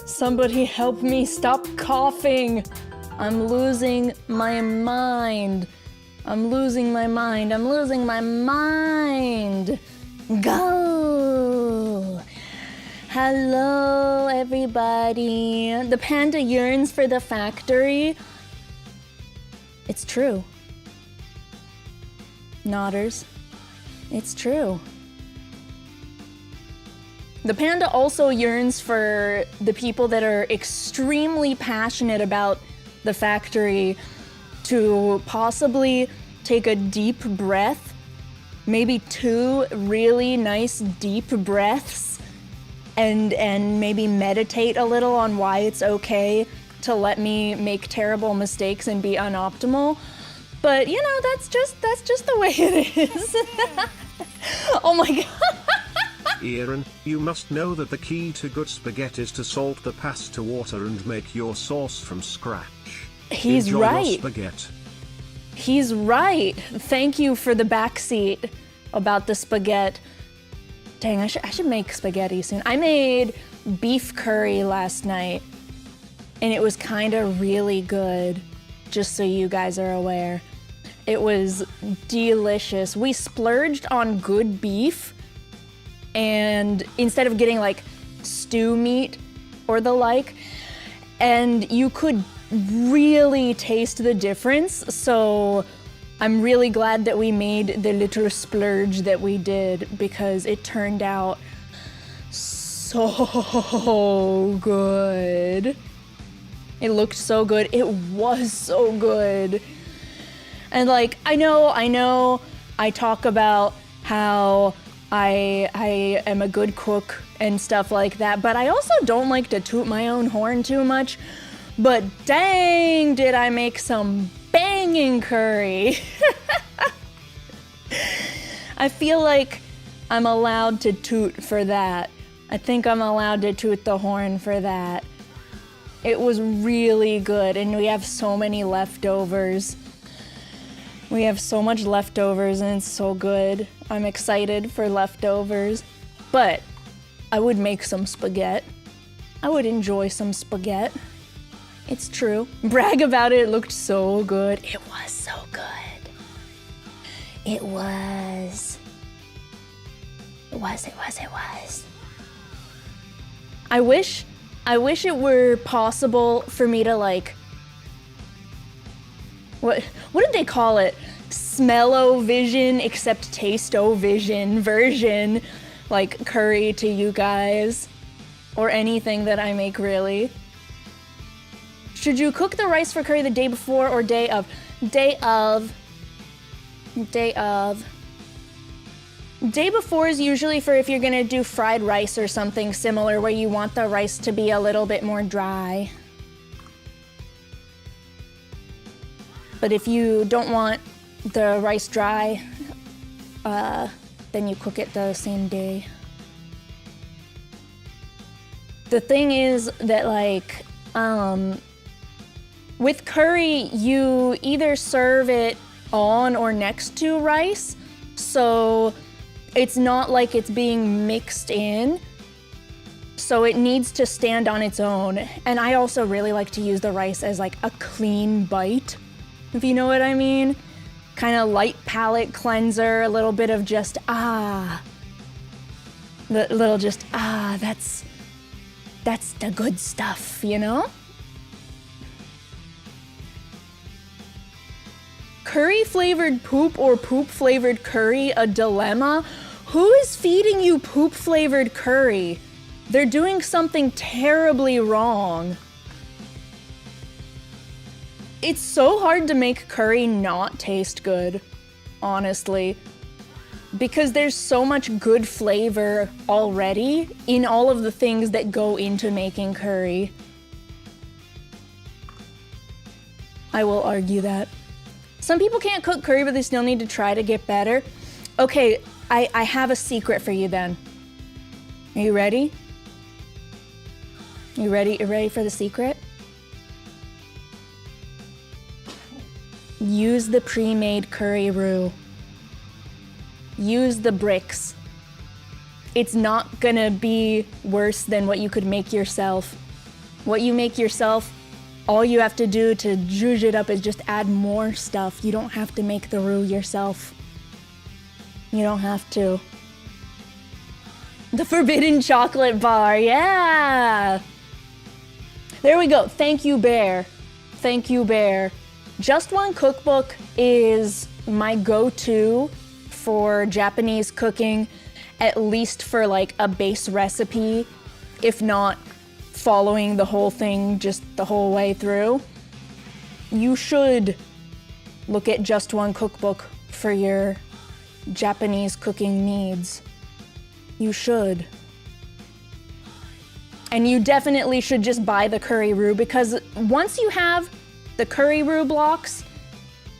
Somebody help me stop coughing. I'm losing my mind. I'm losing my mind. Go! Hello, everybody. The panda yearns for the factory. It's true. Nodders. It's true. The panda also yearns for the people that are extremely passionate about the factory to possibly take a deep breath, maybe 2 really nice deep breaths, and maybe meditate a little on why it's okay to let me make terrible mistakes and be unoptimal. But you know, that's just the way it is. Oh my god. Khiren, you must know that the key to good spaghetti is to salt the pasta water and make your sauce from scratch. He's Enjoy right. Your spaghetti. He's right. Thank you for the backseat about the spaghetti. Dang, I should make spaghetti soon. I made beef curry last night, and it was kind of really good, just so you guys are aware. It was delicious. We splurged on good beef, and instead of getting like stew meat or the like, and you could really taste the difference. So I'm really glad that we made the little splurge that we did, because it turned out so good. It looked so good. It was so good. And like, I know I talk about how I am a good cook and stuff like that, but I also don't like to toot my own horn too much. But dang, did I make some banging curry. I feel like I'm allowed to toot for that. I think I'm allowed to toot the horn for that. It was really good, and we have so many leftovers. We have so much leftovers, and it's so good. I'm excited for leftovers. But I would make some spaghetti. I would enjoy some spaghetti. It's true. Brag about it. It looked so good. It was so good. It was. I wish it were possible for me to like, what did they call it? Smell-o-vision, except taste-o-vision version, like curry to you guys, or anything that I make, really. Should you cook the rice for curry the day before or day of? Day of. Day of. Day before is usually for if you're gonna do fried rice or something similar where you want the rice to be a little bit more dry. But if you don't want the rice dry, then you cook it the same day. The thing is that like, with curry, you either serve it on or next to rice, so it's not like it's being mixed in, so it needs to stand on its own. And I also really like to use the rice as like a clean bite, if you know what I mean. Kind of light palate cleanser, a little bit of just, the little just, that's the good stuff, you know? Curry-flavored poop or poop-flavored curry, a dilemma? Who is feeding you poop-flavored curry? They're doing something terribly wrong. It's so hard to make curry not taste good, honestly, because there's so much good flavor already in all of the things that go into making curry. I will argue that. Some people can't cook curry, but they still need to try to get better. Okay, I have a secret for you then. Are you ready? You ready for the secret? Use the pre-made curry roux. Use the bricks. It's not gonna be worse than what you could make yourself. What you make yourself, all you have to do to zhuzh it up is just add more stuff. You don't have to make the roux yourself. You don't have to. The forbidden chocolate bar, yeah! There we go, thank you, Bear. Thank you, Bear. Just One Cookbook is my go-to for Japanese cooking, at least for like a base recipe, if not following the whole thing just the whole way through. You should look at Just One Cookbook for your Japanese cooking needs. You should. And you definitely should just buy the curry roux, because once you have the curry roux blocks,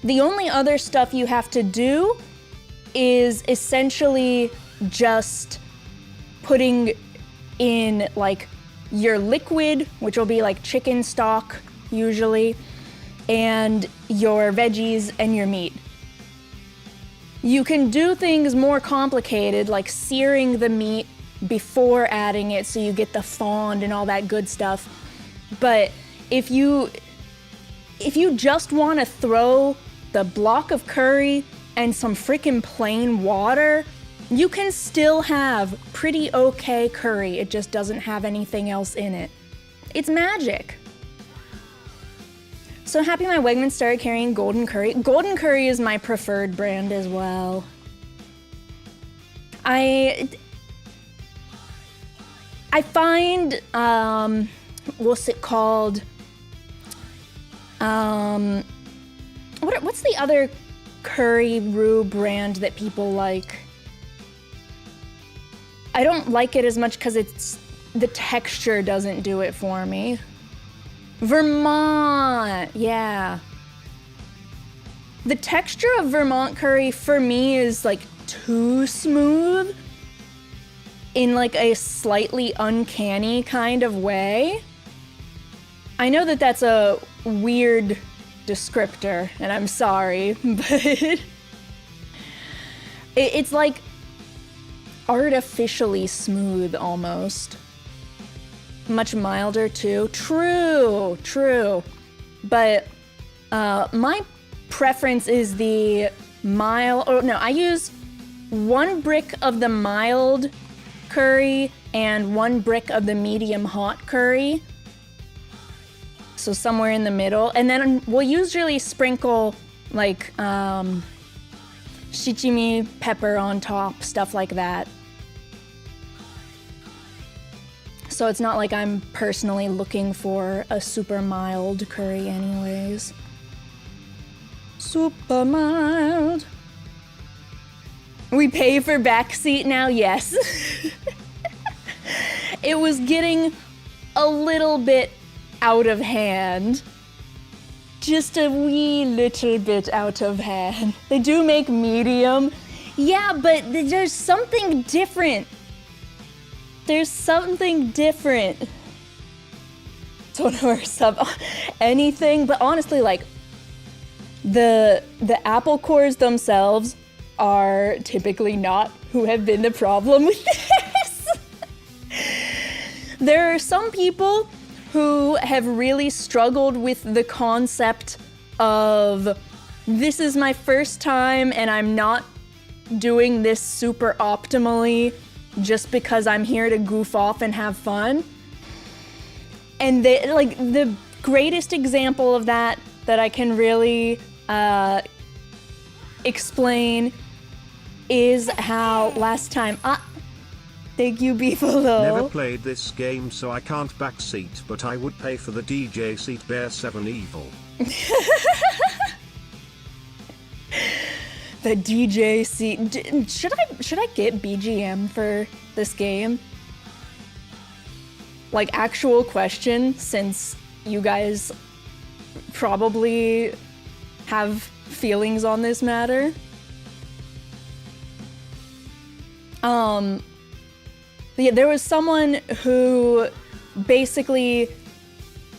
the only other stuff you have to do is essentially just putting in like your liquid, which will be like chicken stock usually, and your veggies and your meat. You can do things more complicated, like searing the meat before adding it so you get the fond and all that good stuff. But if you just want to throw the block of curry and some freaking plain water, you can still have pretty okay curry. It just doesn't have anything else in it. It's magic. So happy my Wegmans started carrying Golden Curry. Golden Curry is my preferred brand as well. I find, what's it called? What's the other curry roux brand that people like? I don't like it as much because the texture doesn't do it for me. Vermont, yeah. The texture of Vermont curry for me is like too smooth in like a slightly uncanny kind of way. I know that that's a weird descriptor, and I'm sorry, but it's like artificially smooth almost. Much milder too. True. But my preference is the mild, I use 1 brick of the mild curry and 1 brick of the medium hot curry. So somewhere in the middle. And then we'll usually sprinkle like shichimi pepper on top, stuff like that. So it's not like I'm personally looking for a super mild curry anyways. Super mild. We pay for backseat now? Yes. It was getting a little bit out of hand. Just a wee little bit out of hand. They do make medium. Yeah, but there's something different. There's something different. Don't know where anything, but honestly, like the apple cores themselves are typically not who have been the problem with this. There are some people who have really struggled with the concept of this is my first time and I'm not doing this super optimally just because I'm here to goof off and have fun. And they, like, the greatest example of that I can really explain is how last time thank you, Beefalo. Never played this game, so I can't backseat, but I would pay for the DJ seat. Bear 7 Evil. The DJ seat. Should I get BGM for this game? Like, actual question, since you guys probably have feelings on this matter. Yeah, there was someone who basically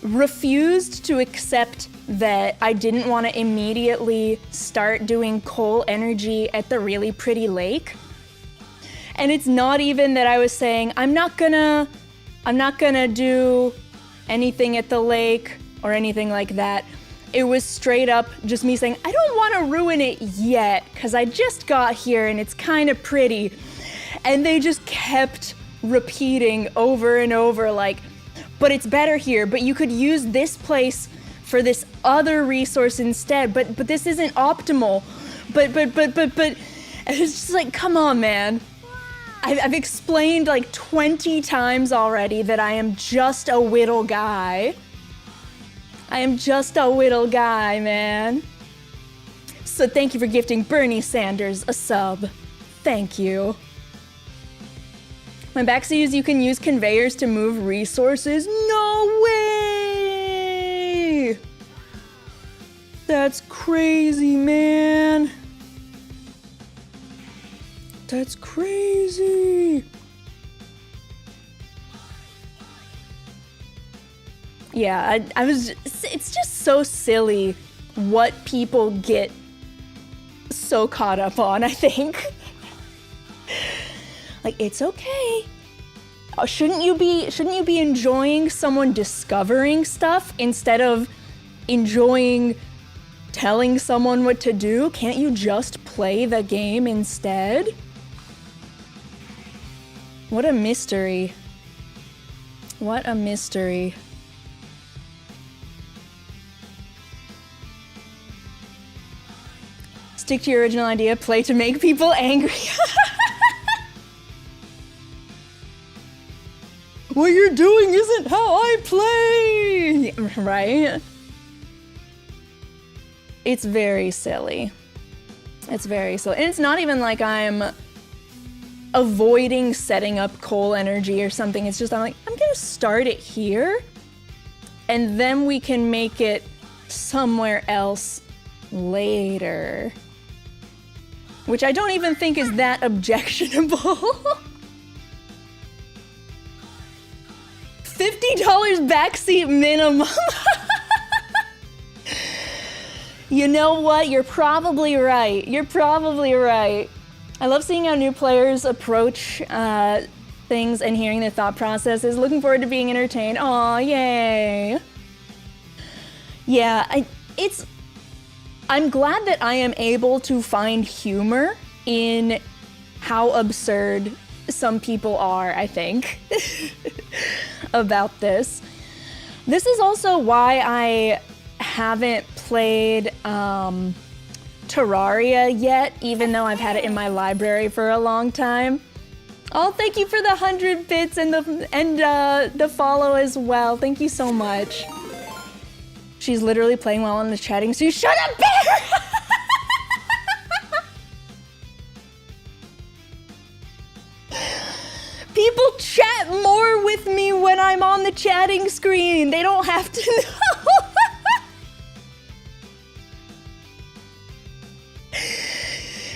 refused to accept that I didn't want to immediately start doing coal energy at the really pretty lake. And it's not even that I was saying, I'm not gonna do anything at the lake or anything like that. It was straight up just me saying, I don't want to ruin it yet, because I just got here and it's kind of pretty. And they just kept repeating over and over, like, but it's better here, but you could use this place for this other resource instead, but this isn't optimal. But, and it's just like, come on, man. I've explained like 20 times already that I am just a whittle guy. I am just a whittle guy, man. So thank you for gifting Bernie Sanders a sub. Thank you. My backseat is you can use conveyors to move resources. No way! That's crazy, man. That's crazy. Yeah, I was, it's just so silly what people get so caught up on, I think. Like, it's okay. Shouldn't you be enjoying someone discovering stuff instead of enjoying telling someone what to do? Can't you just play the game instead? What a mystery. What a mystery. Stick to your original idea, play to make people angry. What you're doing isn't how I play! Right? It's very silly. It's very silly. And it's not even like I'm avoiding setting up coal energy or something. It's just I'm like, I'm gonna start it here, and then we can make it somewhere else later. Which I don't even think is that objectionable. $50 backseat minimum. You know what? You're probably right. You're probably right. I love seeing how new players approach things and hearing their thought processes. Looking forward to being entertained. Aw, yay. Yeah, I'm glad that I am able to find humor in how absurd some people are, I think, about this. This is also why I haven't played Terraria yet, even though I've had it in my library for a long time. Oh, thank you for the 100 bits and the follow as well. Thank you so much. She's literally playing while on the chatting, so you shut up, Bear! People chat more with me when I'm on the chatting screen. They don't have to know.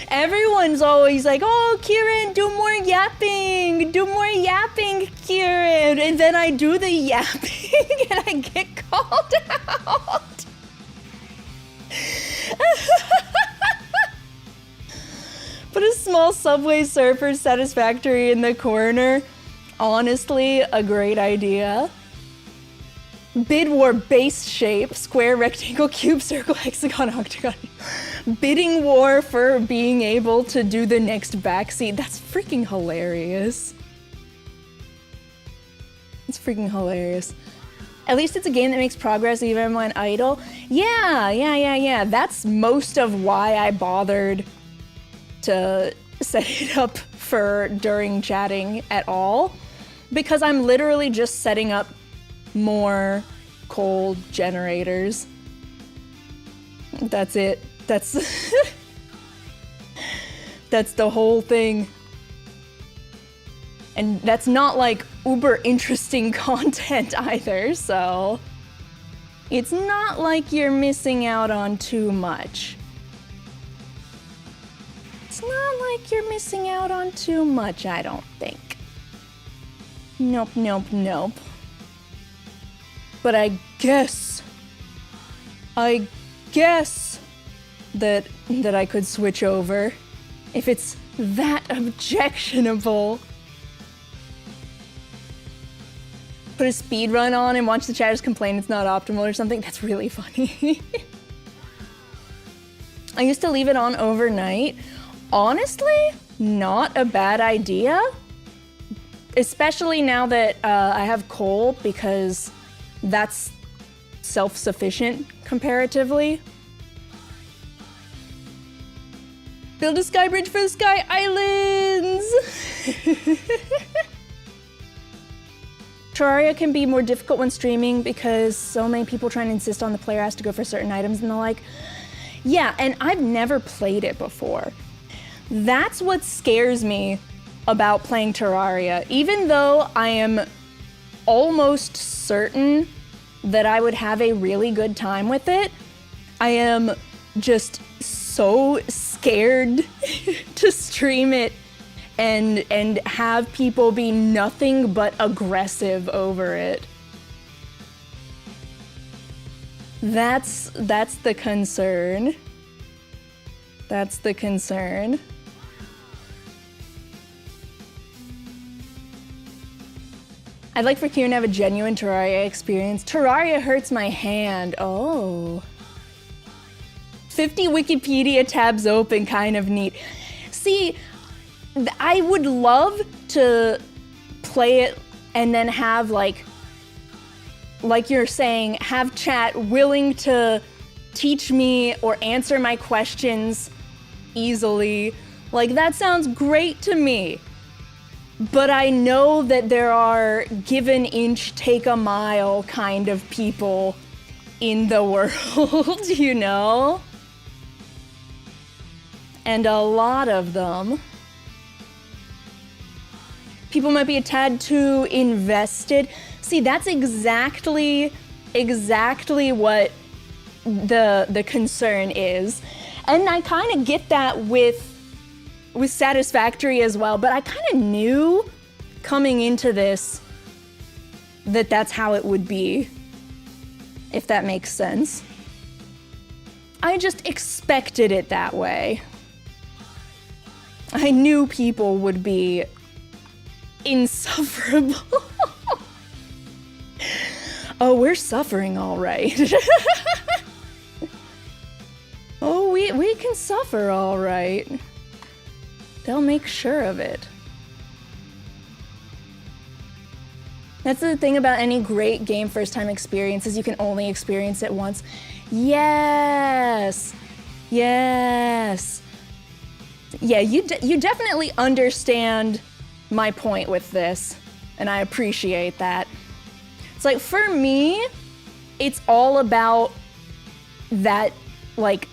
Everyone's always like, oh, Khiren, do more yapping, Khiren. And then I do the yapping and I get called out. Put a small Subway Surfer Satisfactory in the corner. Honestly, a great idea. Bid war base shape, square, rectangle, cube, circle, hexagon, octagon. Bidding war for being able to do the next backseat. That's freaking hilarious. It's freaking hilarious. At least it's a game that makes progress even when idle. Yeah. That's most of why I bothered to set it up for during chatting at all. Because I'm literally just setting up more coal generators. That's it. That's that's the whole thing. And that's not like uber interesting content either, so It's not like you're missing out on too much. It's not like you're missing out on too much, I don't think. Nope, nope, nope. But I guess that I could switch over if it's that objectionable. Put a speed run on and watch the chatters complain it's not optimal or something. That's really funny. I used to leave it on overnight. Honestly, not a bad idea. Especially now that I have coal, because that's self-sufficient comparatively. Build a sky bridge for the Sky Islands! Terraria can be more difficult when streaming because so many people try and insist on the player has to go for certain items and the like. Yeah, and I've never played it before. That's what scares me about playing Terraria. Even though I am almost certain that I would have a really good time with it, I am just so scared to stream it and have people be nothing but aggressive over it. That's the concern. That's the concern. I'd like for Khiren to have a genuine Terraria experience. Terraria hurts my hand. Oh. 50 Wikipedia tabs open, kind of neat. See, I would love to play it and then have like you're saying, have chat willing to teach me or answer my questions easily. Like, that sounds great to me. But I know that there are give an inch, take a mile kind of people in the world, you know? And a lot of them. People might be a tad too invested. See, that's exactly what the concern is. And I kind of get that with Satisfactory as well, but I kind of knew coming into this that that's how it would be, if that makes sense. I just expected it that way. I knew people would be insufferable. Oh, we're suffering all right. Oh, we can suffer all right. They'll make sure of it. That's the thing about any great game first time experience, is you can only experience it once. Yes. Yes. Yeah, you definitely understand my point with this, and I appreciate that. It's like, for me, it's all about that, like,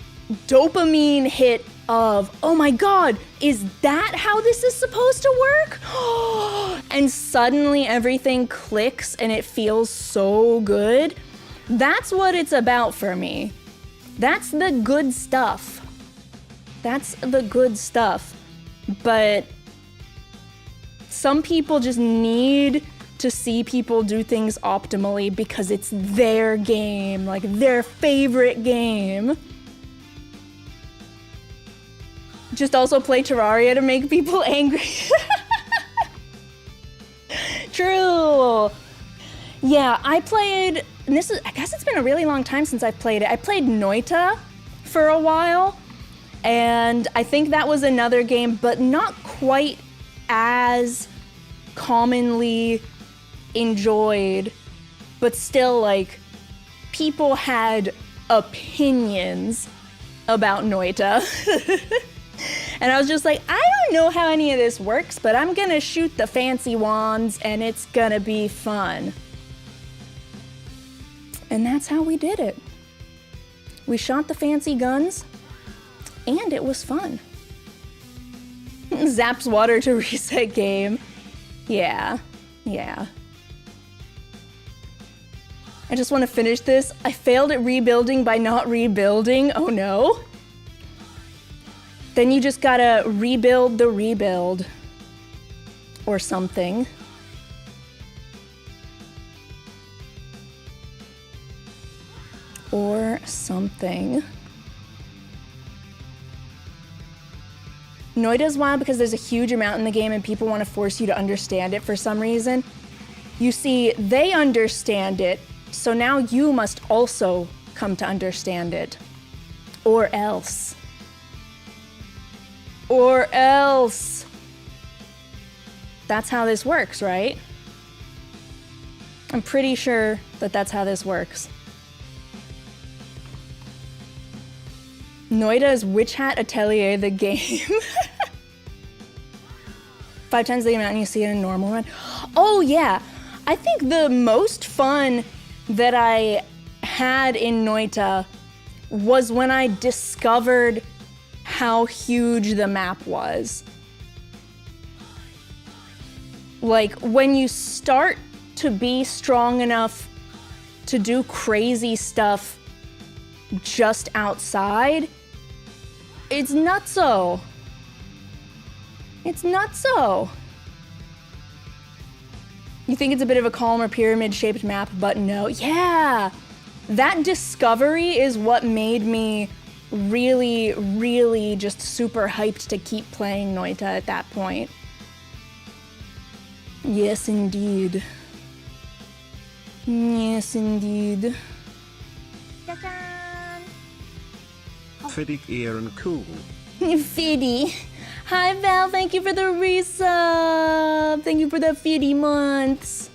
dopamine hit of, oh my god, is that how this is supposed to work? And suddenly everything clicks and it feels so good. That's what it's about for me. That's the good stuff. That's the good stuff. But some people just need to see people do things optimally because it's their game, like their favorite game. Just also play Terraria to make people angry. True. Yeah, I played, and I guess it's been a really long time since I've played it. I played Noita for a while, and I think that was another game, but not quite as commonly enjoyed, but still, like, people had opinions about Noita. And I was just like, I don't know how any of this works, but I'm gonna shoot the fancy wands and it's gonna be fun. And that's how we did it. We shot the fancy guns and it was fun. Zaps water to reset game. Yeah. I just want to finish this. I failed at rebuilding by not rebuilding. Oh no. Then you just gotta rebuild the rebuild. Or something. Or something. Noida's wild because there's a huge amount in the game and people want to force you to understand it for some reason. You see, they understand it, so now you must also come to understand it. Or else. Or else. That's how this works, right? I'm pretty sure that that's how this works. Noida's Witch Hat Atelier, the game. 5 times the amount you see in a normal run. Oh yeah, I think the most fun that I had in Noita was when I discovered how huge the map was. Like, when you start to be strong enough to do crazy stuff just outside, it's nutso. It's nutso. You think it's a bit of a calmer pyramid-shaped map, but no. Yeah! That discovery is what made me really, really just super hyped to keep playing Noita at that point. Yes, indeed. Yes, indeed. Fiddy ear and cool. Fiddy. Hi, Val. Thank you for the resub. Thank you for the Fiddy months.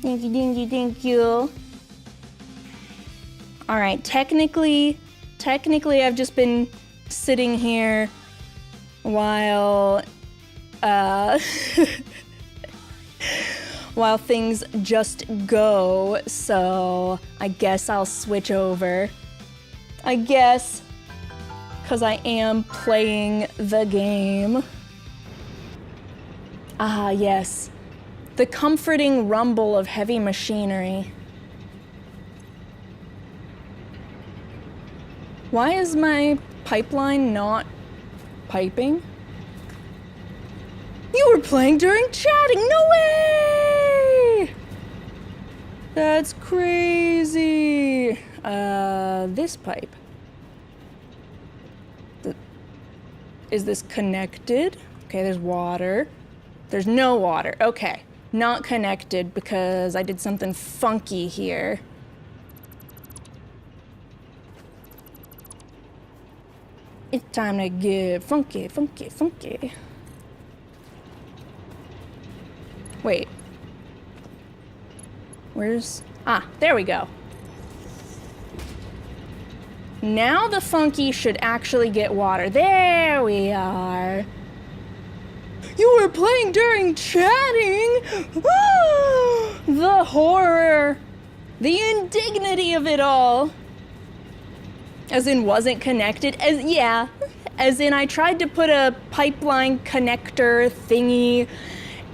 Thank you, thank you, thank you. All right, technically, I've just been sitting here while, while things just go, so I guess I'll switch over. I guess, because I am playing the game. Ah, yes. The comforting rumble of heavy machinery. Why is my pipeline not piping? You were playing during chatting, no way! That's crazy. This pipe. Is this connected? Okay, there's water. There's no water, okay. Not connected because I did something funky here. It's time to get funky, funky, funky. Wait. Where's... Ah, there we go. Now the funky should actually get water. There we are. You were playing during chatting? Ah, the horror. The indignity of it all. As in wasn't connected? As in I tried to put a pipeline connector thingy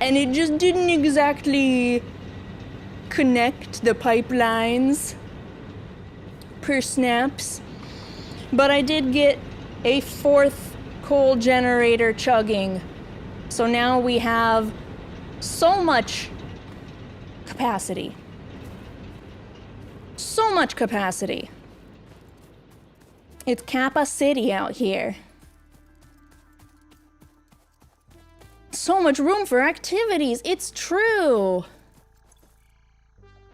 and it just didn't exactly connect the pipelines per snaps. But I did get a 4th coal generator chugging. So now we have so much capacity. So much capacity. It's Kappa City out here. So much room for activities. It's true.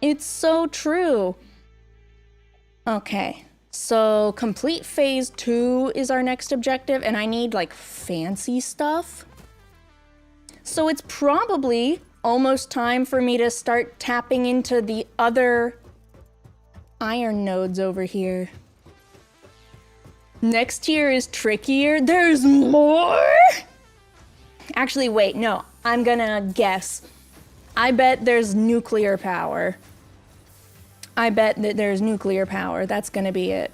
It's so true. Okay. So complete phase 2 is our next objective, and I need like fancy stuff. So it's probably almost time for me to start tapping into the other iron nodes over here. Next tier is trickier. There's more? Actually, wait, no. I'm gonna guess. I bet there's nuclear power. I bet that there's nuclear power. That's gonna be it.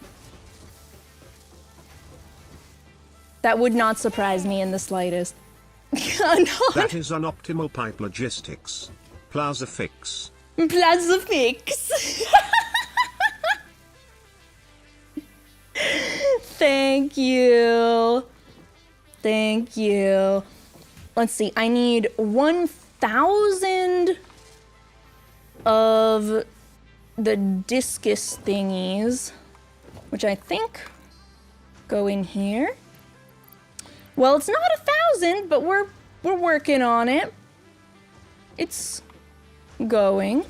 That would not surprise me in the slightest. That is unoptimal pipe logistics. Plaza Fix. Plaza Fix. Thank you. Thank you. Let's see. I need 1,000 of the discus thingies, which I think go in here. Well, it's not 1,000, but we're working on it. It's going.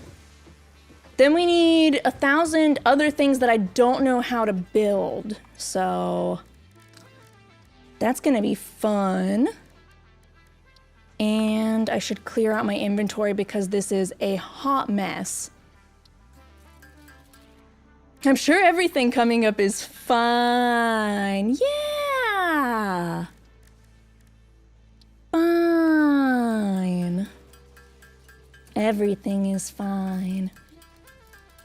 Then we need 1,000 other things that I don't know how to build. So that's gonna be fun. And I should clear out my inventory because this is a hot mess. I'm sure everything coming up is fine. Yeah. Fine. Everything is fine.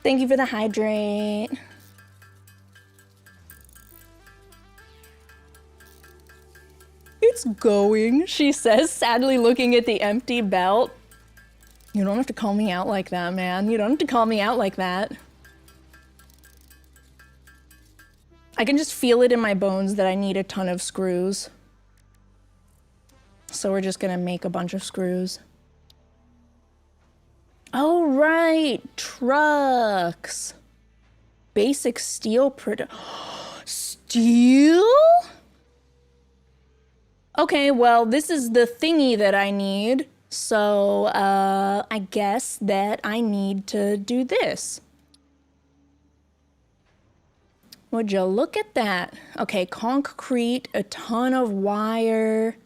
Thank you for the hydrate. It's going, she says, sadly looking at the empty belt. You don't have to call me out like that, man. You don't have to call me out like that. I can just feel it in my bones that I need a ton of screws. So we're just gonna make a bunch of screws. Oh, right, trucks. Basic steel Steel? Okay, well, this is the thingy that I need. So, I guess that I need to do this. Would you look at that? Okay, concrete, a ton of wire.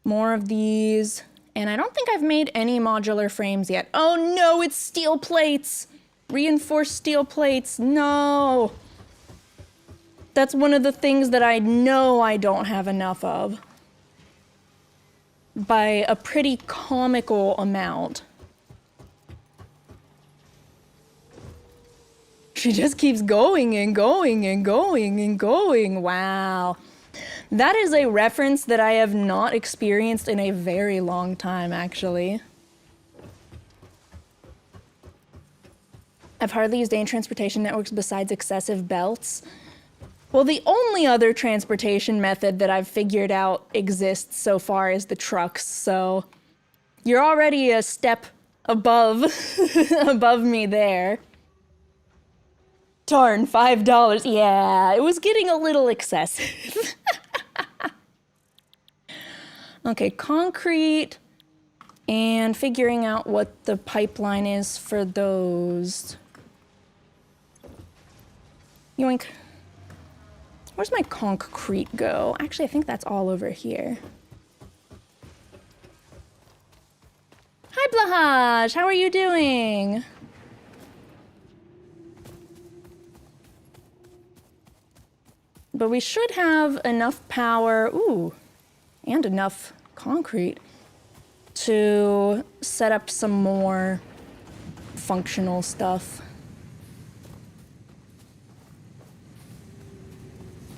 More of these. And I don't think I've made any modular frames yet. Oh no, it's steel plates! Reinforced steel plates, no! That's one of the things that I know I don't have enough of. By a pretty comical amount. She just keeps going and going and going and going. Wow. That is a reference that I have not experienced in a very long time, actually. I've hardly used any transportation networks besides excessive belts. Well, the only other transportation method that I've figured out exists so far is the trucks, so you're already a step above above me there. Darn, $5. Yeah, it was getting a little excessive. Okay, concrete and figuring out what the pipeline is for those. Yoink. Where's my concrete go? Actually, I think that's all over here. Hi, Blahaj. How are you doing? But we should have enough power, ooh, and enough concrete to set up some more functional stuff.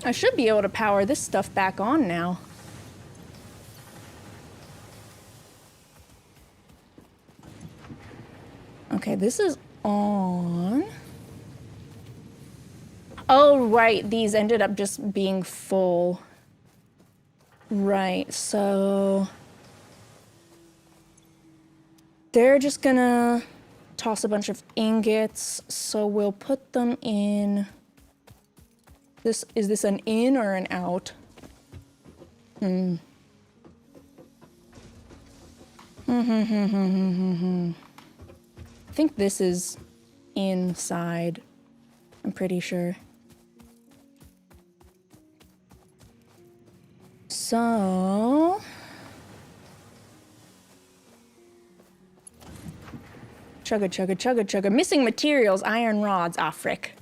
I should be able to power this stuff back on now. Okay, this is on. Oh, right, these ended up just being full. Right, so they're just gonna toss a bunch of ingots, so we'll put them in. Is this an in or an out? I think this is inside. I'm pretty sure. So chugga chugga chugga chugga. Missing materials, iron rods. Ah, frick.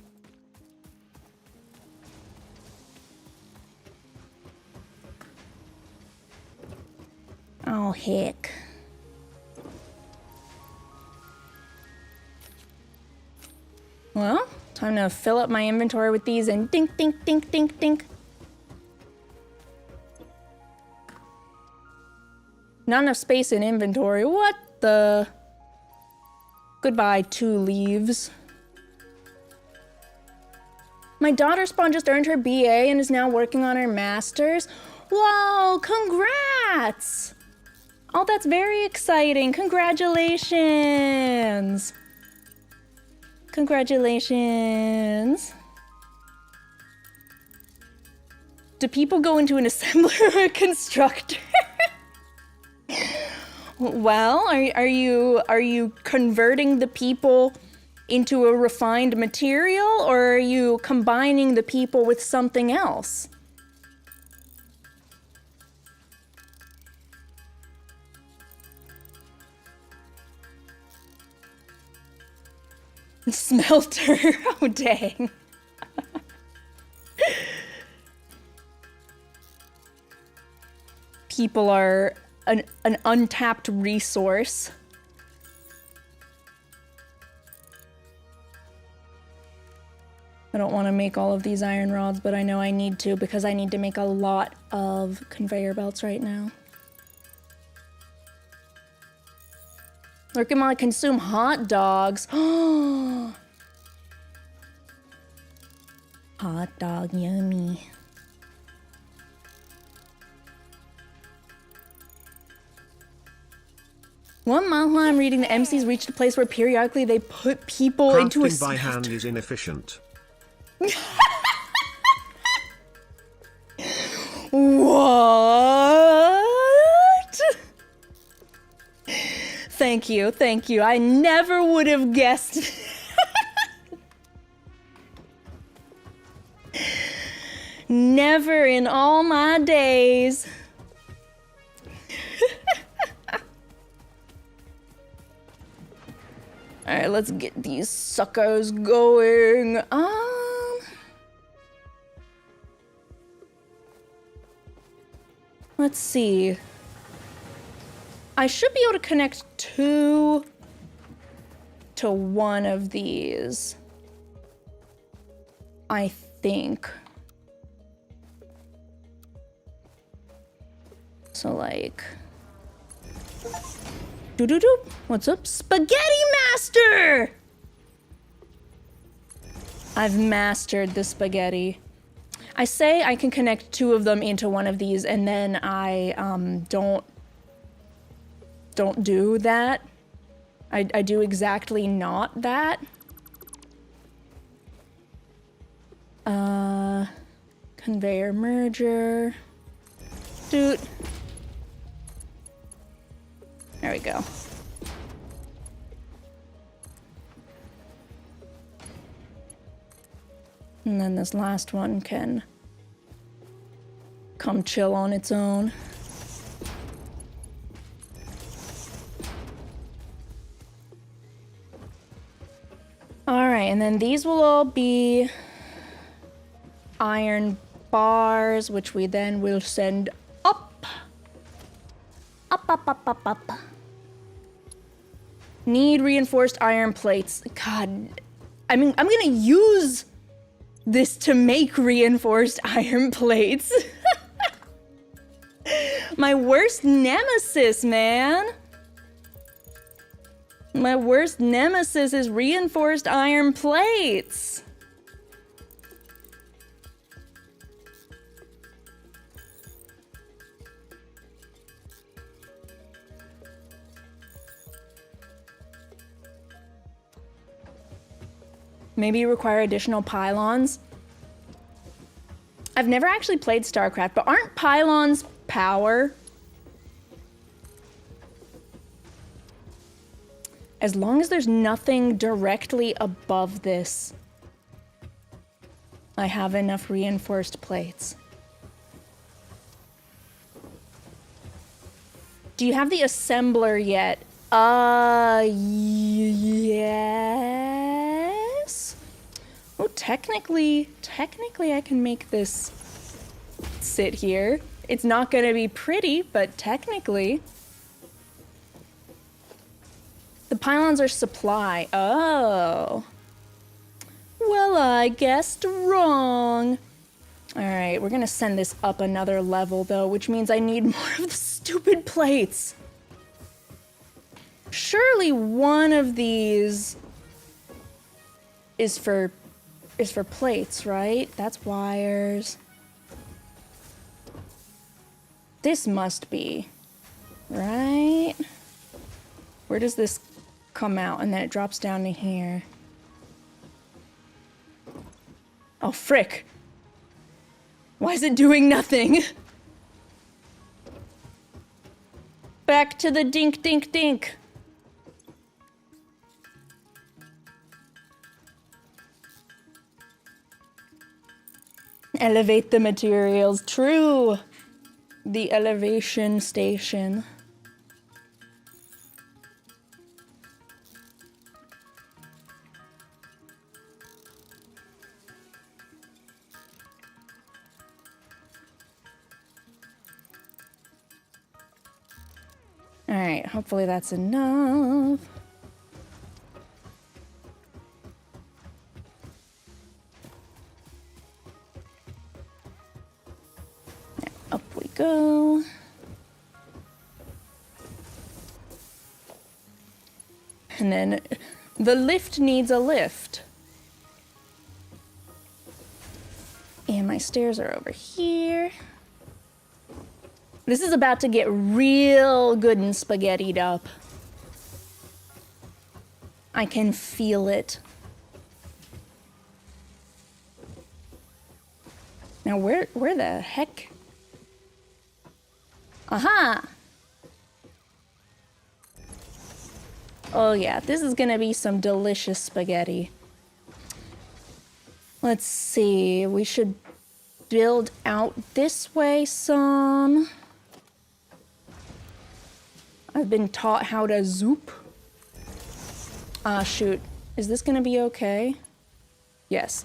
Oh, heck. Well, time to fill up my inventory with these and dink, dink, dink, dink, dink. Not enough space in inventory. What put the... Goodbye, 2 leaves. My daughter Spawn just earned her BA and is now working on her master's. Whoa, congrats! Oh, that's very exciting. Congratulations. Congratulations. Do people go into an assembler or a constructor? Well, are you converting the people into a refined material, or are you combining the people with something else? Smelter. Oh, dang. People are an untapped resource. I don't want to make all of these iron rods, but I know I need to because I need to make a lot of conveyor belts right now. Look at my consume hot dogs. Hot dog, yummy. One mile while I'm reading, the MCs reached a place where periodically they put people into a Crafting by hand is inefficient. What? Thank you, thank you. I never would have guessed. Never in all my days. All right, let's get these suckers going. Let's see. I should be able to connect 2 to one of these. I think. So like... Doo-doo-doo. What's up? Spaghetti Master! I've mastered the spaghetti. I say I can connect 2 of them into one of these, and then I don't do that. I do exactly not that. Conveyor merger. Dude. There we go. And then this last one can come chill on its own. All right, and then these will all be iron bars, which we then will send up. Up. Need reinforced iron plates. God, I mean, I'm gonna use this to make reinforced iron plates. My worst nemesis, man. My worst nemesis is reinforced iron plates. Maybe you require additional pylons. I've never actually played StarCraft, but aren't pylons power? As long as there's nothing directly above this, I have enough reinforced plates. Do you have the assembler yet? Yes. Oh, technically I can make this sit here. It's not gonna be pretty, but technically. The pylons are supply. Oh. Well, I guessed wrong. All right, we're gonna send this up another level though, which means I need more of the stupid plates. Surely one of these is for plates, right? That's wires. This must be, right? Where does this come out? And then it drops down to here. Oh, frick. Why is it doing nothing? Back to the dink, dink, dink. Elevate the materials. True. The elevation station. All right, hopefully that's enough. Up we go. And then the lift needs a lift. And my stairs are over here. This is about to get real good and spaghettied up. I can feel it. Now where the heck? Aha! Oh yeah, this is gonna be some delicious spaghetti. Let's see, we should build out this way some. I've been taught how to zoop. Ah, shoot. Is this gonna be okay? Yes.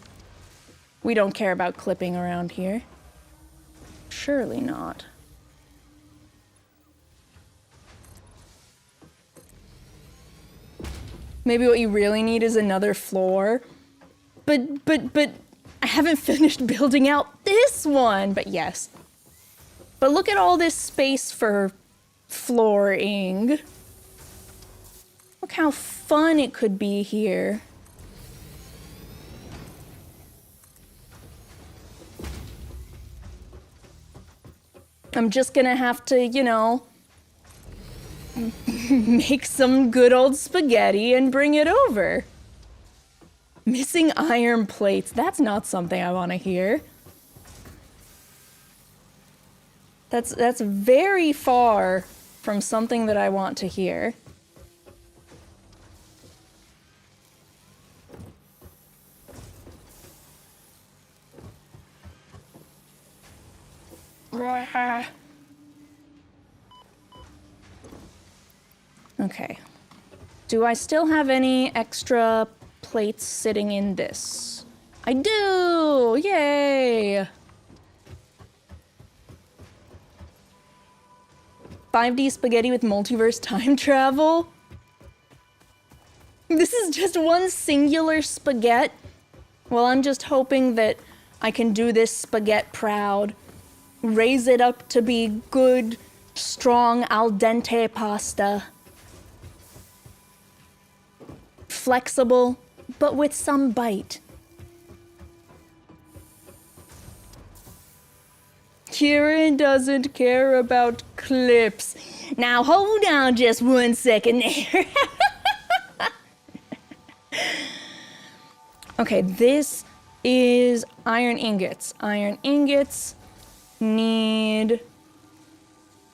We don't care about clipping around here. Surely not. Maybe what you really need is another floor. But I haven't finished building out this one. But yes. But look at all this space for flooring. Look how fun it could be here. I'm just gonna have to, you know, make some good old spaghetti and bring it over. Missing iron plates. That's not something I want to hear. That's very far from something that I want to hear. Okay. Do I still have any extra plates sitting in this? I do! Yay! 5D spaghetti with multiverse time travel? This is just one singular spaghetti? Well, I'm just hoping that I can do this spaghetti proud. Raise it up to be good, strong, al dente pasta. Flexible, but with some bite. Khiren doesn't care about clips. Now hold on just 1 second there. Okay, this is iron ingots. Iron ingots need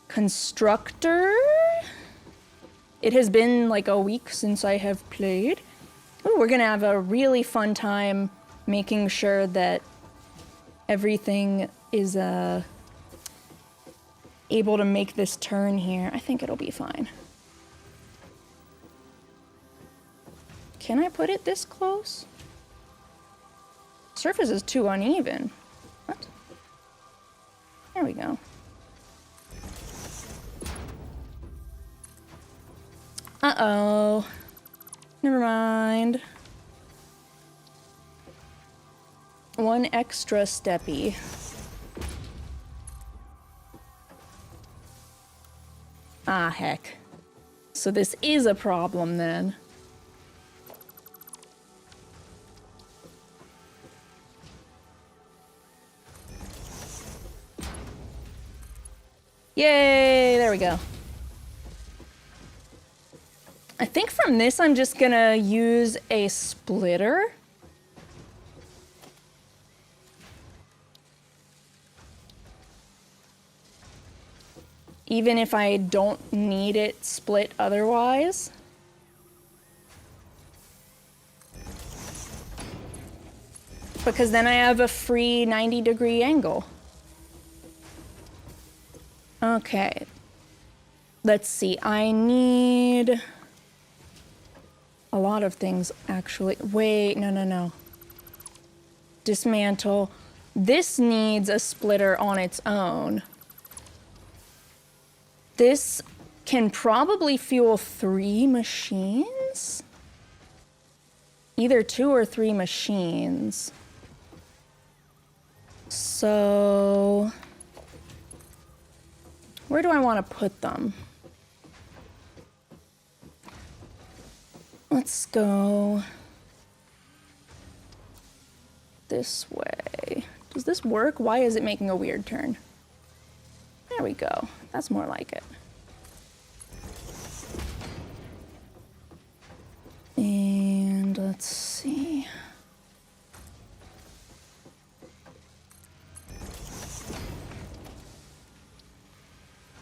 constructor. It has been like a week since I have played. Ooh, we're gonna have a really fun time making sure that everything is able to make this turn here. I think it'll be fine. Can I put it this close? Surface is too uneven. What? There we go. Uh-oh. Never mind. One extra steppy. Ah, heck. So this is a problem then. Yay, there we go. I think from this I'm just gonna use a splitter. Even if I don't need it split otherwise. Because then I have a free 90-degree angle. Okay. Let's see, I need a lot of things, actually. Wait, no. Dismantle. This needs a splitter on its own. This can probably fuel 3 machines? Either 2 or 3 machines. So where do I want to put them? Let's go this way. Does this work? Why is it making a weird turn? There we go. That's more like it. And let's see.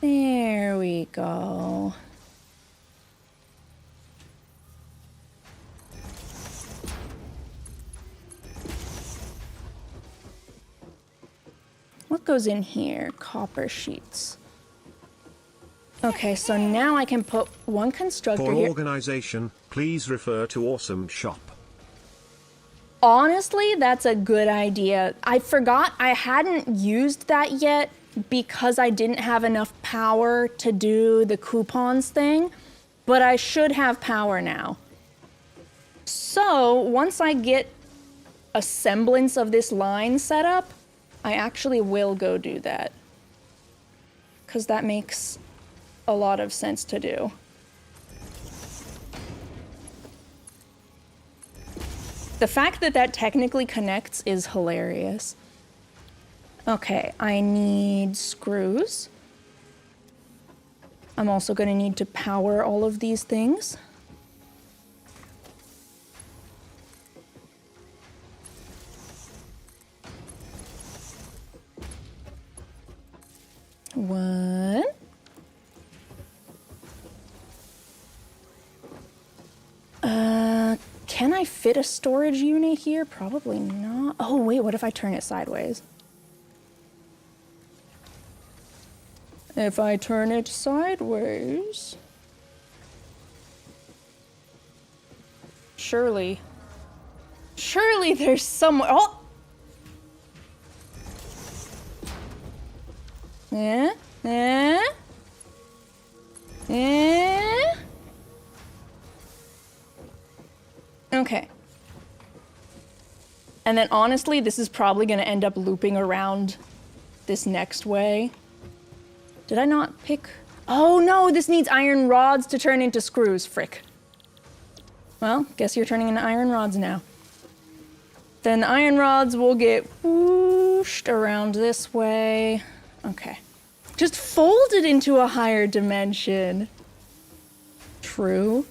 There we go. What goes in here? Copper sheets. Okay, so now I can put one constructor For here. organization, please refer to Awesome Shop. Honestly, that's a good idea. I forgot I hadn't used that yet because I didn't have enough power to do the coupons thing, but I should have power now. So once I get a semblance of this line set up, I actually will go do that. Because that makes a lot of sense to do. The fact that that technically connects is hilarious. Okay, I need screws. I'm also going to need to power all of these things. One. Can I fit a storage unit here? Probably not. Oh, wait, what if I turn it sideways? If I turn it sideways... Surely there's somewhere... Oh! Okay. And then honestly, this is probably going to end up looping around this next way. Did I not pick... Oh no, this needs iron rods to turn into screws. Frick. Well, guess you're turning into iron rods now. Then the iron rods will get whooshed around this way. Okay. Just fold it into a higher dimension. True.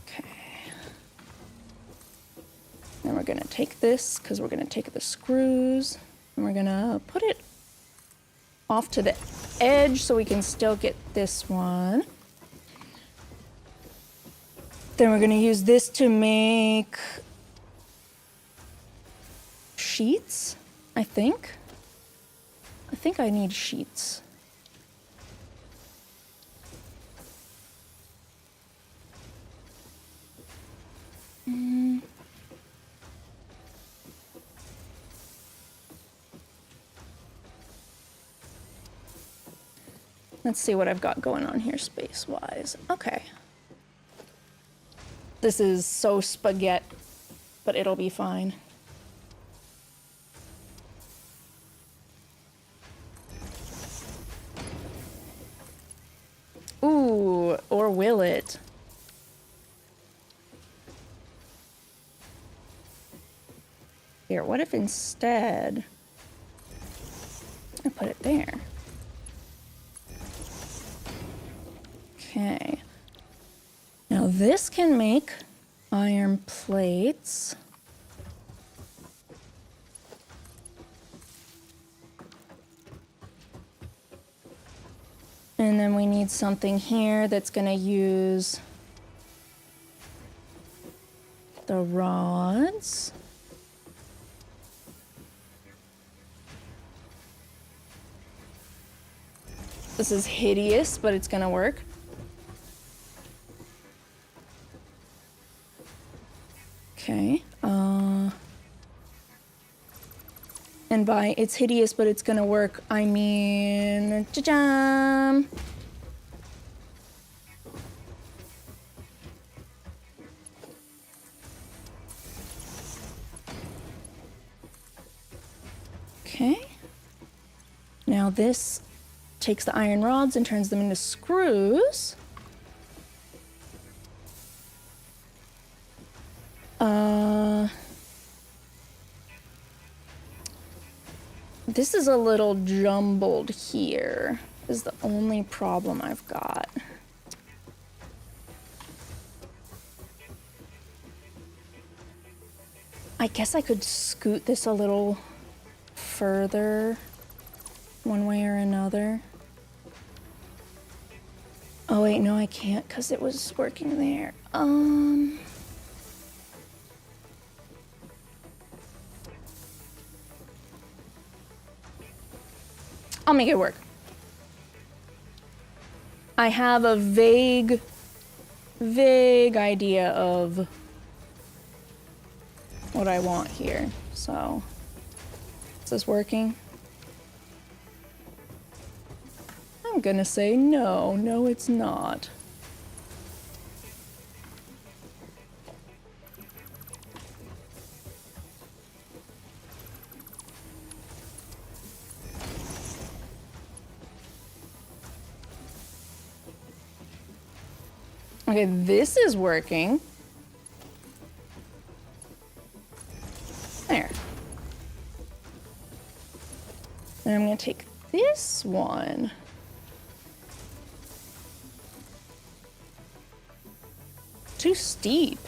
Okay. Then we're gonna take this, because we're gonna take the screws, and we're gonna put it off to the edge so we can still get this one. Then we're gonna use this to make sheets, I think. I think I need sheets. Let's see what I've got going on here space-wise. Okay. This is so spaghetti, but it'll be fine. Ooh, or will it? Here, what if instead I put it there? Okay. Now this can make iron plates. And then we need something here that's going to use the rods. This is hideous, but it's going to work. Okay. And by it's hideous, but it's gonna work, I mean, cha-jam! Okay. Now this takes the iron rods and turns them into screws. This is a little jumbled here. This is the only problem I've got. I guess I could scoot this a little further, one way or another. Oh wait, no I can't because it was working there. I'll make it work. I have a vague idea of what I want here. So, is this working? I'm gonna say no. No, it's not. Okay, this is working. There. Then I'm gonna take this one. Too steep.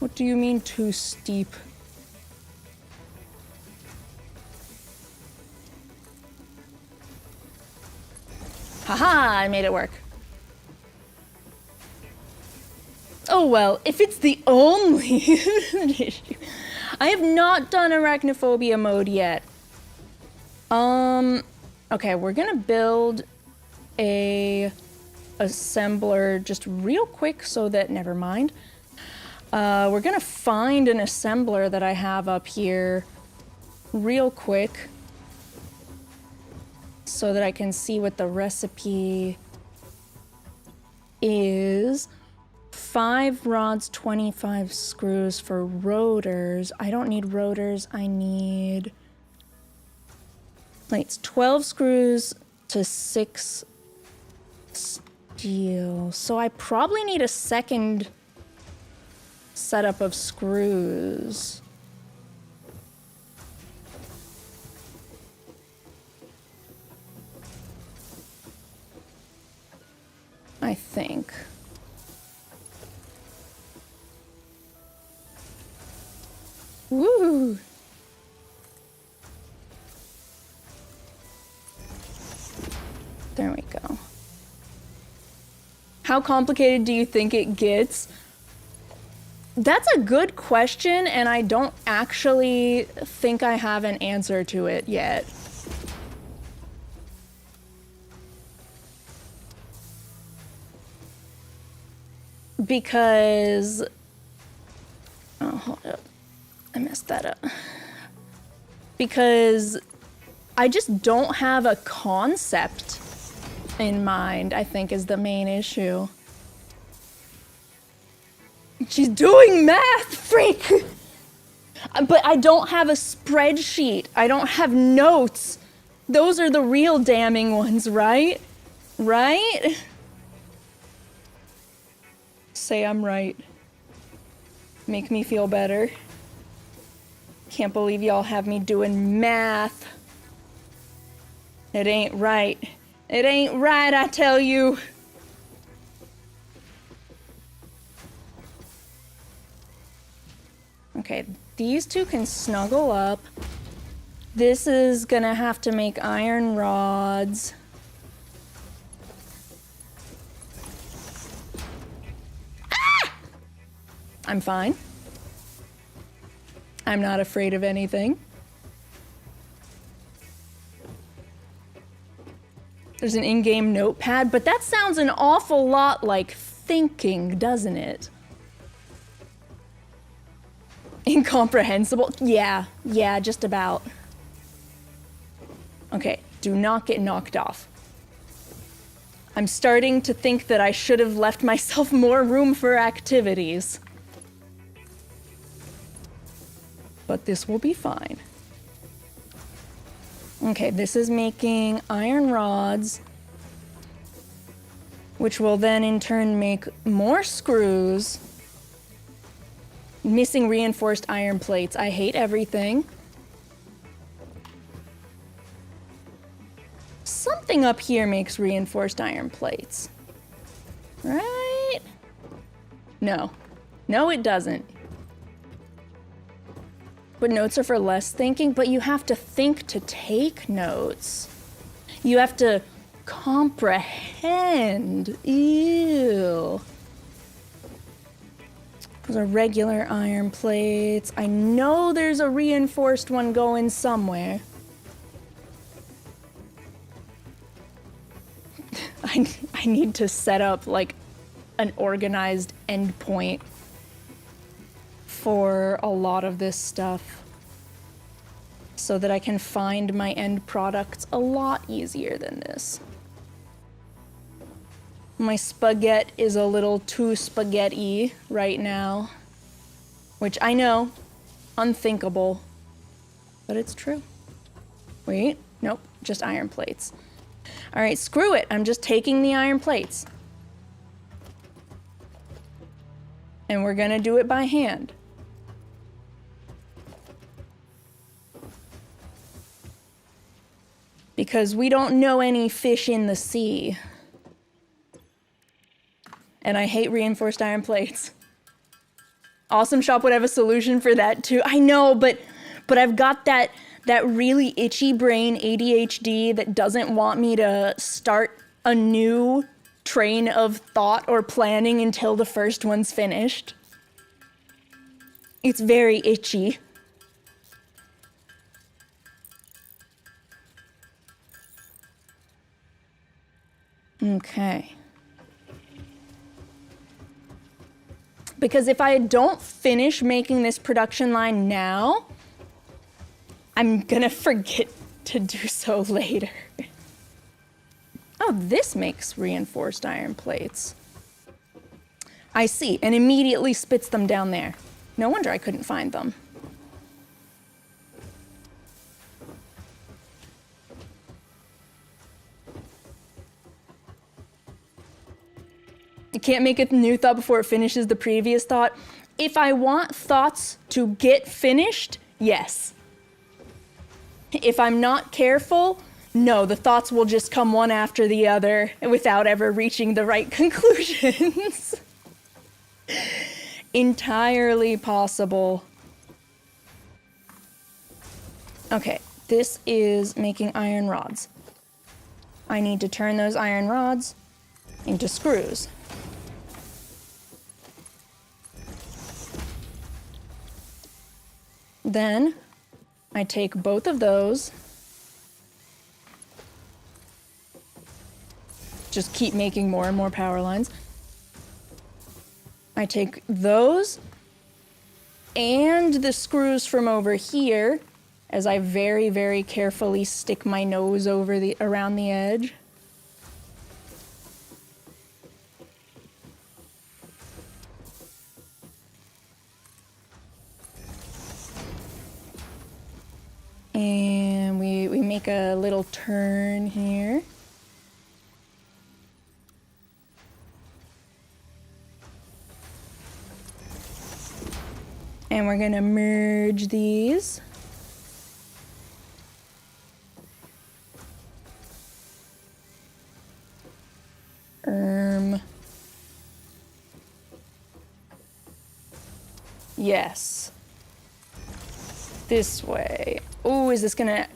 What do you mean too steep? Haha, I made it work. Oh well, if it's the only issue. I have not done arachnophobia mode yet. Okay, we're gonna build a assembler just real quick so that, never mind. We're gonna find an assembler that I have up here real quick so that I can see what the recipe is. 5 rods, 25 screws for rotors. I don't need rotors, I need plates. 12 screws to 6 steel. So I probably need a second setup of screws. I think. Woo! There we go. How complicated do you think it gets? That's a good question, and I don't actually think I have an answer to it yet. Because... oh, hold up. I messed that up. Because I just don't have a concept in mind, I think, is the main issue. She's doing math, freak! But I don't have a spreadsheet. I don't have notes. Those are the real damning ones, right? Right? Say I'm right. Make me feel better. Can't believe y'all have me doing math. It ain't right. It ain't right, I tell you. Okay, these two can snuggle up. This is gonna have to make iron rods. Ah! I'm fine. I'm not afraid of anything. There's an in-game notepad, but that sounds an awful lot like thinking, doesn't it? Incomprehensible? Yeah, just about. Okay, do not get knocked off. I'm starting to think that I should have left myself more room for activities. But this will be fine. Okay, this is making iron rods, which will then in turn make more screws. Missing reinforced iron plates. I hate everything. Something up here makes reinforced iron plates. Right? No. No, it doesn't. But notes are for less thinking, but you have to think to take notes. You have to comprehend. Ew. Those are regular iron plates. I know there's a reinforced one going somewhere. I need to set up like an organized endpoint for a lot of this stuff so that I can find my end products a lot easier than this. My spaghetti is a little too spaghetti right now, which I know, unthinkable, but it's true. Wait, nope, just iron plates. All right, screw it, I'm just taking the iron plates. And we're gonna do it by hand. Because we don't know any fish in the sea. And I hate reinforced iron plates. Awesome Shop would have a solution for that too. I know, but I've got that really itchy brain ADHD that doesn't want me to start a new train of thought or planning until the first one's finished. It's very itchy. Okay. Because if I don't finish making this production line now, I'm gonna forget to do so later. Oh, this makes reinforced iron plates. I see, and immediately spits them down there. No wonder I couldn't find them. You can't make a new thought before it finishes the previous thought. If I want thoughts to get finished, yes. If I'm not careful, no, the thoughts will just come one after the other without ever reaching the right conclusions. Entirely possible. Okay, this is making iron rods. I need to turn those iron rods into screws. Then I take both of those, just keep making more and more power lines. I take those and the screws from over here as I very, very carefully stick my nose over around the edge. And we make a little turn here. And we're gonna merge these. Yes. This way. Oh, is this gonna...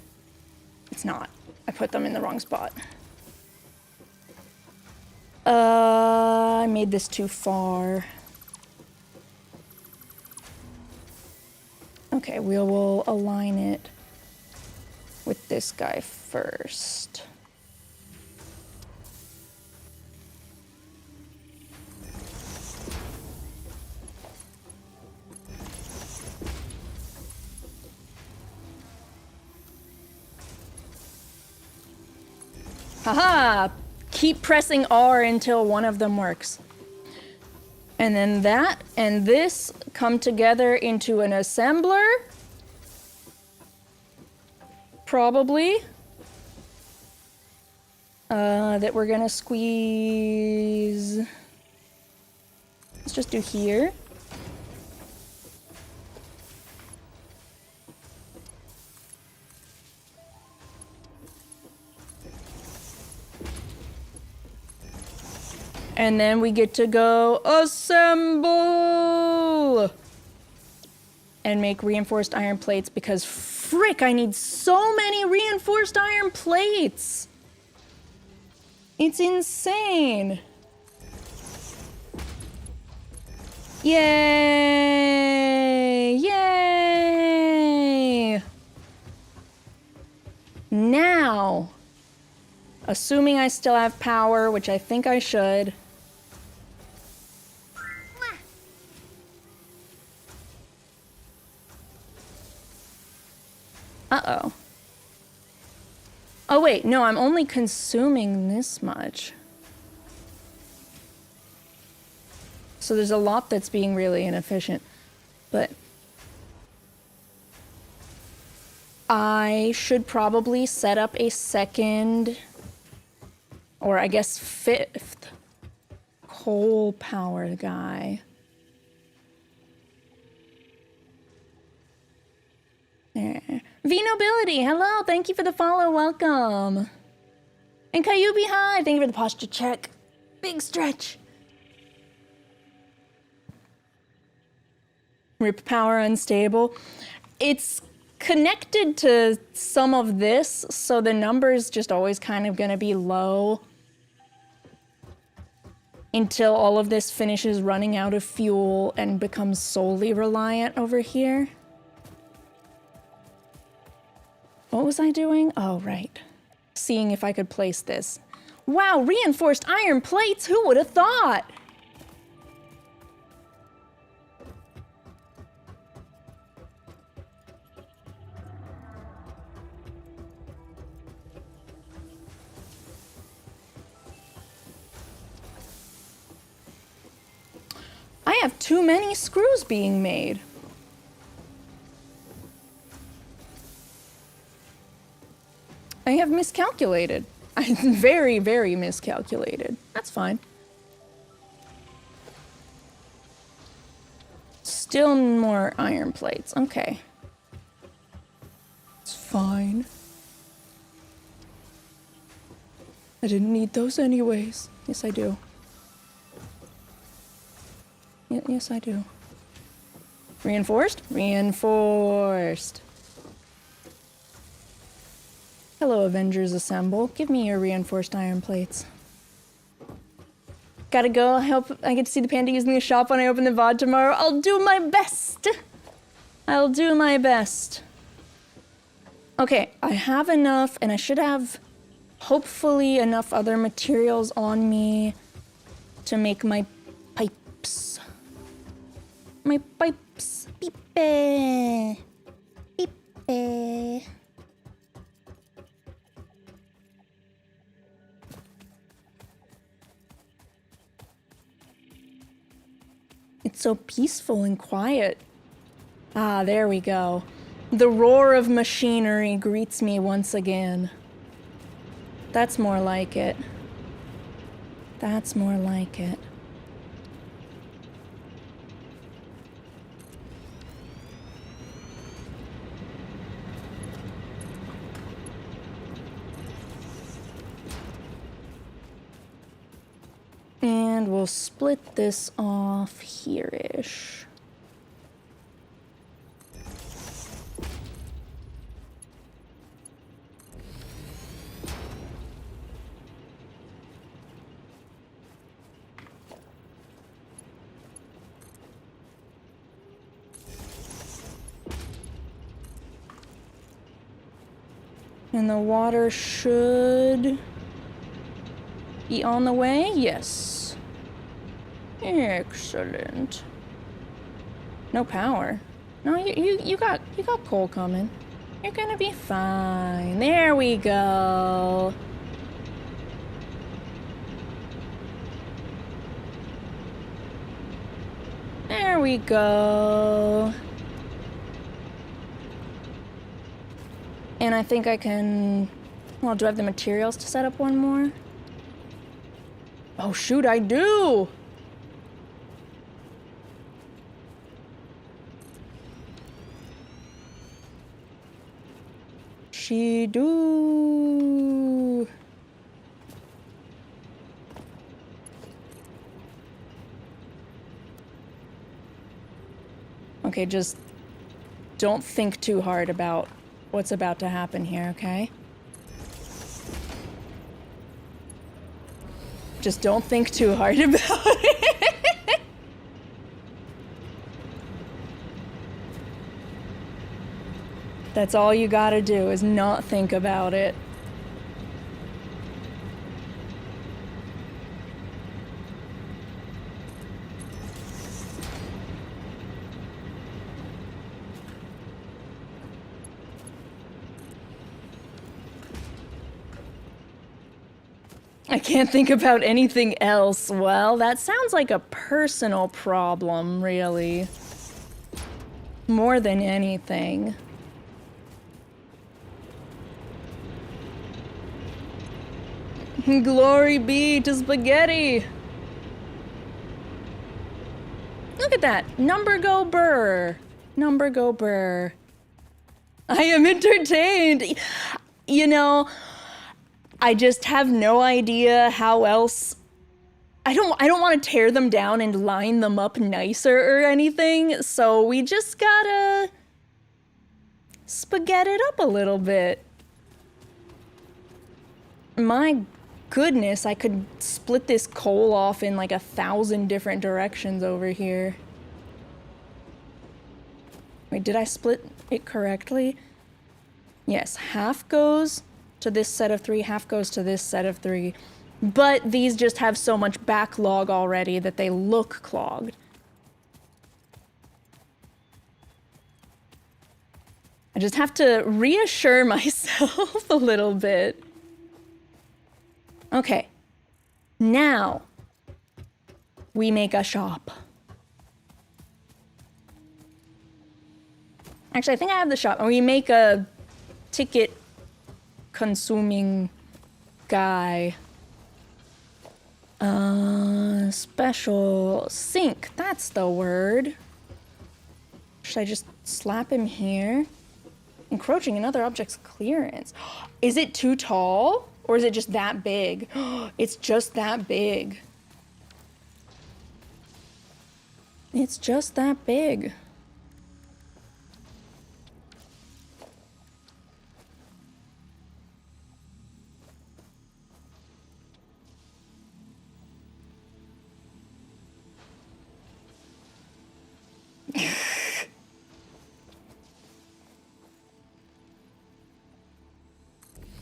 It's not. I put them in the wrong spot. I made this too far. Okay, we will align it with this guy first. Haha! Keep pressing R until one of them works. And then that and this come together into an assembler. Probably. That we're gonna squeeze. Let's just do here. And then we get to go assemble and make reinforced iron plates because frick, I need so many reinforced iron plates. It's insane. Yay! Yay! Now, assuming I still have power, which I think I should. Uh-oh. Oh wait, no, I'm only consuming this much. So there's a lot that's being really inefficient. But I should probably set up a second, or I guess fifth, coal power guy. There. V-Nobility, hello, thank you for the follow, welcome. And Kayubi, hi, thank you for the posture check. Big stretch. Rip power unstable. It's connected to some of this, so the number's just always kind of gonna be low until all of this finishes running out of fuel and becomes solely reliant over here. What was I doing? Oh, right. Seeing if I could place this. Wow, reinforced iron plates! Who would have thought? I have too many screws being made. I have miscalculated. I very, very miscalculated. That's fine. Still more iron plates. Okay. It's fine. I didn't need those anyways. Yes, I do. Yes, I do. Reinforced? Reinforced. Hello, Avengers Assemble. Give me your reinforced iron plates. Gotta go. I hope I get to see the Panda using the shop when I open the VOD tomorrow. I'll do my best. I'll do my best. Okay, I have enough, and I should have, hopefully, enough other materials on me to make my pipes. My pipes. Pipe. Pipe. It's so peaceful and quiet. Ah, there we go. The roar of machinery greets me once again. That's more like it. That's more like it. And we'll split this off here-ish. And the water should be on the way? Yes. Excellent. No power. No, you got coal coming. You're gonna be fine. There we go. There we go. And I think I can... Well, do I have the materials to set up one more? Oh shoot, I do! She do. Okay, just don't think too hard about what's about to happen here, okay? Just don't think too hard about it. That's all you gotta do, is not think about it. I can't think about anything else. Well, that sounds like a personal problem, really. More than anything. Glory be to spaghetti! Look at that! Number go burr! Number go burr. I am entertained! You know, I just have no idea how else... I don't want to tear them down and line them up nicer or anything, so we just gotta... spaghetti it up a little bit. My goodness, I could split this coal off in like 1,000 different directions over here. Wait, did I split it correctly? Yes, half goes to this set of 3, half goes to this set of 3. But these just have so much backlog already that they look clogged. I just have to reassure myself a little bit. Okay, now we make a shop. Actually, I think I have the shop. We make a ticket consuming guy. Special sink, that's the word. Should I just slap him here? Encroaching another object's clearance. Is it too tall? Or is it just that big? It's just that big. It's just that big.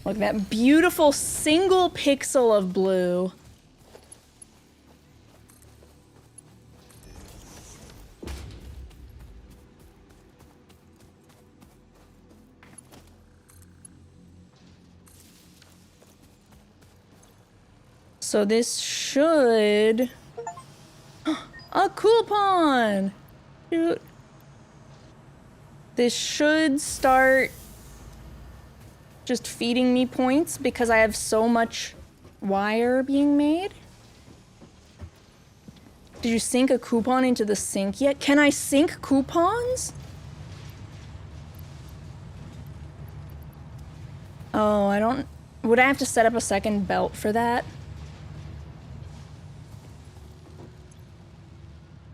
Look at that beautiful single pixel of blue. So this should... a coupon! Dude. This should start just feeding me points because I have so much wire being made. Did you sink a coupon into the sink yet? Can I sink coupons? Oh, I don't... Would I have to set up a second belt for that?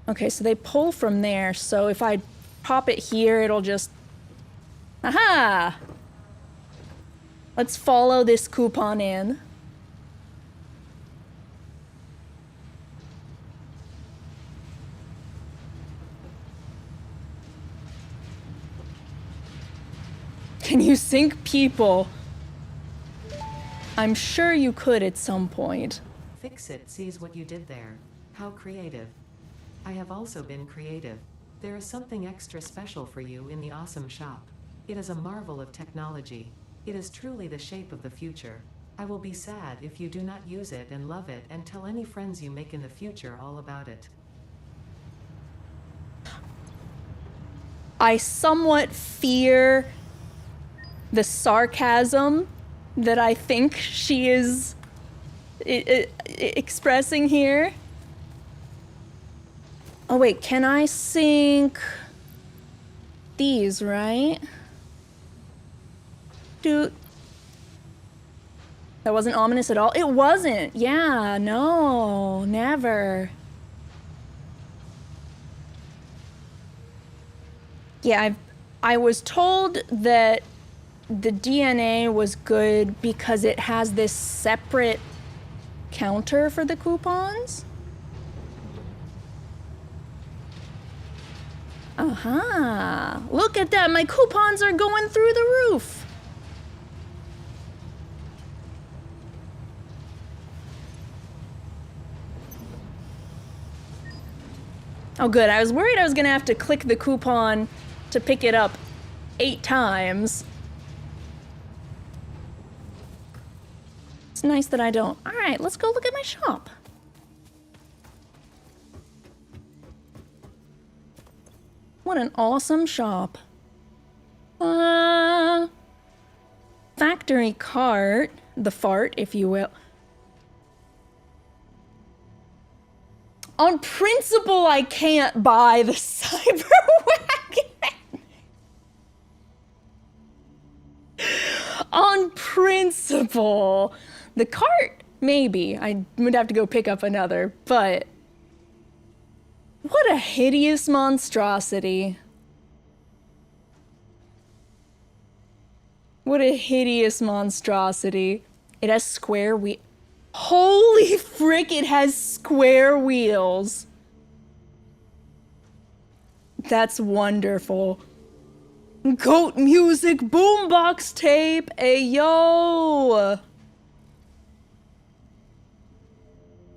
Okay, so they pull from there, so if I pop it here, it'll just... Aha! Let's follow this coupon in. Can you sink people? I'm sure you could at some point. Fix-It sees what you did there. How creative. I have also been creative. There is something extra special for you in the awesome shop. It is a marvel of technology. It is truly the shape of the future. I will be sad if you do not use it and love it and tell any friends you make in the future all about it. I somewhat fear the sarcasm that I think she is expressing here. Oh wait, can I sink these, right? Dude. That wasn't ominous at all? It wasn't! Yeah, no, never. Yeah, I was told that the DNA was good because it has this separate counter for the coupons. Aha! Look at that! My coupons are going through the roof! Oh good, I was worried I was gonna have to click the coupon to pick it up 8 times. It's nice that I don't. Alright, let's go look at my shop. What an awesome shop. Factory cart. The fart, if you will. On principle, I can't buy the cyber wagon. On principle. The cart, maybe. I would have to go pick up another, but... What a hideous monstrosity. What a hideous monstrosity. It has square wheels. Holy frick, it has square wheels. That's wonderful. Goat music boombox tape. Ayo.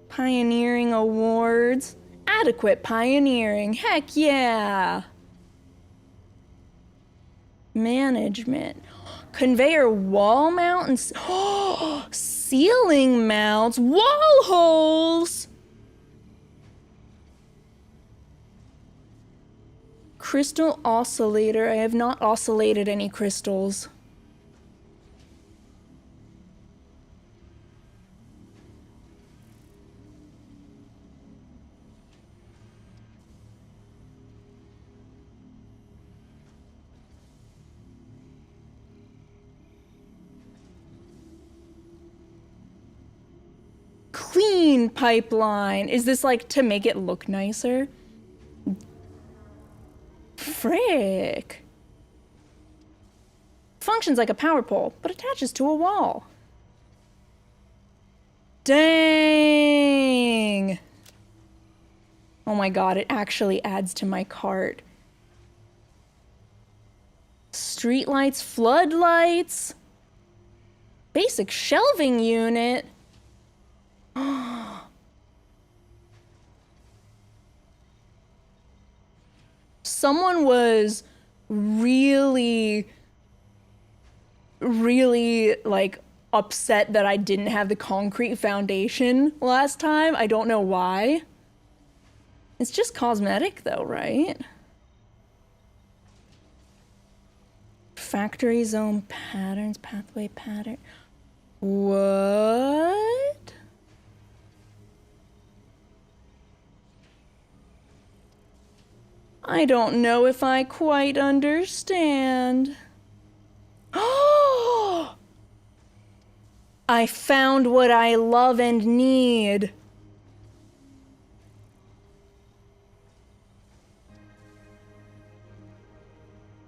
Pioneering awards. Adequate pioneering. Heck yeah. Management. Conveyor wall mounts. Oh, ceiling mounts. Wall holes. Crystal oscillator. I have not oscillated any crystals. Clean pipeline. Is this like to make it look nicer? Frick. Functions like a power pole, but attaches to a wall. Dang. Oh my god, it actually adds to my cart. Streetlights, floodlights. Basic shelving unit. Someone was really like upset that I didn't have the concrete foundation last time. I don't know why. It's just cosmetic though, right? Factory zone patterns, pathway pattern. What? I don't know if I quite understand. Oh! I found what I love and need.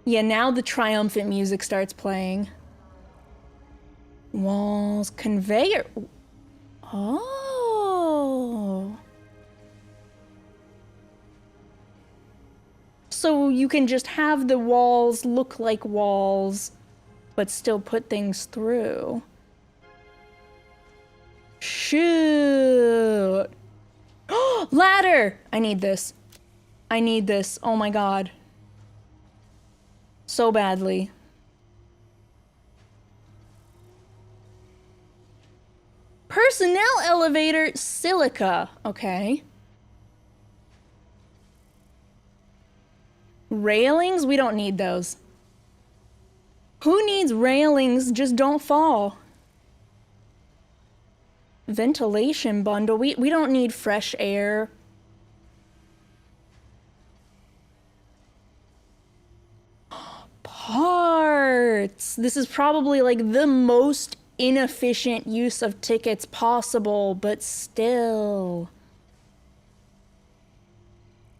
Yeah, now the triumphant music starts playing. Walls, conveyor. Oh. So you can just have the walls look like walls, but still put things through. Shoot. Ladder! I need this. I need this. Oh my god. So badly. Personnel elevator, silica. Okay. Railings? We don't need those. Who needs railings? Just don't fall. Ventilation bundle. We don't need fresh air. Parts. This is probably like the most inefficient use of tickets possible, but still.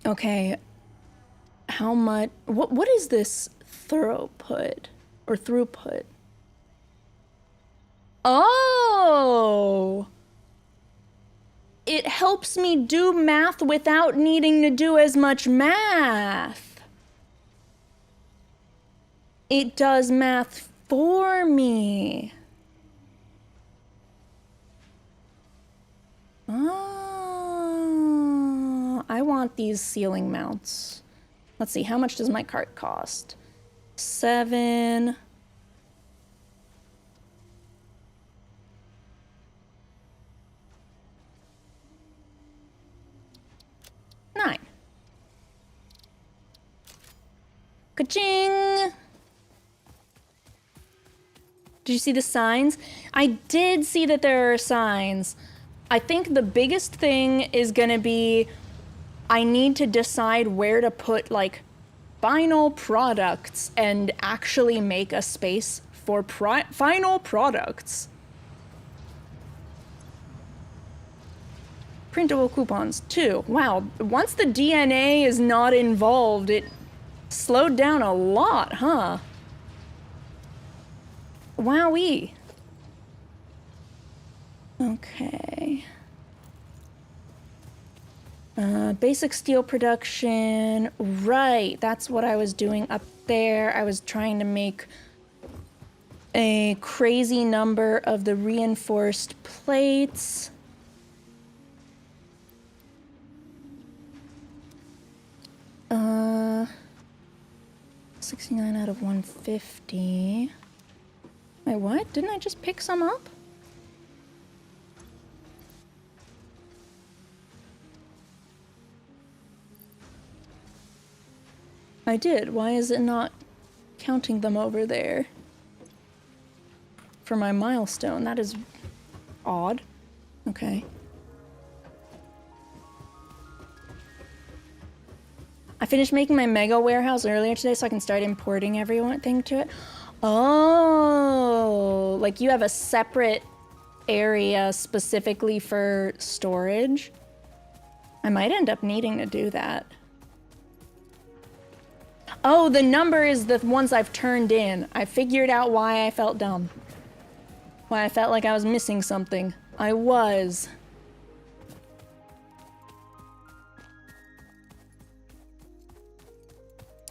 Okay. How much? What is this throughput or throughput? Oh! It helps me do math without needing to do as much math. It does math for me. Oh, I want these ceiling mounts. Let's see, how much does my cart cost? 7. $9. Ka-ching! Did you see the signs? I did see that there are signs. I think the biggest thing is gonna be I need to decide where to put like final products and actually make a space for final products. Printable coupons, 2. Wow, once the DNA is not involved, it slowed down a lot, huh? Wowee. Okay. Basic steel production. Right, that's what I was doing up there. I was trying to make a crazy number of the reinforced plates. Uh, 69 out of 150. Wait, what? Didn't I just pick some up? I did. Why is it not counting them over there? For my milestone. That is odd. Okay. I finished making my mega warehouse earlier today so I can start importing everything to it. Oh, like you have a separate area specifically for storage? I might end up needing to do that. Oh, the number is the ones I've turned in. I figured out why I felt dumb. Why I felt like I was missing something. I was.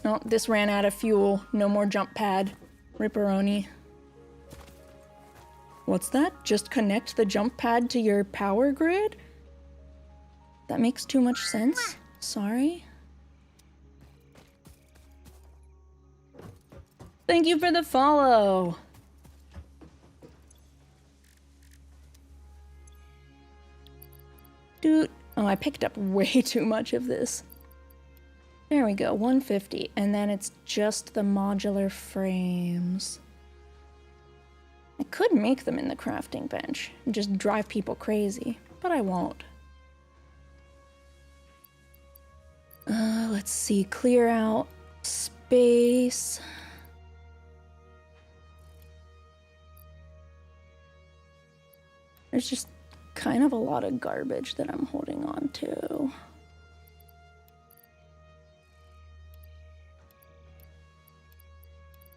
Oh, this ran out of fuel. No more jump pad. Ripperoni. What's that? Just connect the jump pad to your power grid? That makes too much sense. Sorry. Thank you for the follow. Dude. Oh, I picked up way too much of this. There we go, 150. And then it's just the modular frames. I could make them in the crafting bench and just drive people crazy, but I won't. Let's see, clear out space. There's just kind of a lot of garbage that I'm holding on to.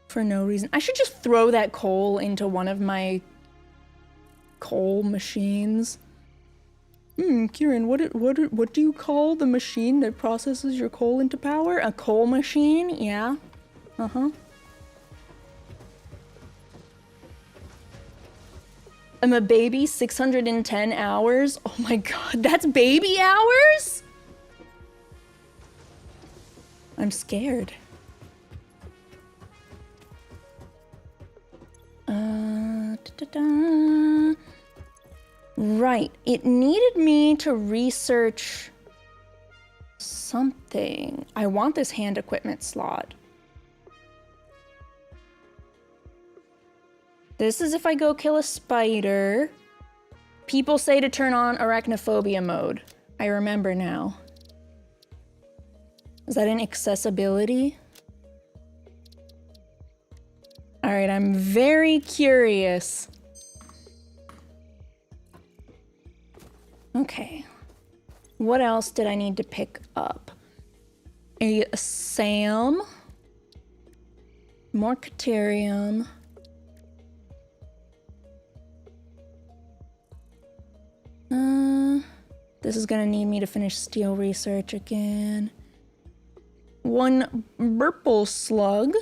For no reason. I should just throw that coal into one of my coal machines. Khiren, what do you call the machine that processes your coal into power? A coal machine? Yeah. Uh-huh. I'm a baby, 610 hours. Oh my god, that's baby hours? I'm scared. Right, it needed me to research something. I want this hand equipment slot. This is if I go kill a spider. People say to turn on arachnophobia mode. I remember now. Is that an accessibility? All right, I'm very curious. Okay. What else did I need to pick up? A SAM. More Caterium. This is gonna need me to finish steel research again. One Burple Slug.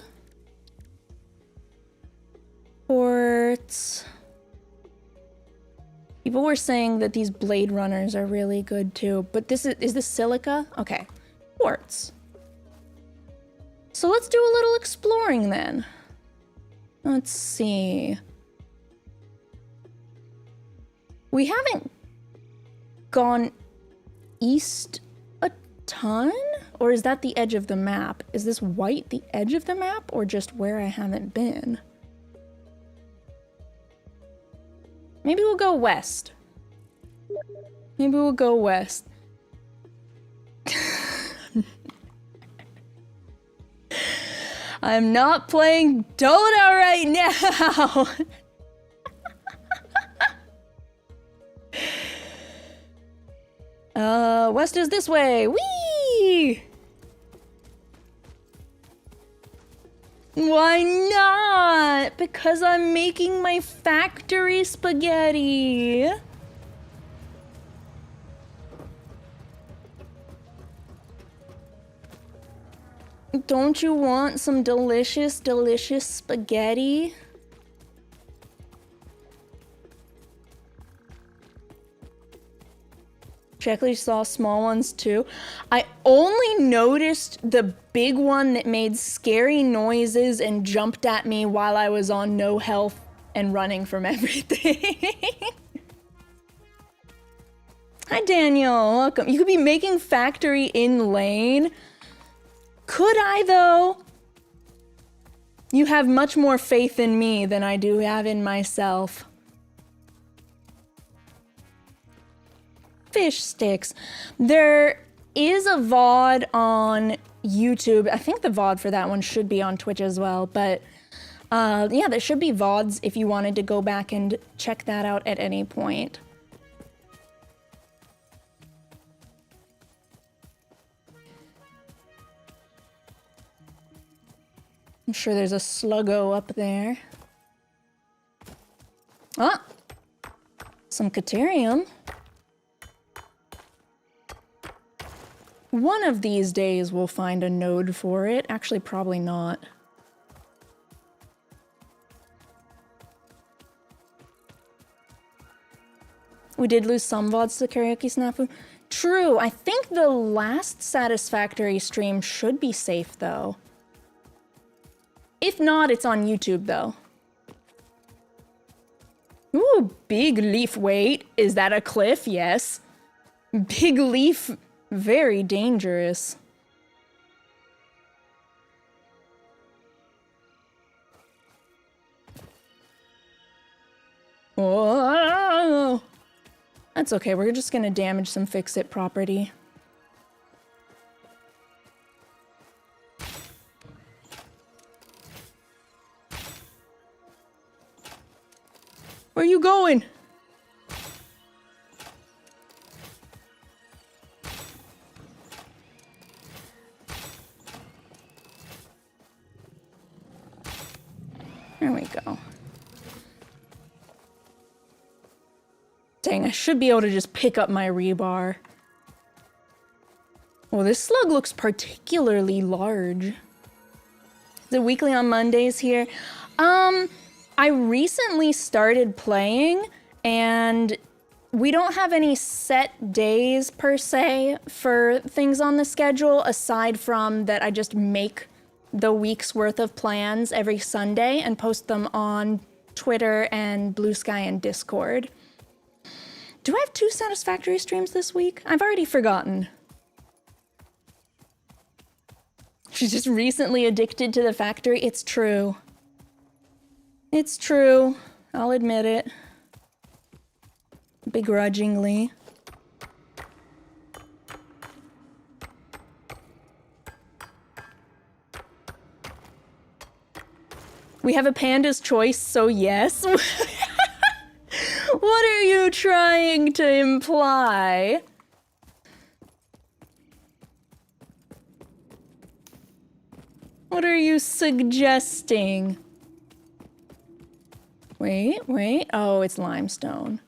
Quartz. People were saying that these Blade Runners are really good too, but this is this silica? Okay. Quartz. So let's do a little exploring then. Let's see. We haven't gone east a ton? Or is that the edge of the map? Is this white the edge of the map or just where I haven't been? Maybe we'll go west. Maybe we'll go west. I'm not playing Dota right now! West is this way. Whee! Why not? Because I'm making my factory spaghetti. Don't you want some delicious, delicious spaghetti? Checkly saw small ones too. I only noticed the big one that made scary noises and jumped at me while I was on no health and running from everything. Hi Daniel, welcome. You could be making factory in lane. Could I though? You have much more faith in me than I do have in myself. Fish sticks. There is a VOD on YouTube. I think the VOD for that one should be on Twitch as well, but yeah, there should be VODs if you wanted to go back and check that out at any point. I'm sure there's a sluggo up there. Ah! Some Caterium. One of these days we'll find a node for it. Actually, probably not. We did lose some VODs to Karaoke Snafu. True, I think the last Satisfactory stream should be safe though. If not, it's on YouTube though. Ooh, big leaf weight. Is that a cliff? Yes. Big leaf. Very dangerous. Whoa. That's okay, we're just gonna damage some fix-it property. Where are you going? There we go. Dang, I should be able to just pick up my rebar. Oh, this slug looks particularly large. Is it weekly on Mondays here? I recently started playing, and we don't have any set days per se for things on the schedule, aside from that I just make the week's worth of plans every Sunday and post them on Twitter and Blue Sky and Discord. Do I have 2 Satisfactory streams this week? I've already forgotten. She's just recently addicted to the factory. It's true. It's true. I'll admit it. Begrudgingly. We have a Panda's choice, so yes. What are you trying to imply? What are you suggesting? Wait. Oh, it's limestone.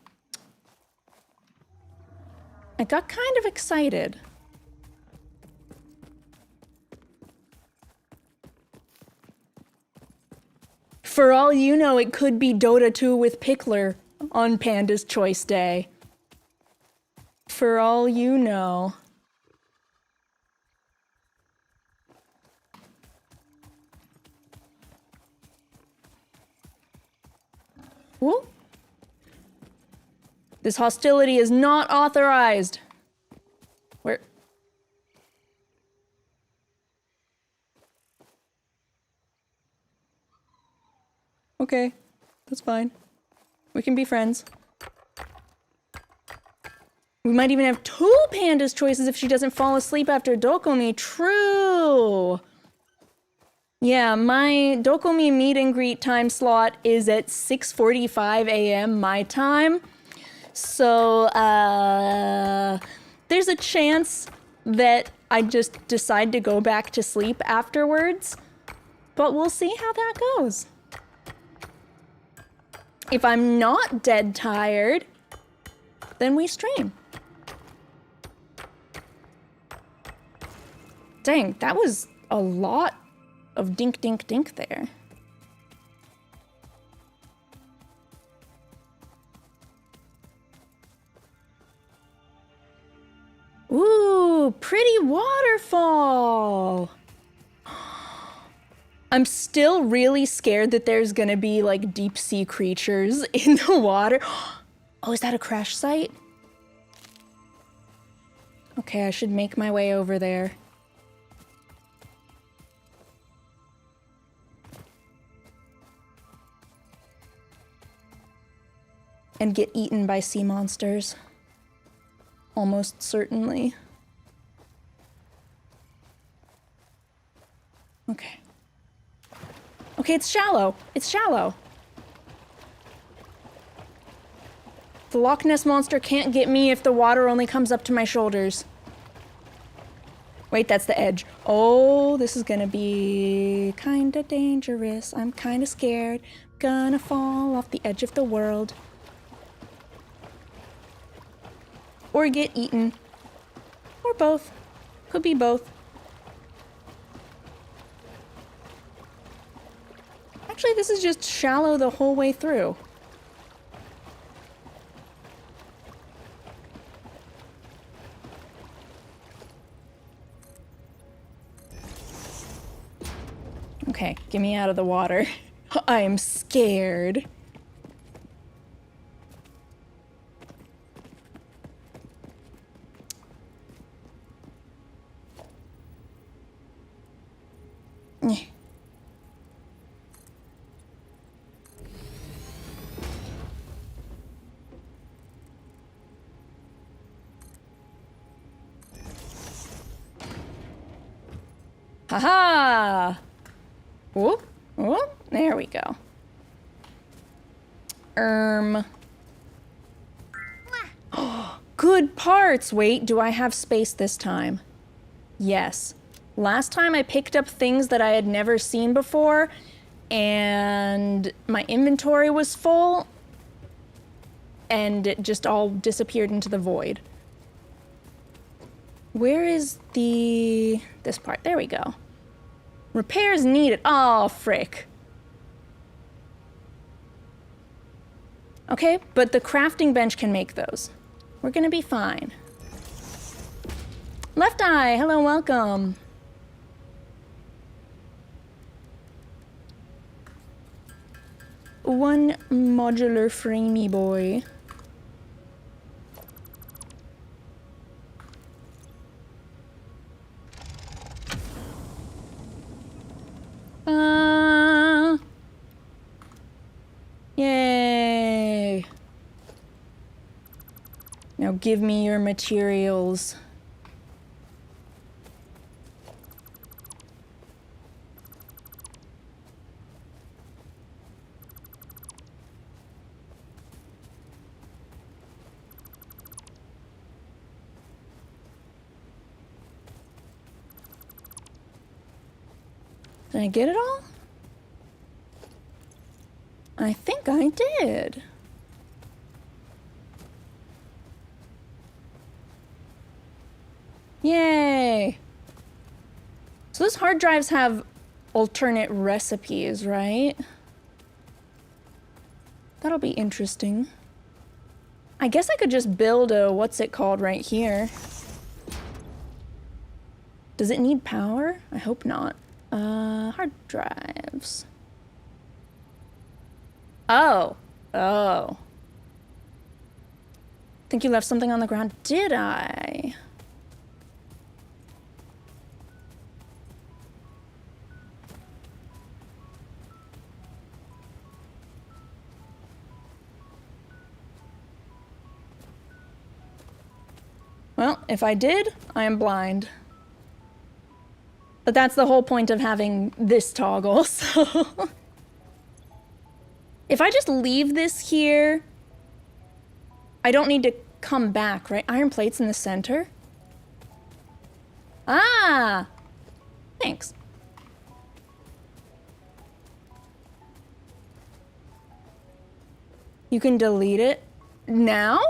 I got kind of excited. For all you know, it could be Dota 2 with Pickler on Panda's Choice Day. For all you know. Whoa. This hostility is not authorized. Where? Okay, that's fine. We can be friends. We might even have 2 Panda's choices if she doesn't fall asleep after Dokomi. True. Yeah, my Dokomi meet and greet time slot is at 6:45 a.m. my time. So, there's a chance that I just decide to go back to sleep afterwards. But we'll see how that goes. If I'm not dead tired, then we stream. Dang, that was a lot of dink dink dink there. Ooh, pretty waterfall. I'm still really scared that there's gonna be like deep sea creatures in the water. Oh, is that a crash site? Okay, I should make my way over there. And get eaten by sea monsters. Almost certainly. Okay. Okay, it's shallow. It's shallow. The Loch Ness Monster can't get me if the water only comes up to my shoulders. Wait, that's the edge. Oh, this is gonna be kinda dangerous. I'm kinda scared. Gonna fall off the edge of the world. Or get eaten. Or both. Could be both. Actually, this is just shallow the whole way through. Okay, get me out of the water. I'm scared. Haha! Whoop, whoop, there we go. Good parts! Wait, do I have space this time? Yes. Last time I picked up things that I had never seen before, and my inventory was full, and it just all disappeared into the void. Where is this part? There we go. Repairs needed. Oh, frick. Okay, but the crafting bench can make those. We're gonna be fine. Left Eye, hello, welcome. One modular framey boy. Yay. Now give me your materials. Did I get it all? I think I did. Yay! So those hard drives have alternate recipes, right? That'll be interesting. I guess I could just build a what's it called right here. Does it need power? I hope not. Hard drives. Oh. Oh. Think you left something on the ground? Did I? Well, if I did, I am blind. But that's the whole point of having this toggle, so... If I just leave this here, I don't need to come back, right? Iron plates in the center? Ah! Thanks. You can delete it now?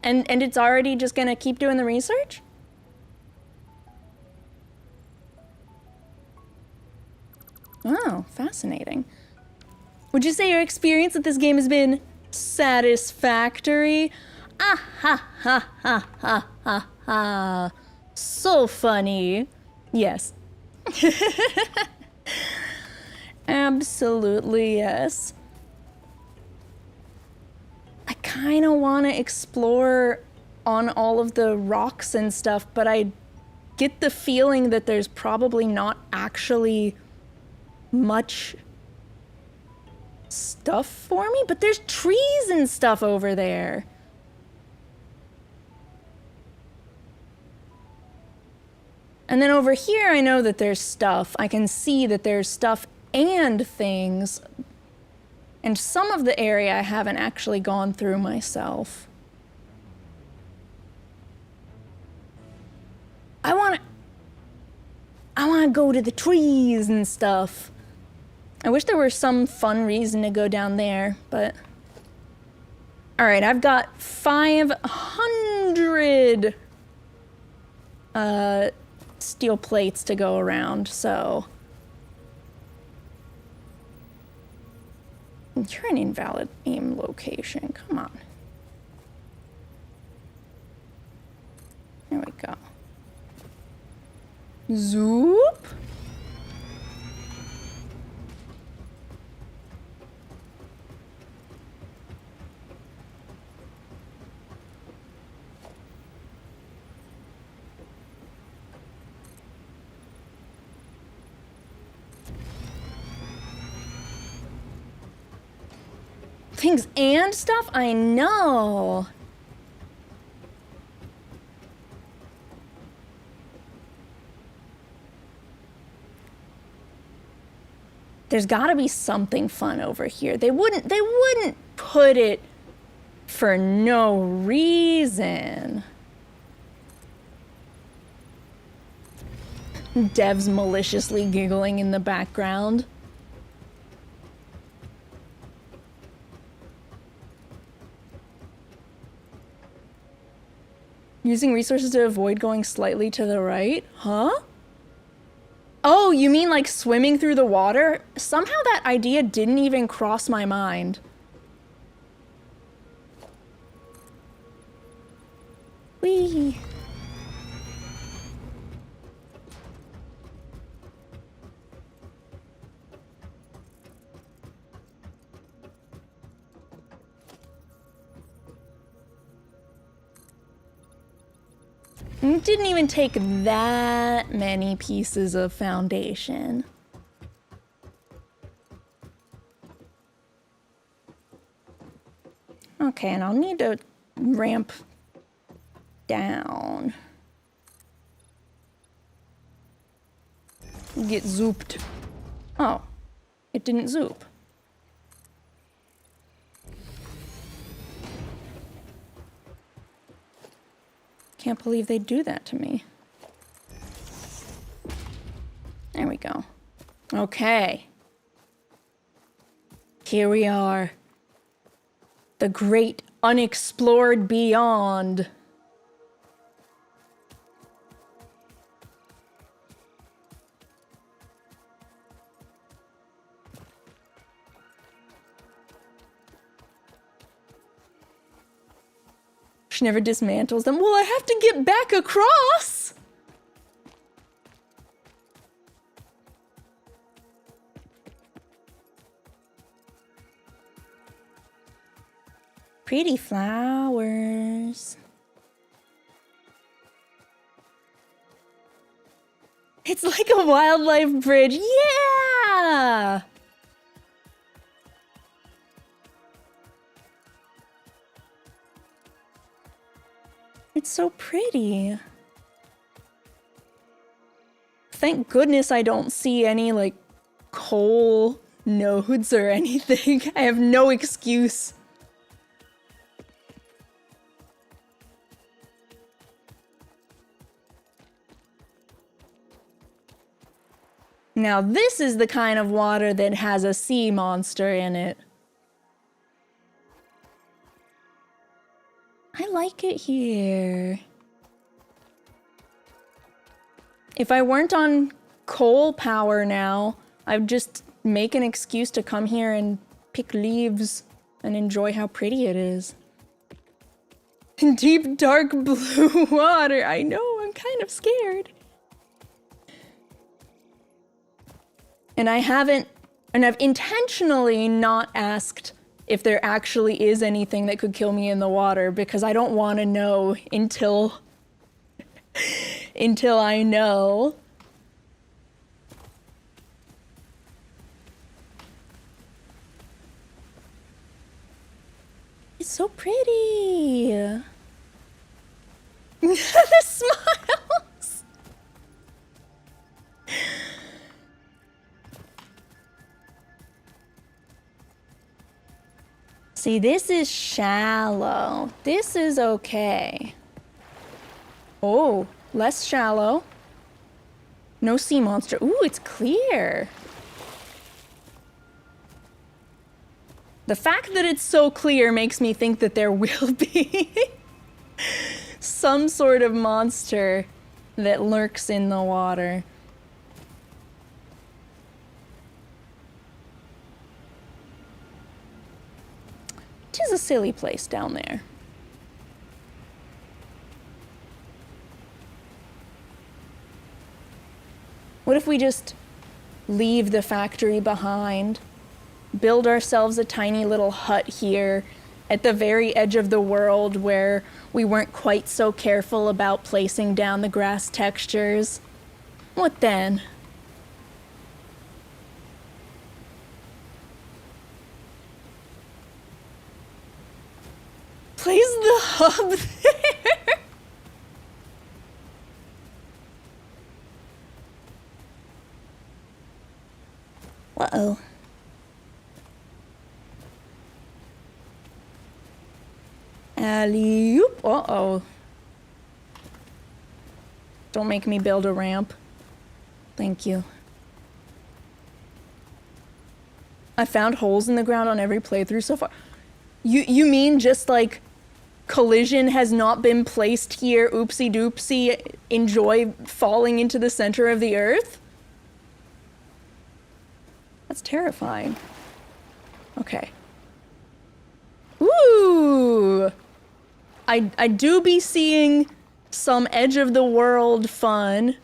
And it's already just gonna keep doing the research? Oh, fascinating. Would you say your experience with this game has been satisfactory? Ah ha ha ha ha ha ha. So funny. Yes. Absolutely yes. I kind of want to explore on all of the rocks and stuff, but I get the feeling that there's probably not actually much stuff for me, but there's trees and stuff over there. And then over here, I know that there's stuff. I can see that there's stuff and things. And some of the area I haven't actually gone through myself. I want to go to the trees and stuff. I wish there were some fun reason to go down there, but... Alright, I've got 500 steel plates to go around, so... You're an invalid aim location, come on. There we go. Zoop! Things and stuff? I know. There's gotta be something fun over here. They wouldn't put it for no reason. Dev's maliciously giggling in the background. Using resources to avoid going slightly to the right? Huh? Oh, you mean like swimming through the water? Somehow that idea didn't even cross my mind. Whee! It didn't even take that many pieces of foundation. Okay, and I'll need to ramp down. Get zooped. Oh, it didn't zoop. Can't believe they'd do that to me. There we go. Okay. Here we are. The great unexplored beyond. She never dismantles them. Well, I have to get back across. Pretty flowers. It's like a wildlife bridge. Yeah! It's so pretty. Thank goodness I don't see any, like, coal nodes or anything. I have no excuse. Now this is the kind of water that has a sea monster in it. I like it here. If I weren't on coal power now, I'd just make an excuse to come here and pick leaves and enjoy how pretty it is. Deep, dark blue water. I know, I'm kind of scared. And I've intentionally not asked if there actually is anything that could kill me in the water, because I don't want to know until I know. It's so pretty. The smiles. See, this is shallow. This is okay. Oh, less shallow. No sea monster. Ooh, it's clear. The fact that it's so clear makes me think that there will be some sort of monster that lurks in the water. It is a silly place down there. What if we just leave the factory behind, build ourselves a tiny little hut here at the very edge of the world where we weren't quite so careful about placing down the grass textures? What then? Place the hub there. Uh-oh. Alley-oop. Uh-oh. Don't make me build a ramp. Thank you. I found holes in the ground on every playthrough so far. You mean just like collision has not been placed here, oopsie doopsie, enjoy falling into the center of the earth? That's terrifying. Okay. Ooh! I do be seeing some edge of the world fun.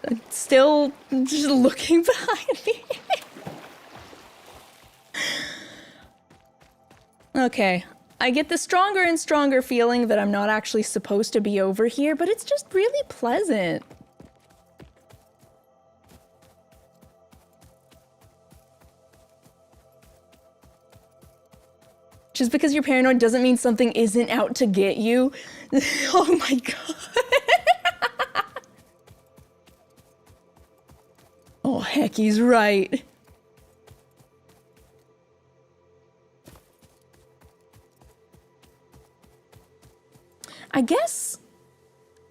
I'm still just looking behind me. Okay. I get the stronger and stronger feeling that I'm not actually supposed to be over here, but it's just really pleasant. Just because you're paranoid doesn't mean something isn't out to get you. Oh my god. Oh, heck, he's right. I guess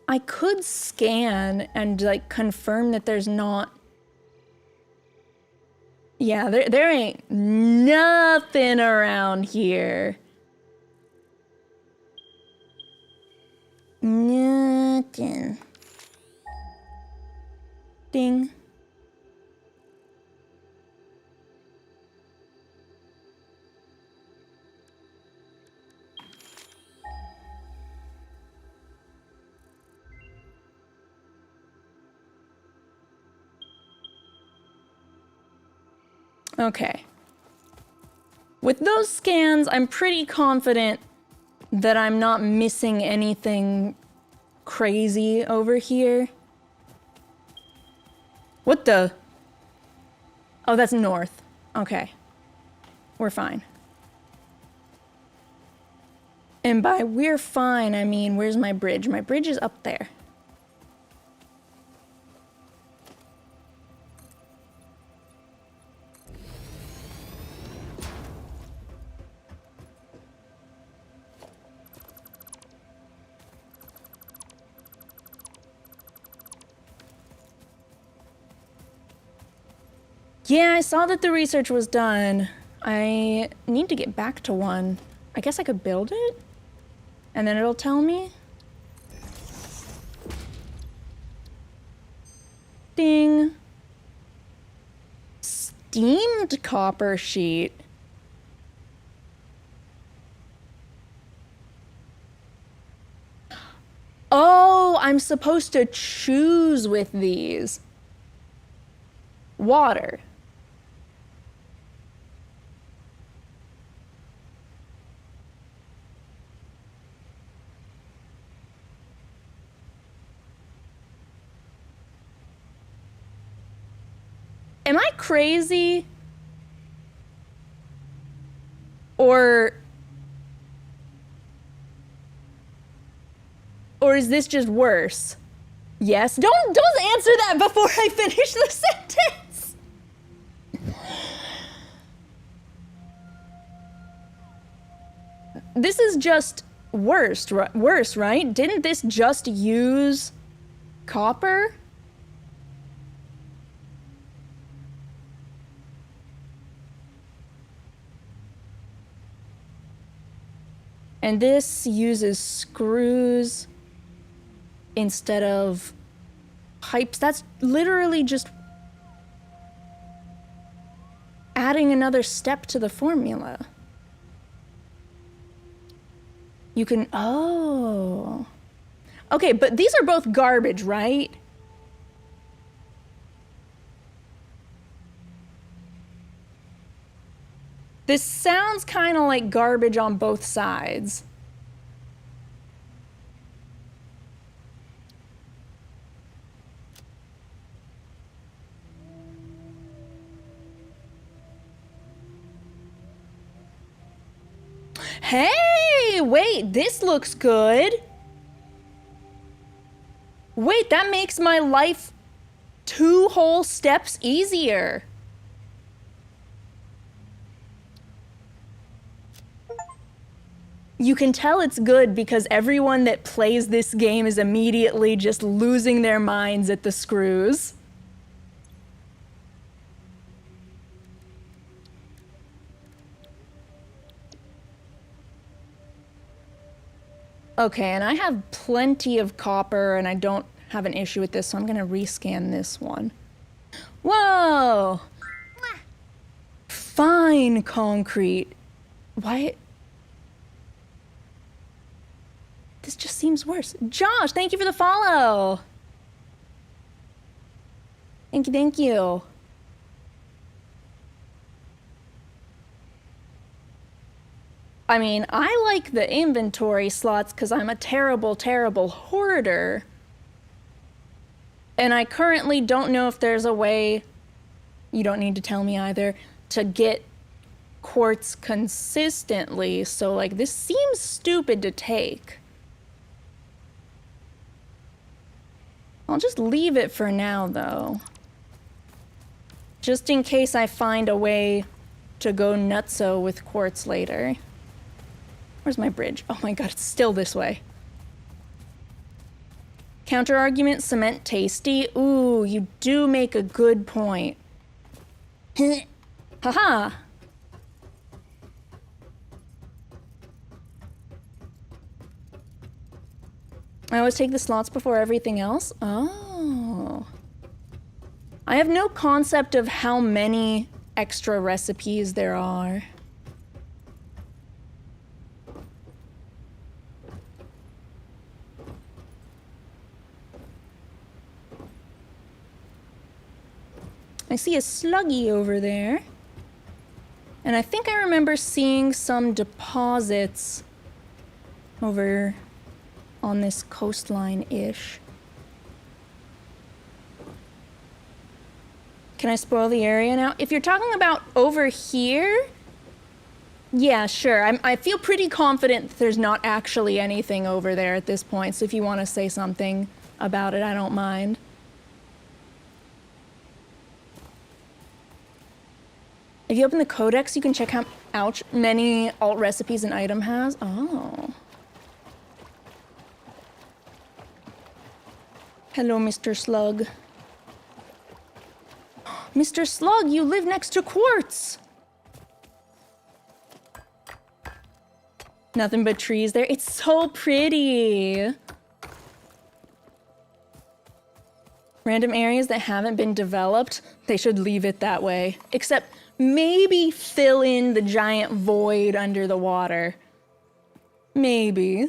I could scan and like confirm that there's not... Yeah, there ain't nothing around here. Nothing. Ding. Okay. With those scans, I'm pretty confident that I'm not missing anything crazy over here. What the? Oh, that's north. Okay. We're fine. And by we're fine, I mean, where's my bridge? My bridge is up there. Yeah, I saw that the research was done. I need to get back to one. I guess I could build it? And then it'll tell me? Ding. Steamed copper sheet. Oh, I'm supposed to choose with these. Water. Am I crazy? Or is this just worse? Yes. Don't answer that before I finish the sentence. This is just worse, right? Didn't this just use copper? And this uses screws instead of pipes. That's literally just adding another step to the formula. You can, oh. Okay, but these are both garbage, right? This sounds kind of like garbage on both sides. Hey, wait, this looks good. Wait, that makes my life 2 whole steps easier. You can tell it's good because everyone that plays this game is immediately just losing their minds at the screws. Okay, and I have plenty of copper and I don't have an issue with this, so I'm gonna rescan this one. Whoa! Fine concrete. Why? This just seems worse. Josh, thank you for the follow. Thank you, thank you. I mean, I like the inventory slots because I'm a terrible, terrible hoarder. And I currently don't know if there's a way, you don't need to tell me either, to get quartz consistently. So, like, this seems stupid to take. I'll just leave it for now, though. Just in case I find a way to go nutso with quartz later. Where's my bridge? Oh my god, it's still this way. Counter-argument, cement tasty. Ooh, you do make a good point. Haha! I always take the slots before everything else? Oh. I have no concept of how many extra recipes there are. I see a sluggy over there. And I think I remember seeing some deposits over on this coastline-ish. Can I spoil the area now? If you're talking about over here, yeah, sure. I feel pretty confident that there's not actually anything over there at this point, so if you want to say something about it, I don't mind. If you open the codex, you can check how many alt recipes an item has. Oh. Hello, Mr. Slug. Mr. Slug, you live next to quartz! Nothing but trees there. It's so pretty! Random areas that haven't been developed, they should leave it that way. Except maybe fill in the giant void under the water. Maybe.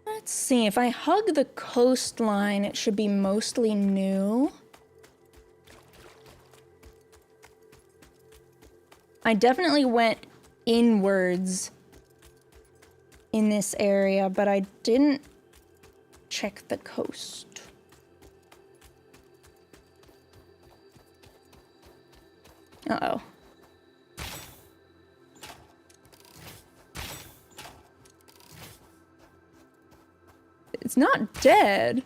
Let's see, if I hug the coastline, it should be mostly new. I definitely went inwards in this area, but I didn't check the coast. Uh-oh. It's not dead.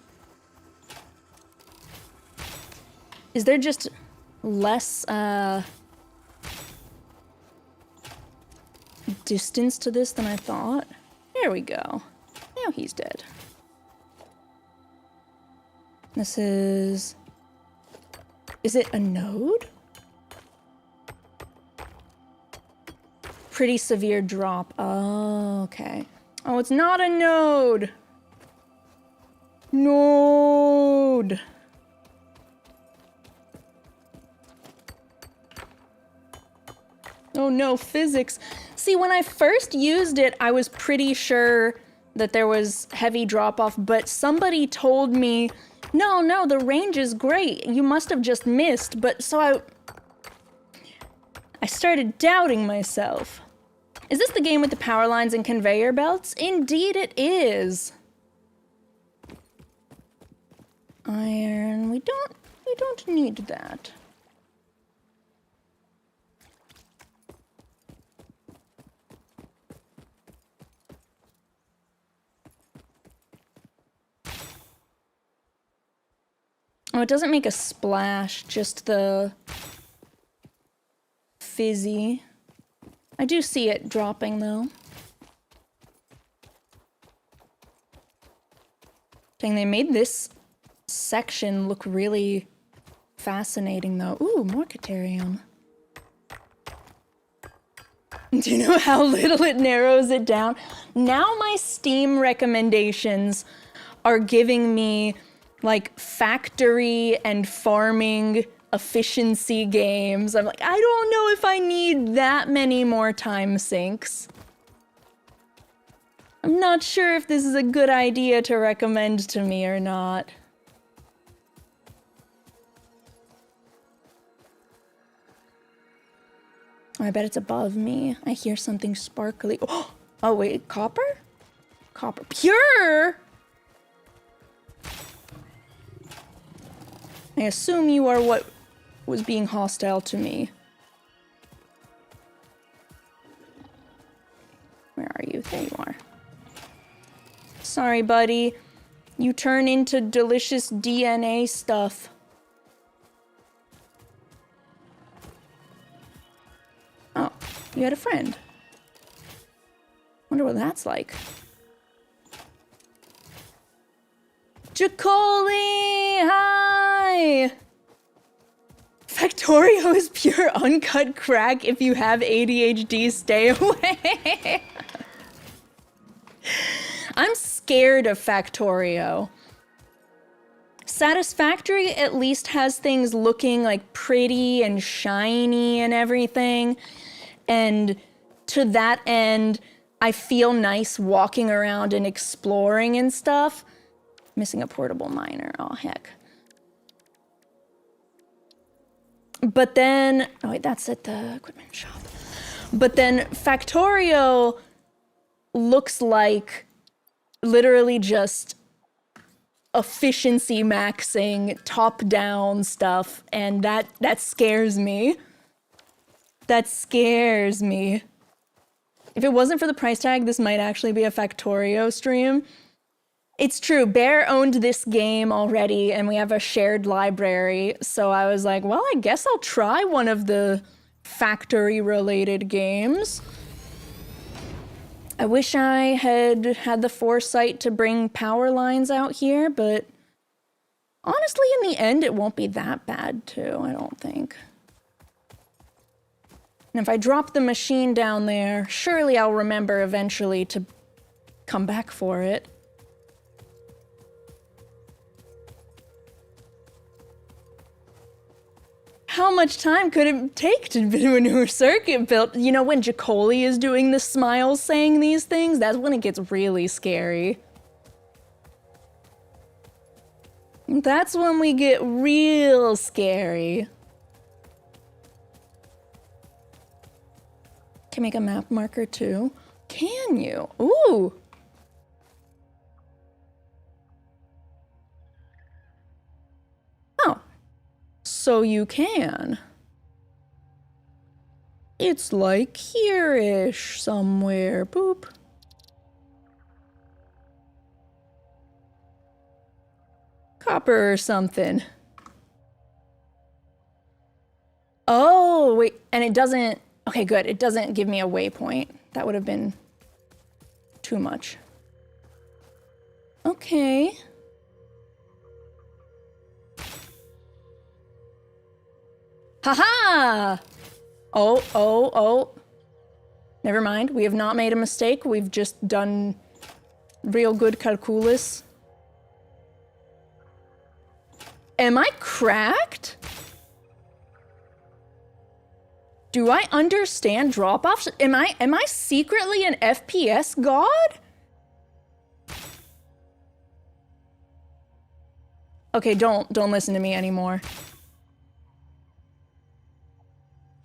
Is there just less, distance to this than I thought? There we go. Now he's dead. This is it a node? Pretty severe drop. Oh, okay. Oh, it's not a node. Node. Oh no, physics. See, when I first used it, I was pretty sure that there was heavy drop-off, but somebody told me, no, the range is great. You must have just missed, but so I started doubting myself. Is this the game with the power lines and conveyor belts? Indeed it is. Iron, we don't don't need that. Oh, it doesn't make a splash, just the fizzy. I do see it dropping, though. Dang, they made this section look really fascinating, though. Ooh, more Caterium. Do you know how little it narrows it down? Now my Steam recommendations are giving me like factory and farming efficiency games. I'm like, I don't know if I need that many more time sinks. I'm not sure if this is a good idea to recommend to me or not. Oh, I bet it's above me. I hear something sparkly. Oh wait, copper? Copper. Pure! I assume you are what was being hostile to me. Where are you? There you are. Sorry, buddy. You turn into delicious DNA stuff. Oh, you had a friend. Wonder what that's like. Jacoli, hi! Factorio is pure uncut crack. If you have ADHD, stay away. I'm scared of Factorio. Satisfactory at least has things looking like pretty and shiny and everything. And to that end, I feel nice walking around and exploring and stuff. Missing a portable miner. Oh, heck. But then... Oh, wait, that's at the equipment shop. But then Factorio looks like literally just efficiency maxing, top-down stuff, and that scares me. That scares me. If it wasn't for the price tag, this might actually be a Factorio stream. It's true, Bear owned this game already, and we have a shared library, so I was like, well, I guess I'll try one of the factory-related games. I wish I had had the foresight to bring power lines out here, but honestly, in the end, it won't be that bad, too, I don't think. And if I drop the machine down there, surely I'll remember eventually to come back for it. How much time could it take to do a newer circuit built? You know, when Jacoli is doing the smiles saying these things, that's when it gets really scary. That's when we get real scary. Can make a map marker too. Can you? Ooh. Oh. So you can. It's like here-ish somewhere. Boop. Copper or something. Oh, wait, and it doesn't... Okay, good. It doesn't give me a waypoint. That would have been too much. Okay. Haha! Oh. Never mind. We have not made a mistake. We've just done real good calculus. Am I cracked? Do I understand drop-offs? Am I secretly an FPS god? Okay, don't listen to me anymore.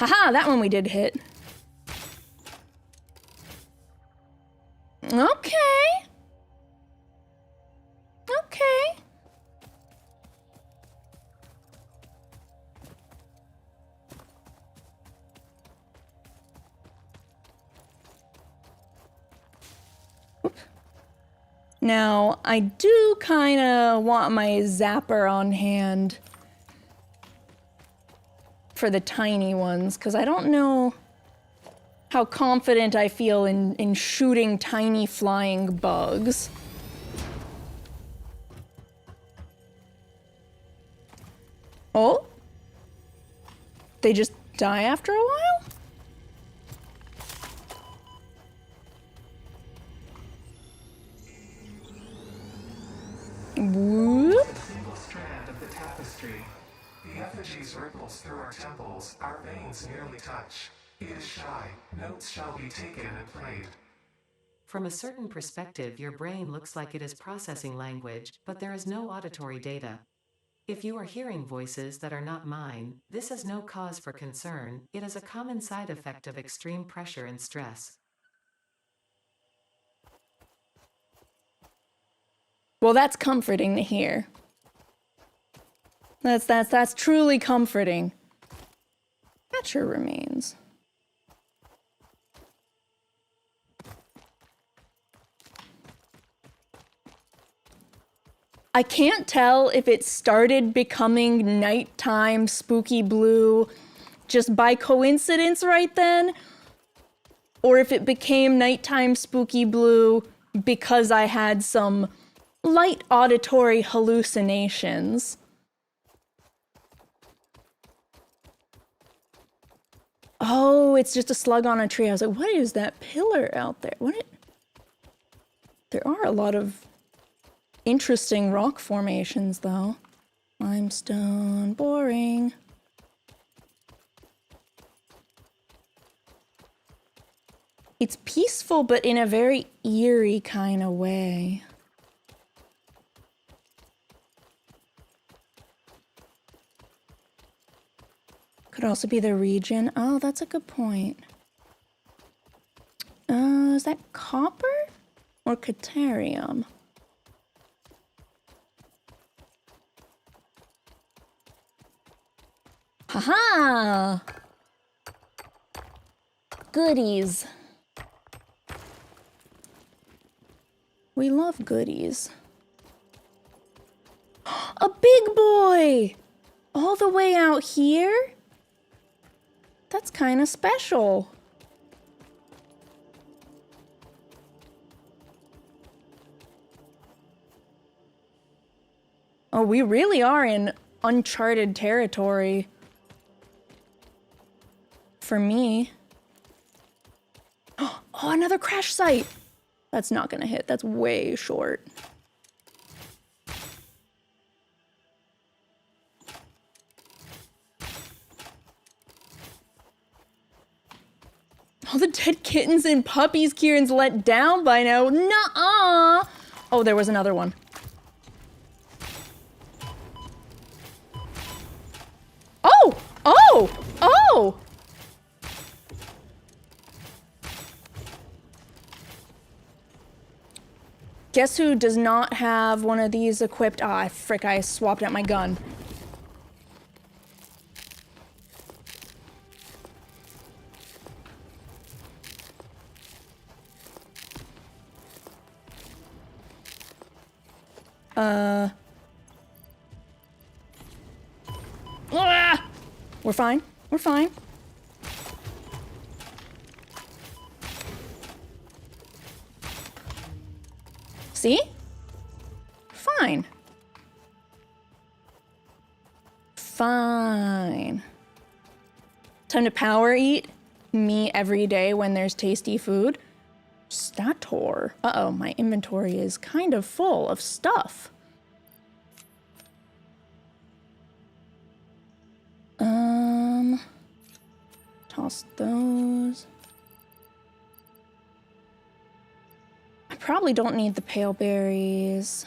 Haha, that one we did hit. Okay. Okay. Now, I do kind of want my zapper on hand for the tiny ones, because I don't know how confident I feel in shooting tiny flying bugs. Oh? They just die after a while? Whoop. Single strand of the tapestry. The effigies ripples through our temples, our veins nearly touch. It is shy, notes shall be taken and played. From a certain perspective, your brain looks like it is processing language, but there is no auditory data. If you are hearing voices that are not mine, this is no cause for concern. It is a common side effect of extreme pressure and stress. Well, that's comforting to hear. That's truly comforting. Catcher remains. I can't tell if it started becoming nighttime spooky blue just by coincidence right then, or if it became nighttime spooky blue because I had some light auditory hallucinations. Oh, it's just a slug on a tree. I was like, what is that pillar out there? There are a lot of interesting rock formations, though. Limestone, boring. It's peaceful, but in a very eerie kind of way. Could also be the region. Oh, that's a good point. Is that copper or caterium? Haha! Goodies. We love goodies. A big boy! All the way out here? That's kind of special. Oh, we really are in uncharted territory. For me. Oh, another crash site! That's not gonna hit. That's way short. All the dead kittens and puppies Khiren's let down by now. Nuh-uh! Oh, there was another one. Oh! Oh! Oh! Guess who does not have one of these equipped? Ah, frick, I swapped out my gun. We're fine. We're fine. See? Fine. Fine. Time to power eat me every day when there's tasty food. Stator. Uh-oh, my inventory is kind of full of stuff. Toss those. I probably don't need the pale berries.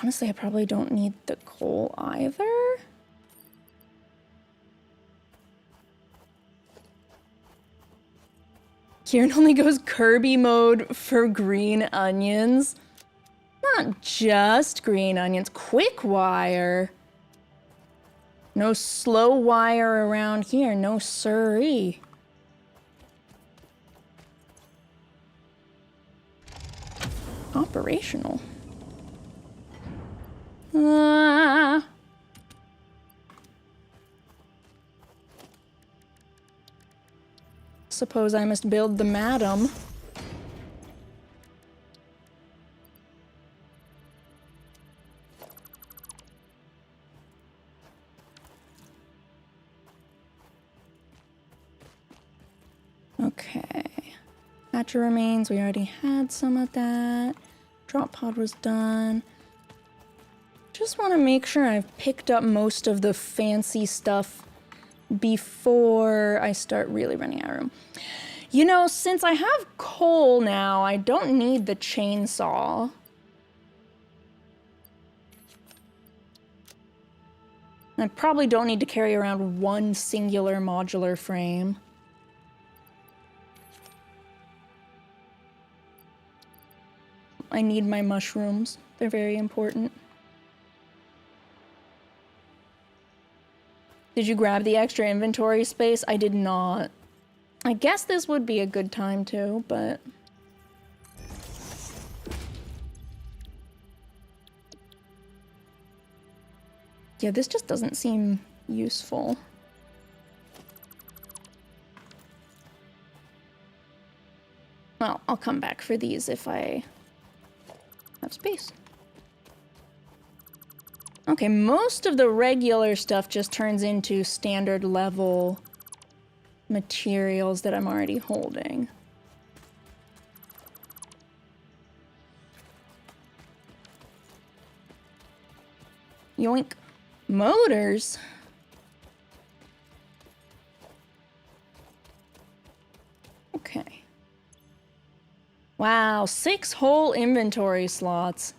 Honestly, I probably don't need the coal either. Khiren only goes Kirby mode for green onions. Not just green onions, quick wire. No slow wire around here, no siree. Operational. Ah. Suppose I must build the madam. Okay. Hatcher remains. We already had some of that. Drop pod was done. Just want to make sure I've picked up most of the fancy stuff before I start really running out of room. You know, since I have coal now, I don't need the chainsaw. I probably don't need to carry around one singular modular frame. I need my mushrooms. They're very important. Did you grab the extra inventory space? I did not. I guess this would be a good time to, but... yeah, this just doesn't seem useful. Well, I'll come back for these if I have space. Okay, most of the regular stuff just turns into standard level materials that I'm already holding. Yoink. Motors? Okay. Wow, 6 whole inventory slots.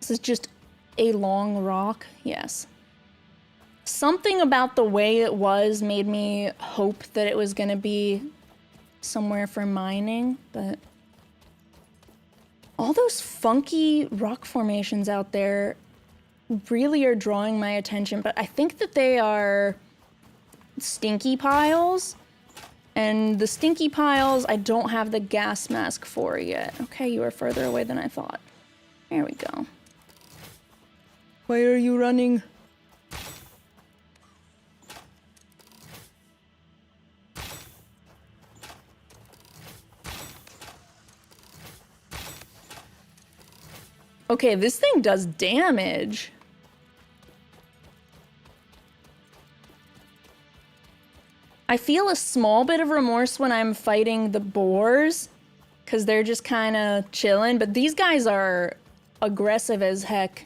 This is just a long rock, yes. Something about the way it was made me hope that it was gonna be somewhere for mining, but... all those funky rock formations out there really are drawing my attention, but I think that they are stinky piles, and the stinky piles I don't have the gas mask for yet. Okay, you are further away than I thought. There we go. Why are you running? Okay, this thing does damage. I feel a small bit of remorse when I'm fighting the boars, because they're just kind of chilling, but these guys are aggressive as heck,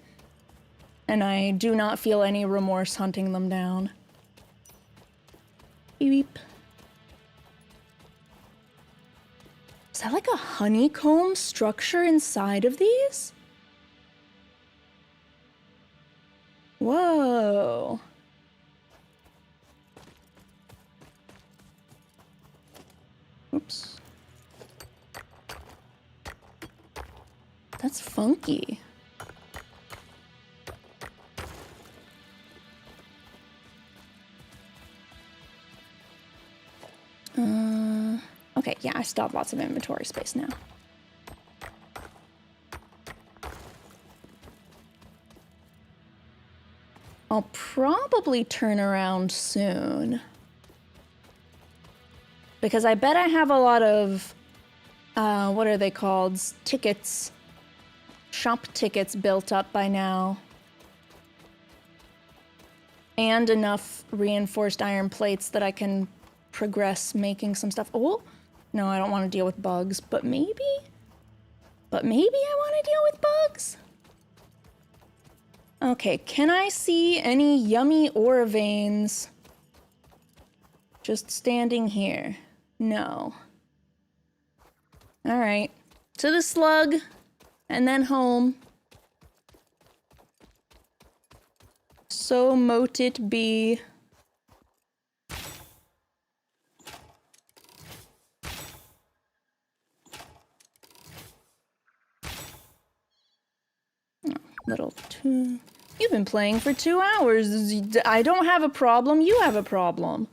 and I do not feel any remorse hunting them down. Beep. Is that like a honeycomb structure inside of these? Whoa. Oops. That's funky. Okay, yeah, I still have lots of inventory space now. I'll probably turn around soon. Because I bet I have a lot of, what are they called? Tickets. Shop tickets built up by now. And enough reinforced iron plates that I can progress making some stuff. Oh, no, I don't want to deal with bugs, but maybe? But maybe I want to deal with bugs? Okay, can I see any yummy ore veins just standing here? No. All right, to the slug, and then home. So mote it be. Oh, little two. You've been playing for 2 hours. I don't have a problem, you have a problem.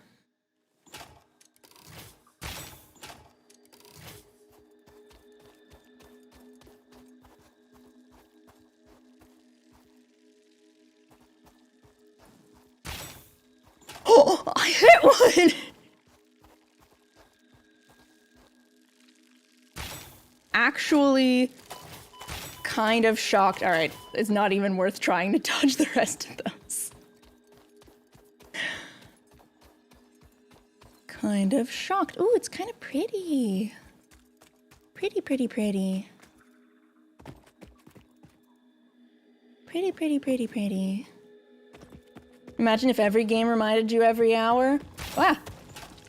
hit one! Actually, kind of shocked. Alright, it's not even worth trying to dodge the rest of those. Kind of shocked. Ooh, it's kind of pretty. Pretty, pretty, pretty. Pretty, pretty, pretty, pretty. Imagine if every game reminded you every hour. Wow.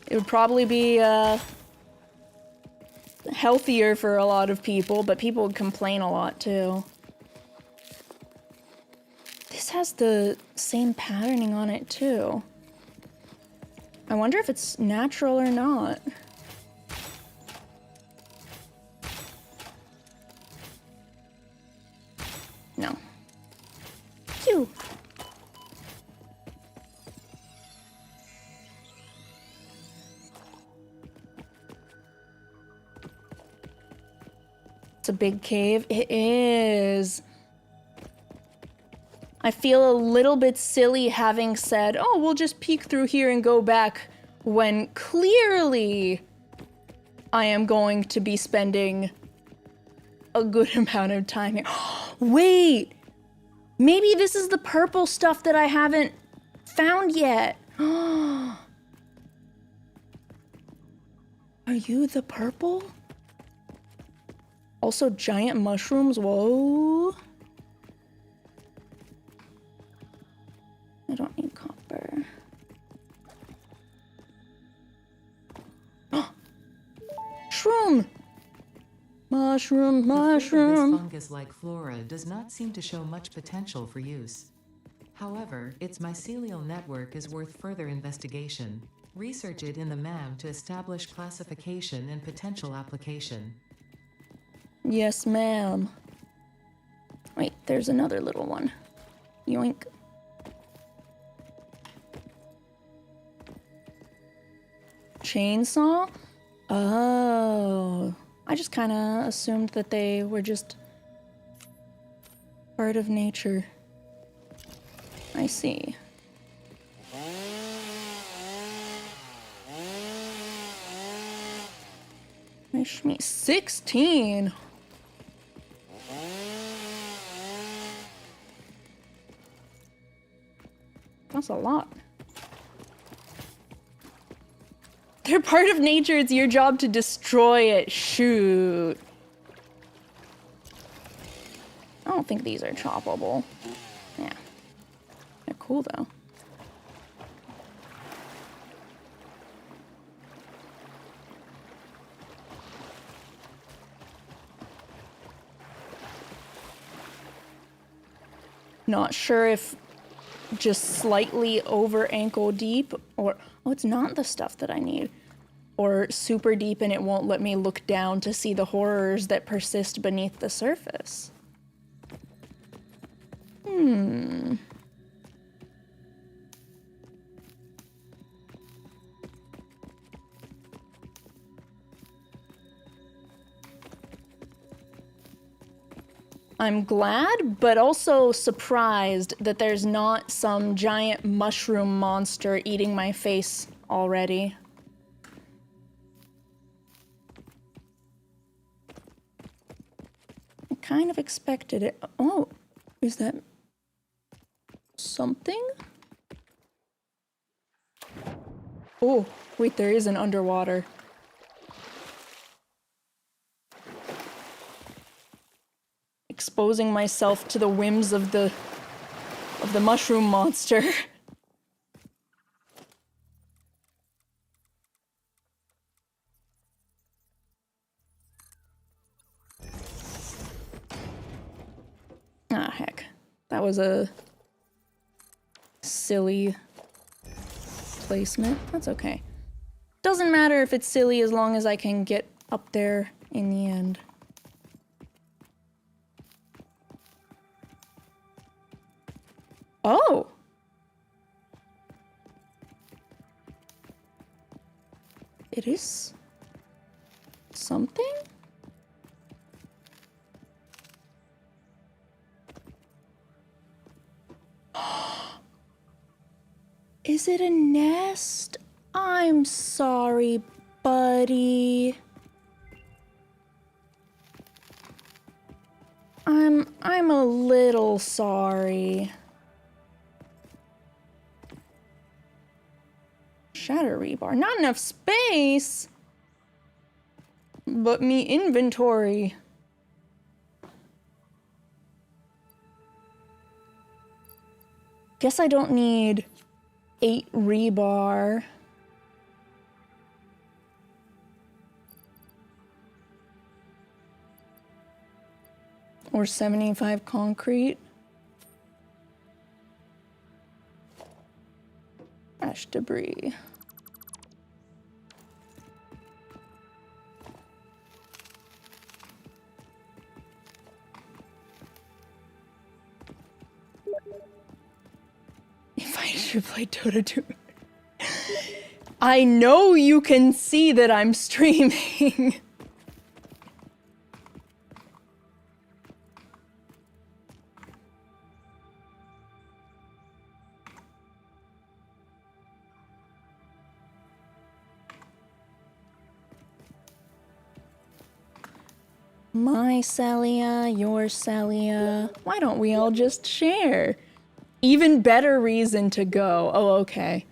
It would probably be, healthier for a lot of people, but people would complain a lot too. This has the same patterning on it too. I wonder if it's natural or not. No. Phew. It's a big cave. It is. I feel a little bit silly having said, oh, we'll just peek through here and go back, when clearly I am going to be spending a good amount of time here. Wait! Maybe this is the purple stuff that I haven't found yet. Are you the purple? Also giant mushrooms, whoa. I don't need copper. Shroom! Mushroom, mushroom. This fungus-like flora does not seem to show much potential for use. However, its mycelial network is worth further investigation. Research it in the MAM to establish classification and potential application. Yes, ma'am. Wait, there's another little one. Yoink. Chainsaw? Oh. I just kind of assumed that they were just part of nature. I see. Wish me 16. That's a lot. They're part of nature, it's your job to destroy it. Shoot. I don't think these are choppable. Yeah. They're cool though. Not sure if just slightly over ankle deep or, oh, it's not the stuff that I need. Or super deep and it won't let me look down to see the horrors that persist beneath the surface. I'm glad, but also surprised that there's not some giant mushroom monster eating my face already. I kind of expected it. Oh, is that something? Oh, wait, there is an underwater. Exposing myself to the whims of the mushroom monster. Ah, heck. That was a silly placement. That's okay. Doesn't matter if it's silly as long as I can get up there in the end. Oh! It is something? Is it a nest? I'm sorry, buddy. I'm a little sorry. Shatter rebar. Not enough space. But me inventory. Guess I don't need 8 rebar. Or 75 concrete. Ash debris. If I should play Dota 2. I know you can see that I'm streaming. My Celia, your Celia. Why don't we all just share? Even better reason to go. Oh, okay.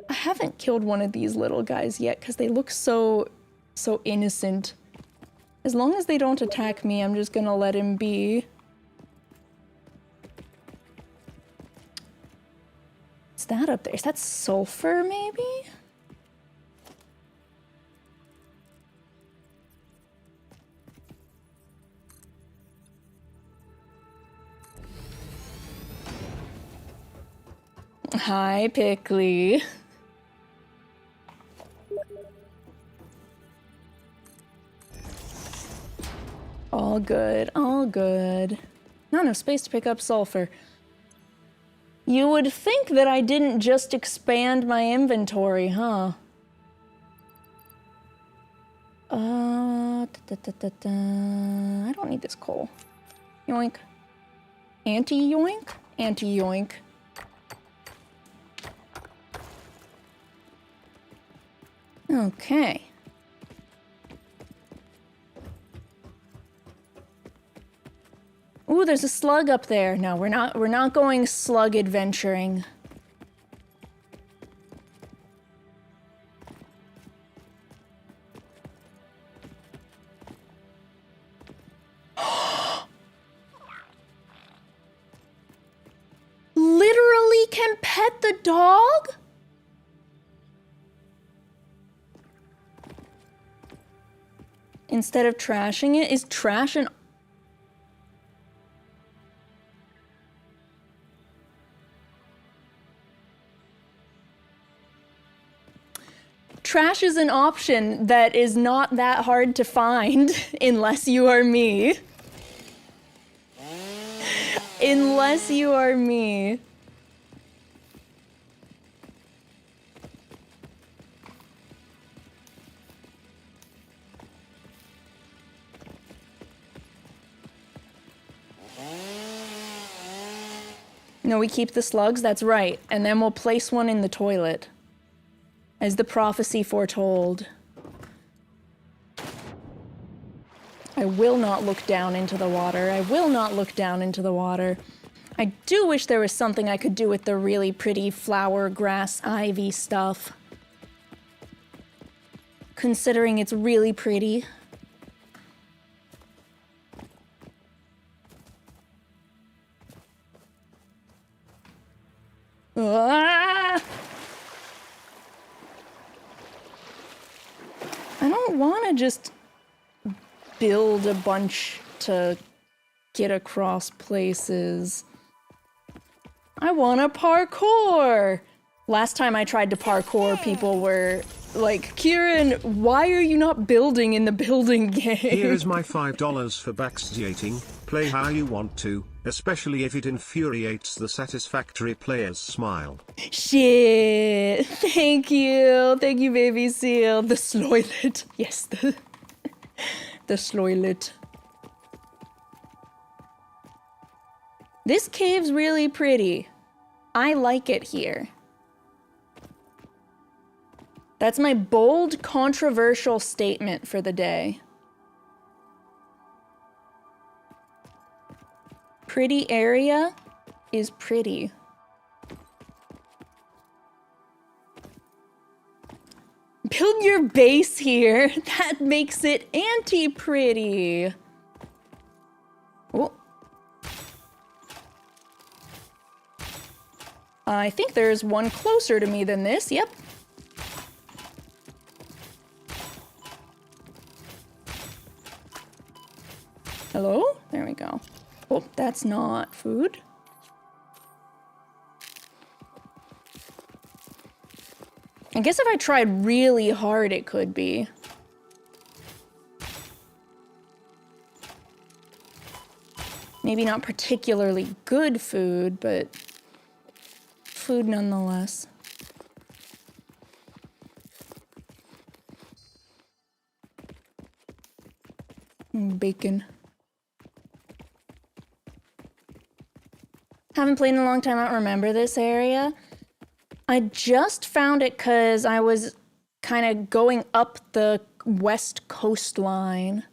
I haven't killed one of these little guys yet because they look so innocent. As long as they don't attack me, I'm just gonna let him be. What's that up there? Is that sulfur, maybe? Hi, Pickly. All good, all good. Not enough space to pick up sulfur. You would think that I didn't just expand my inventory, huh? I don't need this coal. Yoink. Anti-yoink? Anti-yoink. Okay. Ooh, there's a slug up there. No, we're not going slug adventuring. Literally can pet the dog? Instead of trashing it, is trash an... Trash is an option that is not that hard to find, unless you are me. Unless you are me. No, we keep the slugs, that's right. And then we'll place one in the toilet. As the prophecy foretold. I will not look down into the water. I will not look down into the water. I do wish there was something I could do with the really pretty flower, grass, ivy stuff. Considering it's really pretty. Ah! I don't want to just build a bunch to get across places. I want to parkour! Last time I tried to parkour, people were like, Khiren, why are you not building in the building game? Here is my $5 for backseating. Play how you want to, especially if it infuriates the Satisfactory player's smile. Shit. Thank you, baby seal. The sloilet. Yes, the sloilet. This cave's really pretty. I like it here. That's my bold, controversial statement for the day. Pretty area is pretty. Build your base here. That makes it anti-pretty. Oh. I think there's one closer to me than this. Yep. Hello? There we go. Oh, that's not food. I guess if I tried really hard, it could be. Maybe not particularly good food, but food nonetheless. Bacon. Haven't played in a long time. I don't remember this area. I just found it because I was kind of going up the west coastline.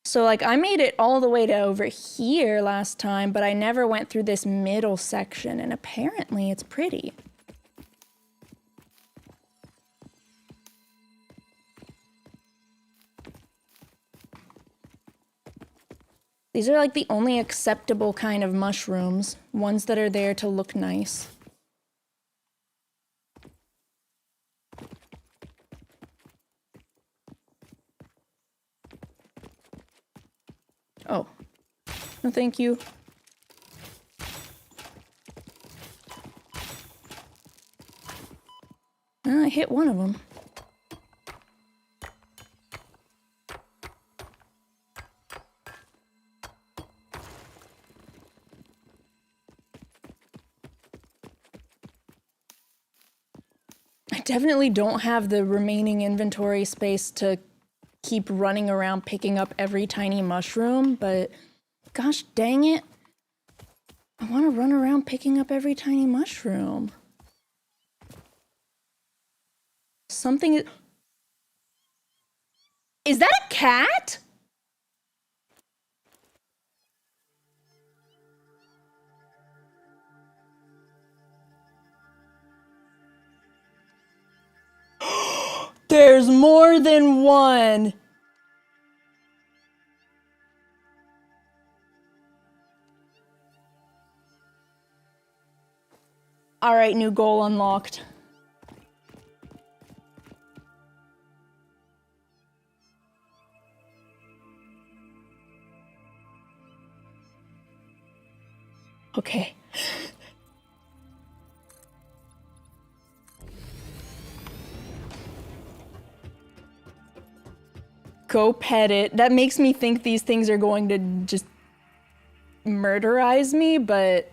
So, like, I made it all the way to over here last time, but I never went through this middle section, and apparently it's pretty. These are, like, the only acceptable kind of mushrooms, ones that are there to look nice. Oh. No, thank you. I hit one of them. I definitely don't have the remaining inventory space to keep running around picking up every tiny mushroom, but gosh dang it. I want to run around picking up every tiny mushroom. Something... Is that a cat? There's more than one. All right, new goal unlocked. Okay. Go pet it. That makes me think these things are going to just murderize me, but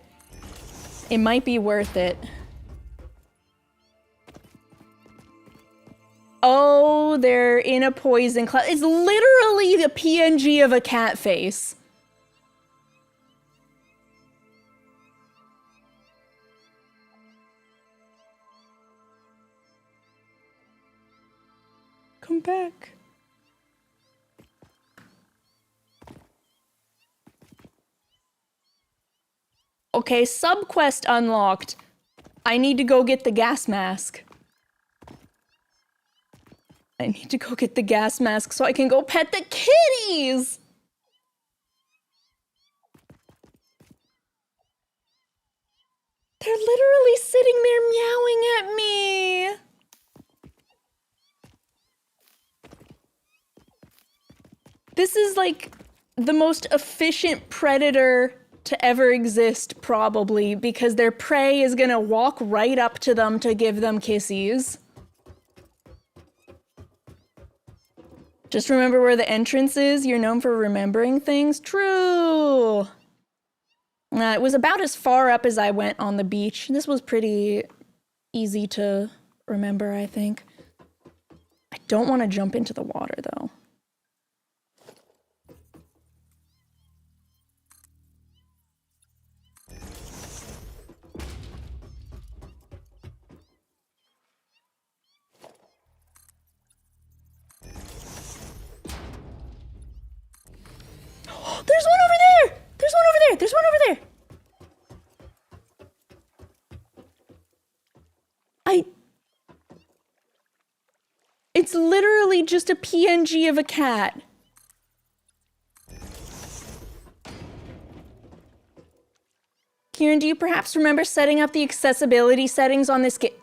it might be worth it. Oh, they're in a poison cloud. It's literally the PNG of a cat face. Come back. Okay, subquest unlocked. I need to go get the gas mask. I need to go get the gas mask so I can go pet the kitties! They're literally sitting there meowing at me! This is like the most efficient predator to ever exist, probably, because their prey is gonna walk right up to them to give them kissies. Just remember where the entrance is. You're known for remembering things. True! It was about as far up as I went on the beach. This was pretty easy to remember, I think. I don't want to jump into the water, though. It's literally just a PNG of a cat. Khiren, do you perhaps remember setting up the accessibility settings on this game?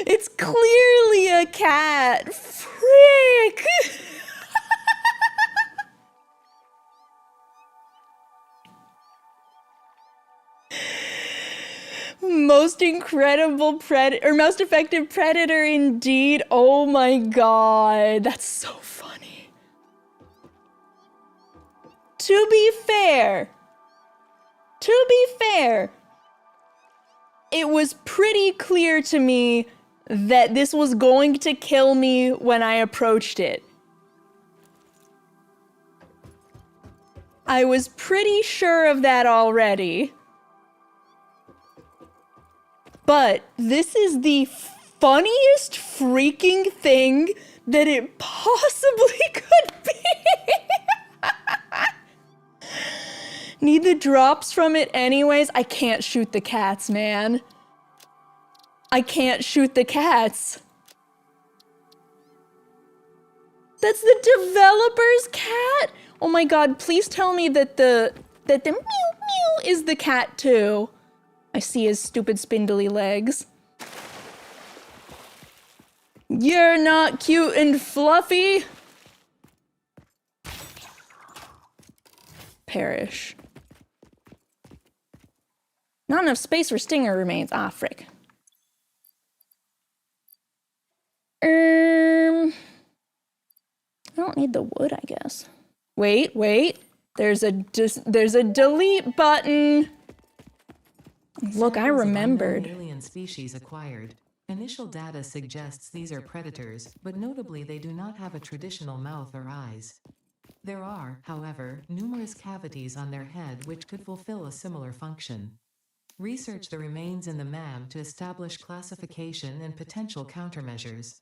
It's clearly a cat. Frick. Most incredible predator, or most effective predator indeed. Oh my god, that's so funny. To be fair, it was pretty clear to me that this was going to kill me when I approached it. I was pretty sure of that already. But this is the funniest freaking thing that it possibly could be. Need the drops from it anyways. I can't shoot the cats, man. I can't shoot the cats. That's the developer's cat? Oh my god, please tell me that the meow meow is the cat too. I see his stupid spindly legs. You're not cute and fluffy. Perish. Not enough space for stinger remains. Ah, frick. I don't need the wood, I guess. Wait. There's a delete button. Look, I remembered. Alien species acquired. Initial data suggests these are predators, but notably they do not have a traditional mouth or eyes. There are, however, numerous cavities on their head which could fulfill a similar function. Research the remains in the MAM to establish classification and potential countermeasures.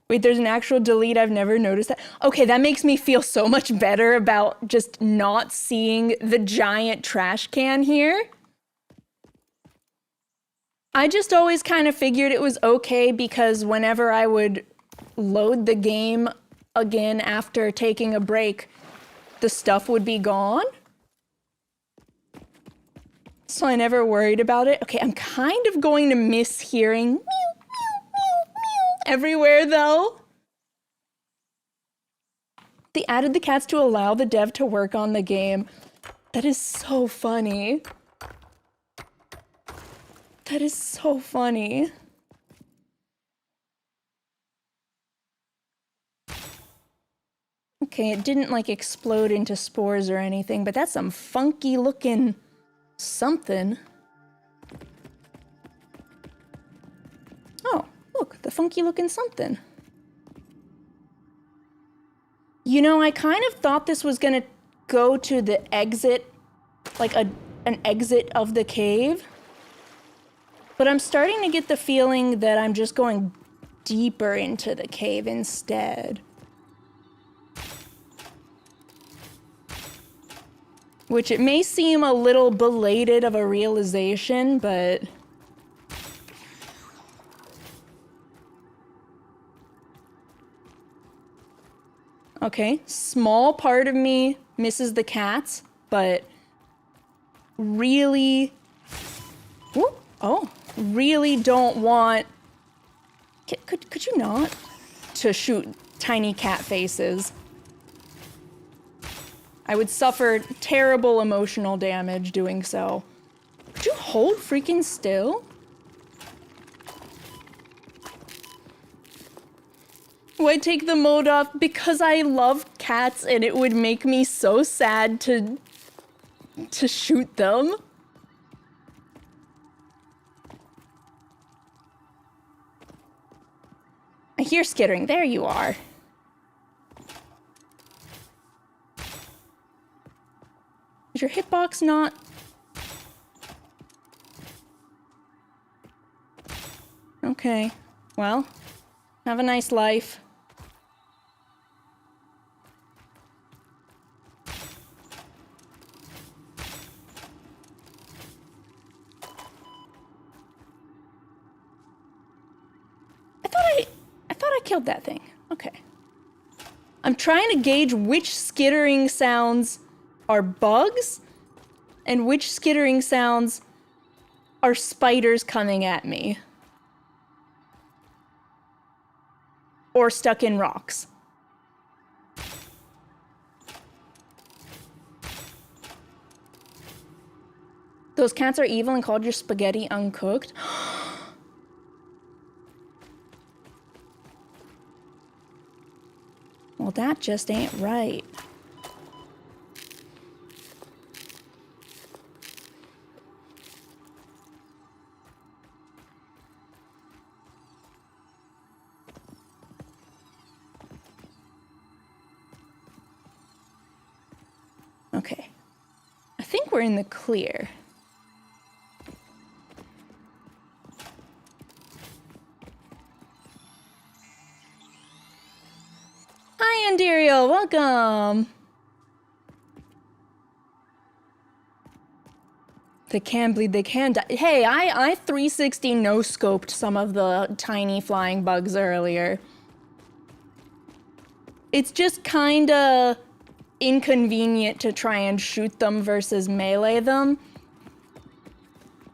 Wait, there's an actual delete. I've never noticed that. Okay, that makes me feel so much better about just not seeing the giant trash can here. I just always kind of figured it was okay because whenever I would load the game again after taking a break, the stuff would be gone. So I never worried about it. Okay, I'm kind of going to miss hearing meow, meow, meow, meow everywhere though. They added the cats to allow the dev to work on the game. That is so funny. That is so funny. Okay, it didn't like explode into spores or anything, but that's some funky looking something. Oh, look, the funky looking something. You know, I kind of thought this was gonna go to the exit, like an exit of the cave. But I'm starting to get the feeling that I'm just going deeper into the cave instead. Which it may seem a little belated of a realization, but... Okay, small part of me misses the cats, but really... Whoop, oh. Really don't want... Could you not? To shoot tiny cat faces. I would suffer terrible emotional damage doing so. Could you hold freaking still? Why take the mode off? Because I love cats and it would make me so sad to shoot them. I hear skittering. There you are. Is your hitbox not... Okay. Well, have a nice life. I thought I killed that thing. Okay. I'm trying to gauge which skittering sounds are bugs and which skittering sounds are spiders coming at me. Or stuck in rocks. Those cats are evil and called your spaghetti uncooked. Well, that just ain't right. Okay. I think we're in the clear. Hi, Andirio, welcome. They can bleed, they can die. Hey, I 360 no-scoped some of the tiny flying bugs earlier. It's just kinda inconvenient to try and shoot them versus melee them.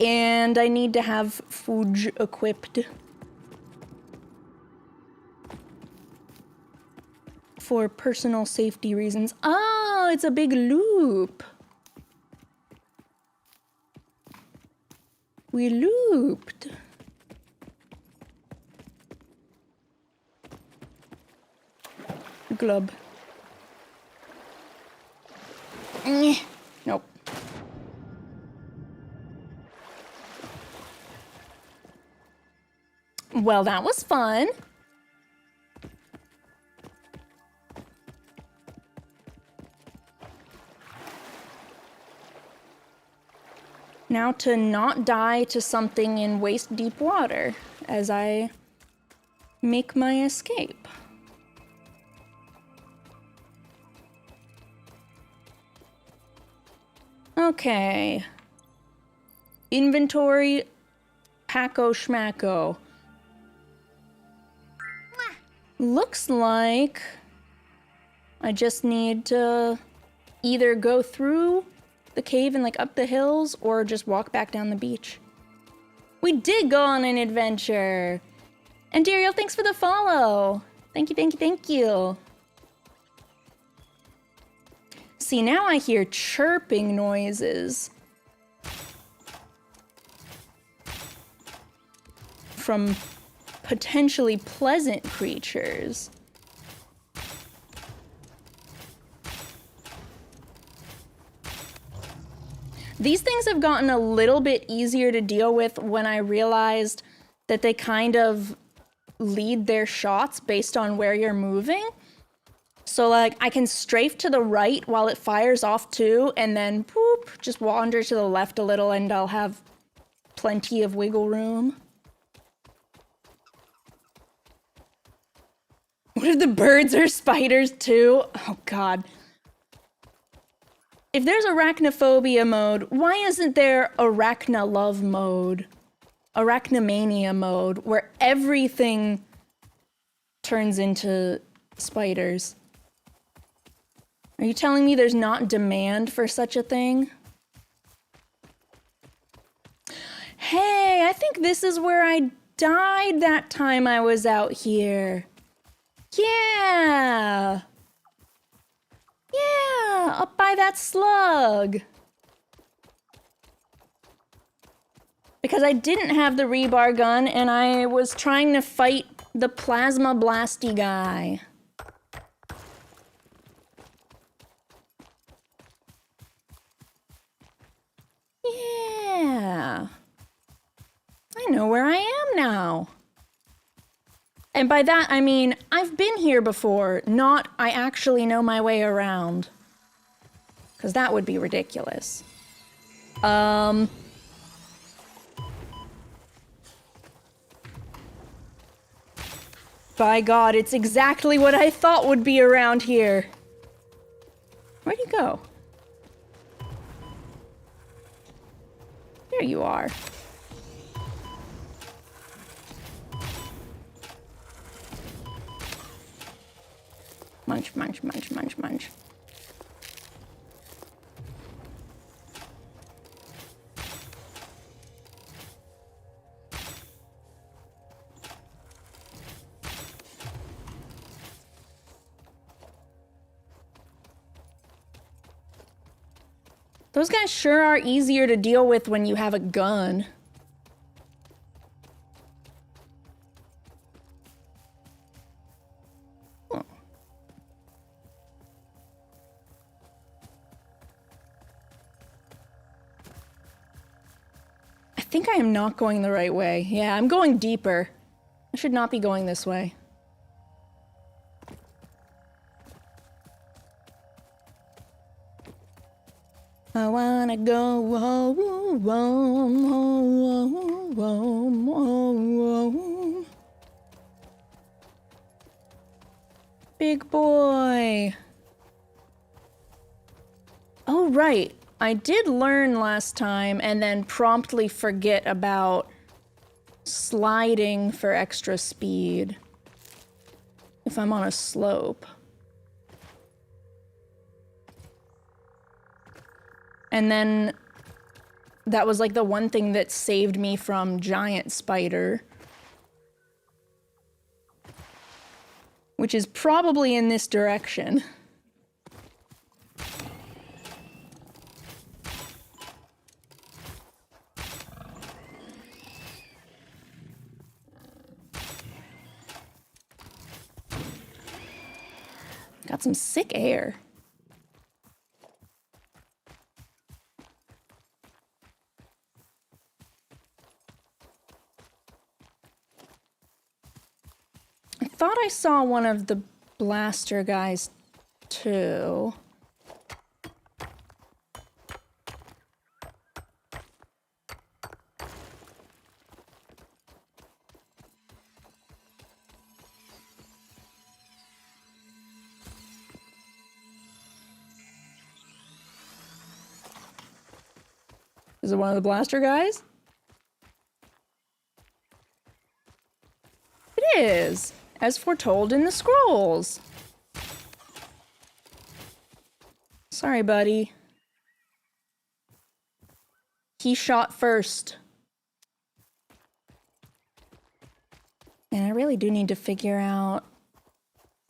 And I need to have Fuge equipped. For personal safety reasons. Oh, it's a big loop. We looped. Glub. Nope. Well, that was fun. Now to not die to something in waist deep water as I make my escape. Okay. Inventory, Packo Schmacko. Looks like I just need to either go through the cave and like up the hills or just walk back down the beach. We did go on an adventure. And Dario, thanks for the follow. Thank you, thank you, thank you. See, now I hear chirping noises from potentially pleasant creatures. These things have gotten a little bit easier to deal with when I realized that they kind of lead their shots based on where you're moving. So like I can strafe to the right while it fires off too, and then whoop, just wander to the left a little and I'll have plenty of wiggle room. What if the birds are spiders too? Oh God. If there's arachnophobia mode, why isn't there arachna love mode? Arachnomania mode, where everything turns into spiders. Are you telling me there's not demand for such a thing? Hey, I think this is where I died that time I was out here. Yeah! Yeah, up by that slug. Because I didn't have the rebar gun and I was trying to fight the plasma blasty guy. Yeah. I know where I am now. And by that, I mean, I've been here before, not I actually know my way around. Because that would be ridiculous. By God, it's exactly what I thought would be around here. Where'd you go? There you are. Munch, munch, munch, munch, munch. Those guys sure are easier to deal with when you have a gun. Oh. I think I am not going the right way. Yeah, I'm going deeper. I should not be going this way. I wanna go home, home, home, home, home. Big boy. Oh, right. I did learn last time and then promptly forget about sliding for extra speed if I'm on a slope. And then that was like the one thing that saved me from giant spider. Which is probably in this direction. Got some sick air. I thought I saw one of the blaster guys too. Is it one of the blaster guys? It is, as foretold in the scrolls. Sorry, buddy. He shot first. And I really do need to figure out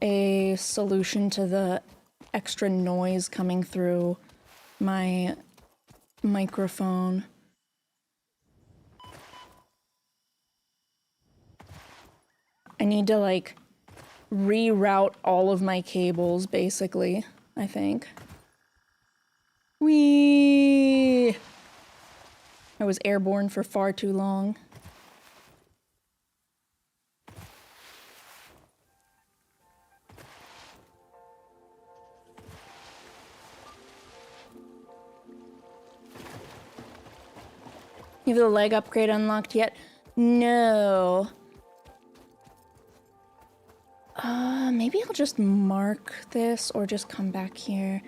a solution to the extra noise coming through my microphone. I need to like reroute all of my cables basically, I think. Whee! I was airborne for far too long. You have the leg upgrade unlocked yet? No. Maybe I'll just mark this or just come back here.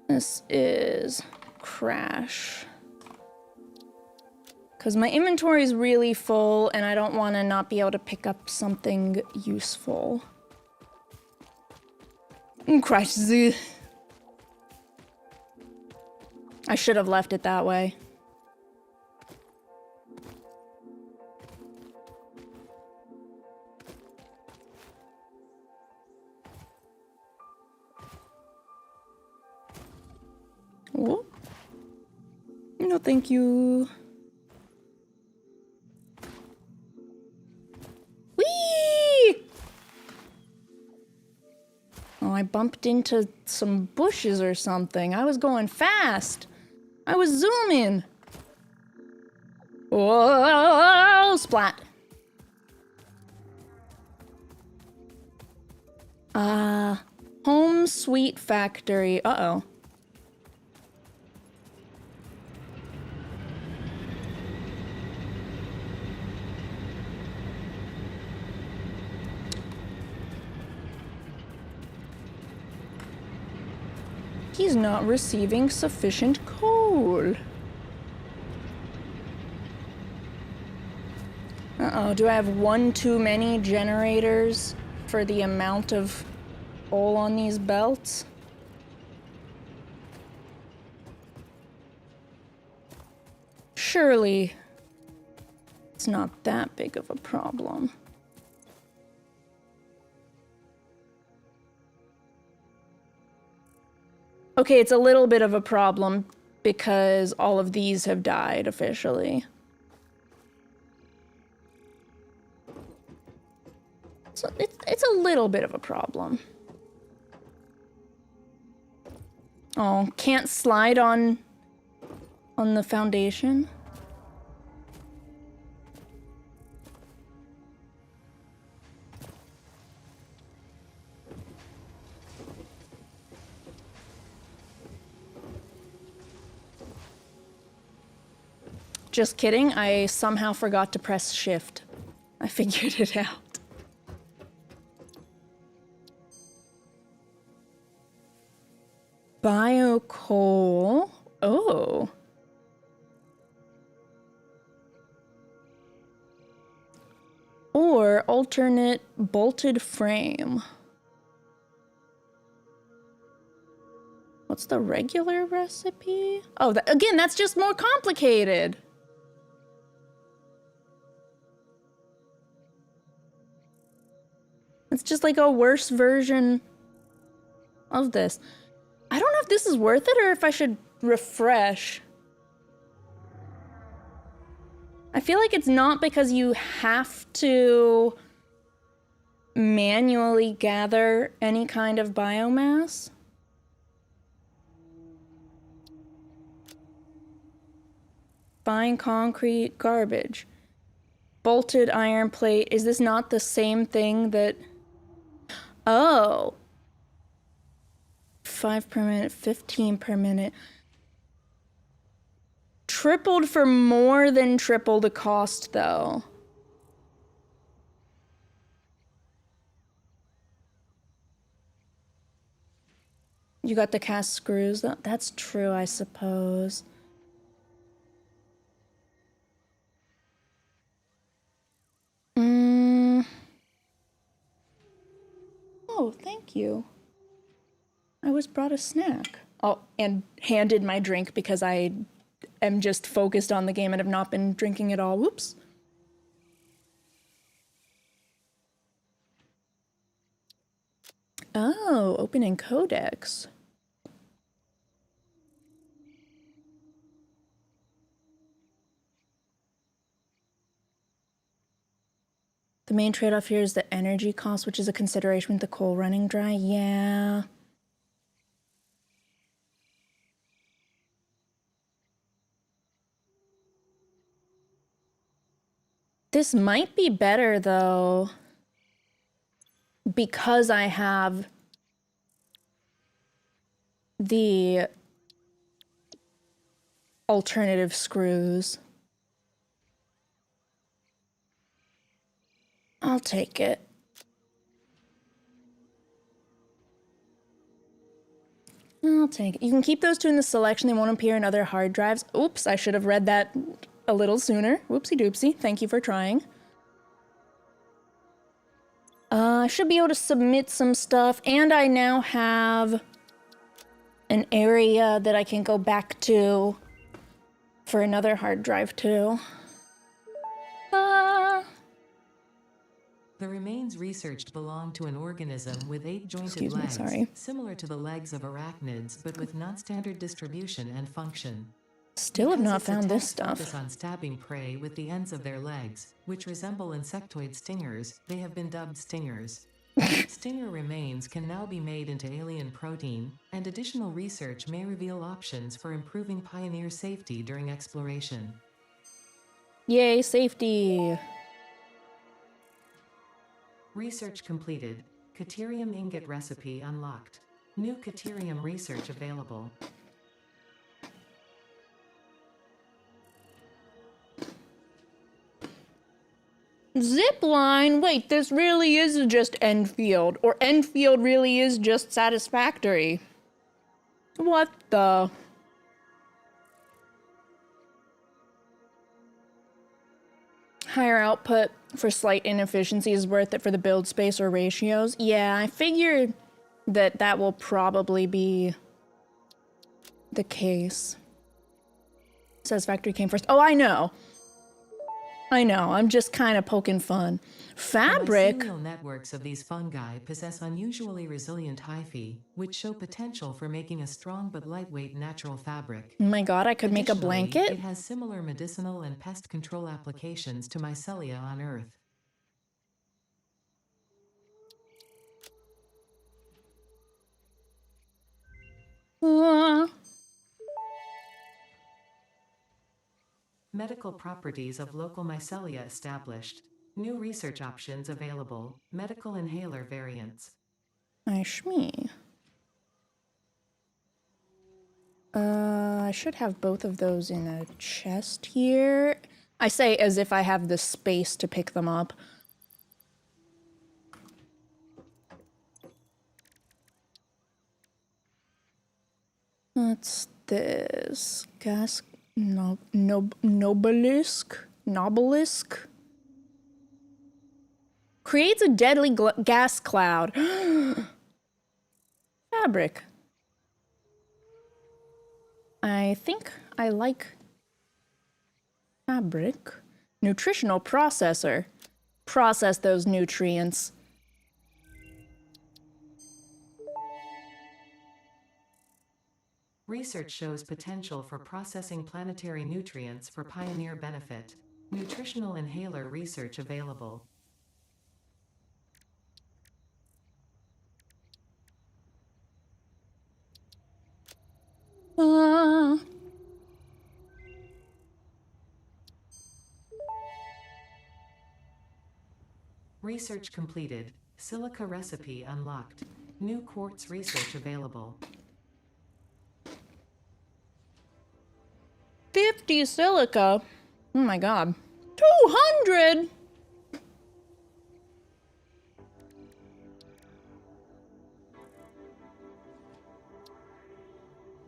This is crash. Because my inventory is really full and I don't want to not be able to pick up something useful. Crash. I should have left it that way. Oh. No, thank you. Whee! Oh, I bumped into some bushes or something. I was going fast. I was zooming. Whoa, splat. Home Sweet Factory. Uh-oh. He's not receiving sufficient coal. Uh-oh, do I have one too many generators for the amount of coal on these belts? Surely it's not that big of a problem. Okay, it's a little bit of a problem because all of these have died officially. So it's a little bit of a problem. Oh, can't slide on the foundation. Just kidding, I somehow forgot to press shift. I figured it out. Bio coal. Oh. Or alternate bolted frame. What's the regular recipe? Oh, again, that's just more complicated. It's just like a worse version of this. I don't know if this is worth it or if I should refresh. I feel like it's not because you have to manually gather any kind of biomass. Fine concrete, garbage. Bolted iron plate. Is this not the same thing that... Oh. 5 per minute, 15 per minute. Tripled for more than triple the cost, though. You got the cast screws? That's true, I suppose. Oh, thank you. I was brought a snack. Oh, and handed my drink because I am just focused on the game and have not been drinking at all. Whoops. Oh, opening codex. The main trade-off here is the energy cost, which is a consideration with the coal running dry. Yeah. This might be better, though, because I have the alternative screws. I'll take it. I'll take it. You can keep those two in the selection. They won't appear in other hard drives. Oops, I should have read that a little sooner. Whoopsie doopsie. Thank you for trying. I should be able to submit some stuff, and I now have an area that I can go back to for another hard drive, too. The remains researched belong to an organism with 8 jointed legs, similar to the legs of arachnids, but with non-standard distribution and function. Still have not found this stuff. Focus on stabbing prey with the ends of their legs, which resemble insectoid stingers. They have been dubbed stingers. Stinger remains can now be made into alien protein, and additional research may reveal options for improving pioneer safety during exploration. Yay, safety! Research completed. Caterium ingot recipe unlocked. New Caterium research available. Zipline? Wait, this really is just Enfield. Or Enfield really is just Satisfactory. What the? Higher output for slight inefficiency is worth it for the build space or ratios. Yeah, I figured that that will probably be the case. Satisfactory came first. Oh, I know. I'm just kind of poking fun. Fabric? The mycelial networks of these fungi possess unusually resilient hyphae, which show potential for making a strong but lightweight natural fabric. Oh my god, I could make a Additionally, blanket? It has similar medicinal and pest control applications to mycelia on Earth. Medical properties of local mycelia established. New research options available. Medical inhaler variants. Shmee. I should have both of those in a chest here. I say as if I have the space to pick them up. What's this? Gas... Nobelisk? Creates a deadly gas cloud. Fabric. I think I like fabric. Nutritional processor. Process those nutrients. Research shows potential for processing planetary nutrients for pioneer benefit. Nutritional inhaler research available. Research completed. Silica recipe unlocked. New quartz research available. 50 silica. Oh my god. 200!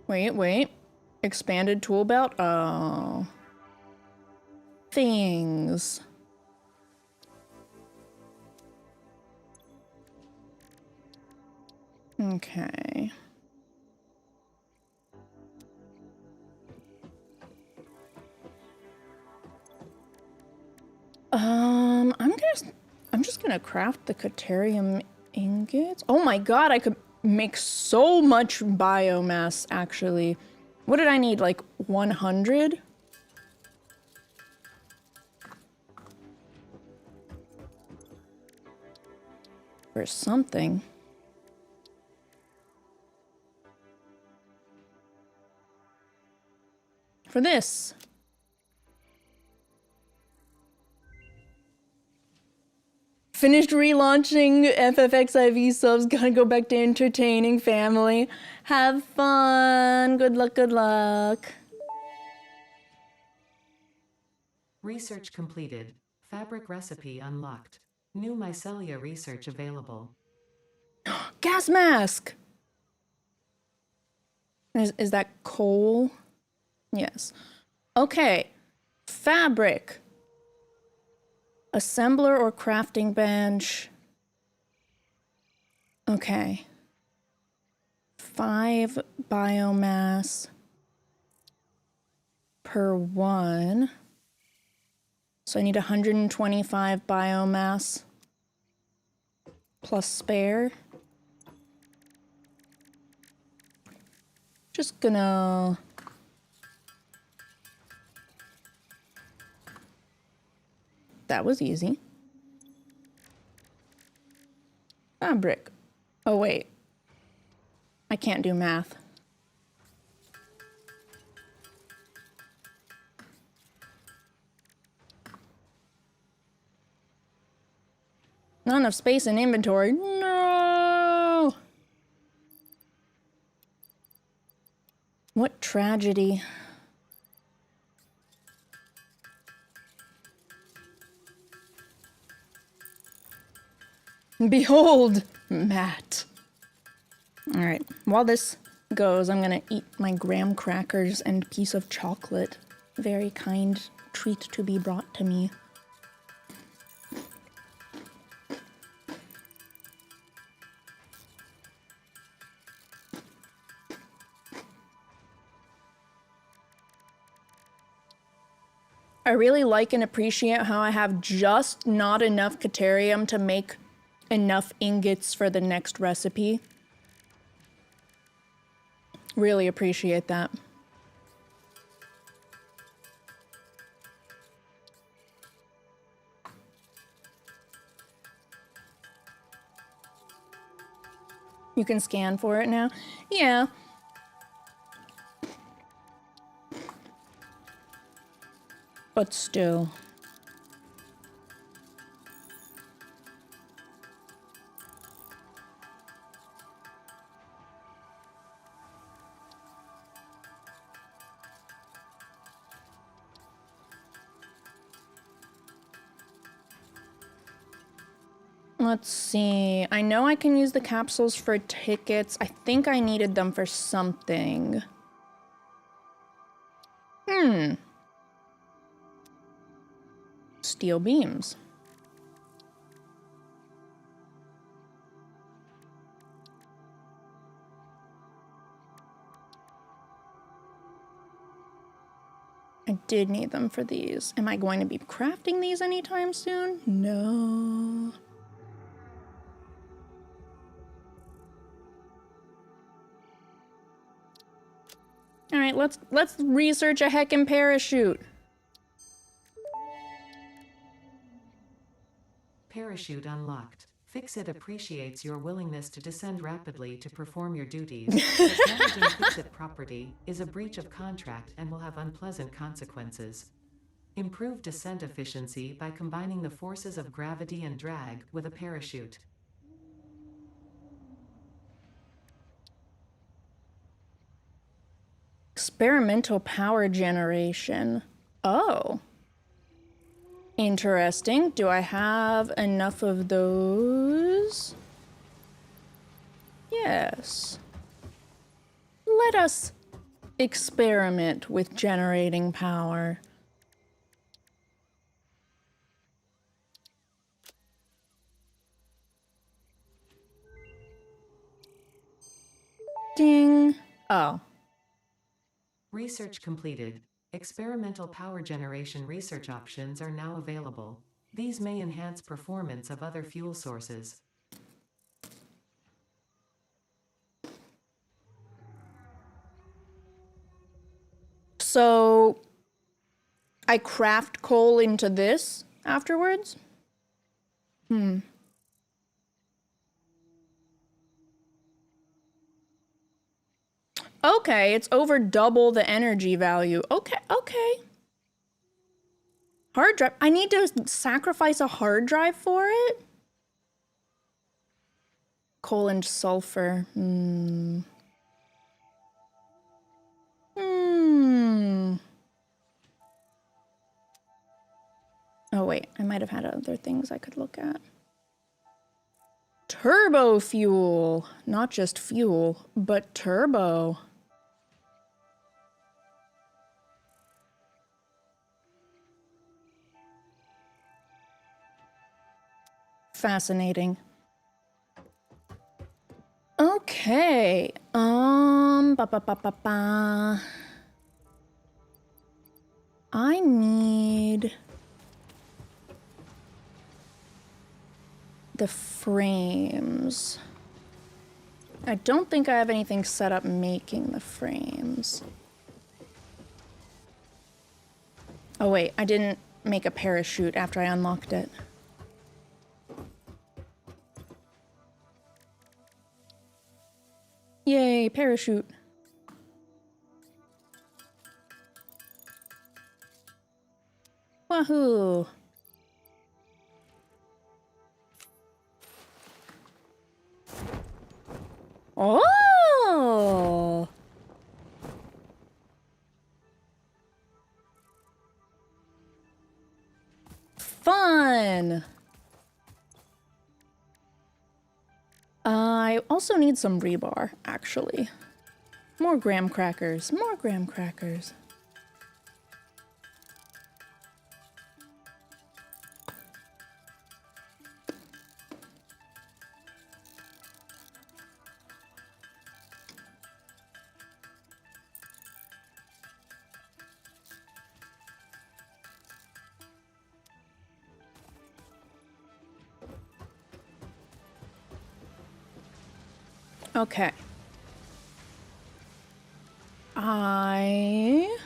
Wait. Expanded tool belt? Oh. Things. Okay. I'm just gonna craft the Caterium ingots. Oh my god, I could make so much biomass, actually. What did I need, like 100? Or something. For this. Finished relaunching FFXIV subs, gotta go back to entertaining family. Have fun. Good luck. Research completed. Fabric recipe unlocked. New mycelia research available. Gas mask! Is that coal? Yes. Okay. Fabric. Assembler or crafting bench. Okay. 5 biomass per 1. So I need 125 biomass plus spare. Just gonna... That was easy. Fabric. Oh, wait. I can't do math. Not enough space in inventory. No. What tragedy. Behold, Matt. All right, while this goes, I'm gonna eat my graham crackers and piece of chocolate. Very kind treat to be brought to me. I really like and appreciate how I have just not enough Caterium to make enough ingots for the next recipe. Really appreciate that. You can scan for it now? Yeah. But still. Let's see. I know I can use the capsules for tickets. I think I needed them for something. Steel beams. I did need them for these. Am I going to be crafting these anytime soon? No. All right, let's research a heckin' parachute. Parachute unlocked. Fix-It appreciates your willingness to descend rapidly to perform your duties. Damaging Fix-It property is a breach of contract and will have unpleasant consequences. Improve descent efficiency by combining the forces of gravity and drag with a parachute. Experimental power generation. Oh. Interesting. Do I have enough of those? Yes. Let us experiment with generating power. Ding. Oh. Research completed. Experimental power generation research options are now available. These may enhance performance of other fuel sources. So I craft coal into this afterwards? Okay, it's over double the energy value. Okay, okay. Hard drive. I need to sacrifice a hard drive for it? Coal and sulfur. Oh wait, I might have had other things I could look at. Turbo fuel. Not just fuel, but turbo. Fascinating. Okay. I need the frames. I don't think I have anything set up making the frames. Oh wait, I didn't make a parachute after I unlocked it. Yay, parachute. Wahoo! Oh! Fun! I also need some rebar, actually. More graham crackers, more graham crackers. Okay. I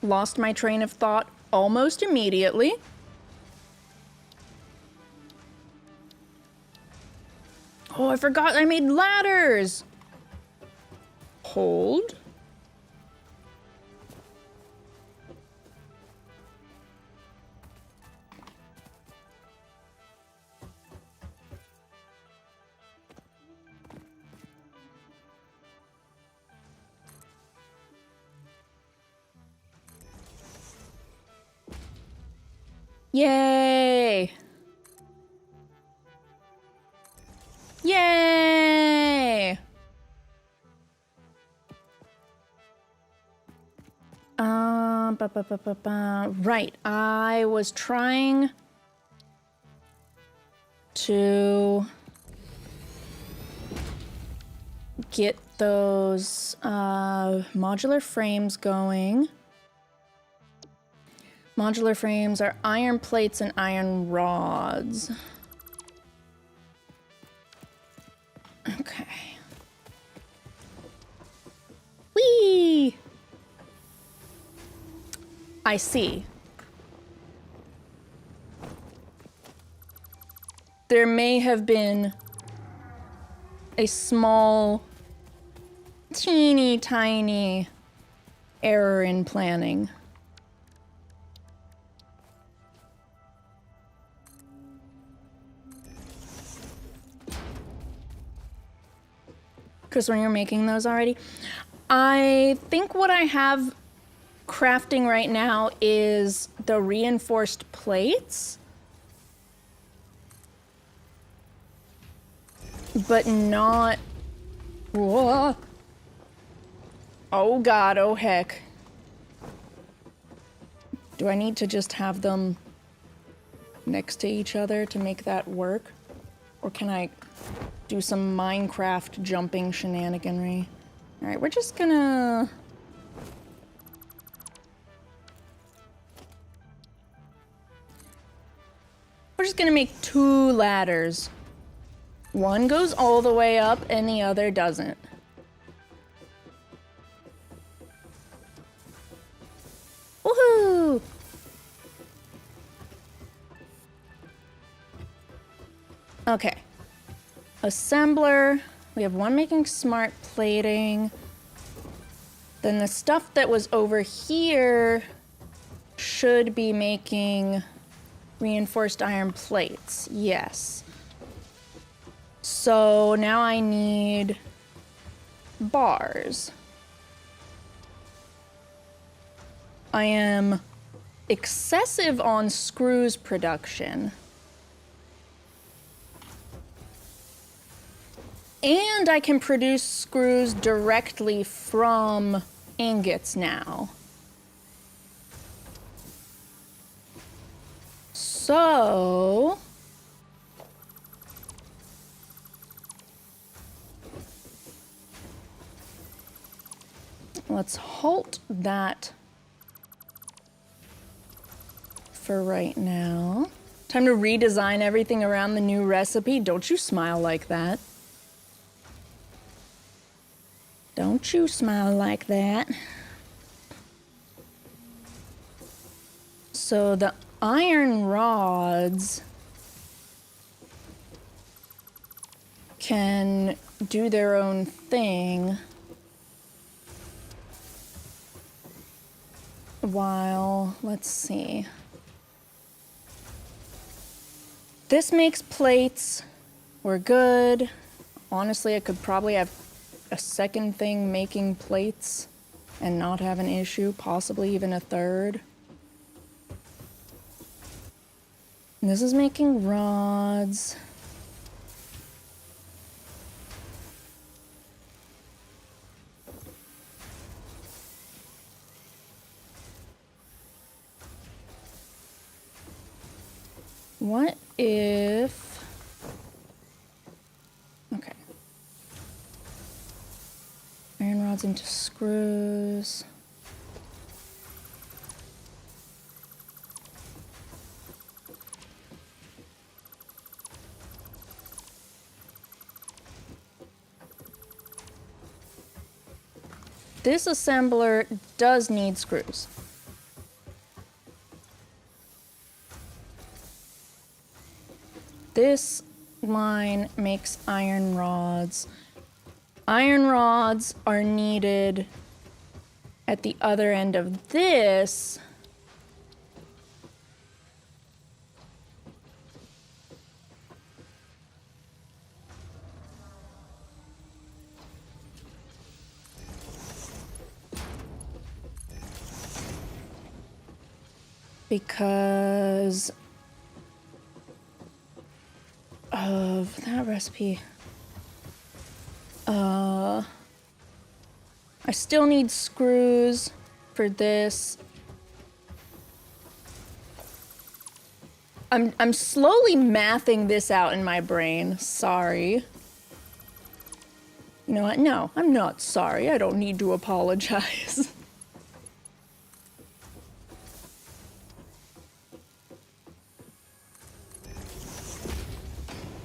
lost my train of thought almost immediately. Oh, I forgot I made ladders. Hold. Yay! Yay! Right, I was trying to get those modular frames going. Modular frames are iron plates and iron rods. Okay. Whee! I see. There may have been a small, teeny tiny error in planning. Because when you're making those already, I think what I have crafting right now is the reinforced plates, but not. Whoa. Oh god, oh heck. Do I need to just have them next to each other to make that work? Or can I do some Minecraft jumping shenaniganry? Alright, we're just gonna... We're just gonna make 2 ladders. One goes all the way up and the other doesn't. Woohoo! Okay. Assembler. We have one making smart plating. Then the stuff that was over here should be making reinforced iron plates. Yes. So now I need bars. I am excessive on screws production. And I can produce screws directly from ingots now. So... let's halt that for right now. Time to redesign everything around the new recipe. Don't you smile like that. Don't you smile like that. So the iron rods can do their own thing while, let's see. This makes plates. We're good. Honestly, I could probably have a second thing making plates. and not have an issue, possibly even a third. And this is making rods. What if... Okay. Iron rods into screws. This assembler does need screws. This line makes iron rods. Iron rods are needed at the other end of this. Because of that recipe. I still need screws for this. I'm slowly mathing this out in my brain. Sorry. You know what? No, I'm not sorry. I don't need to apologize.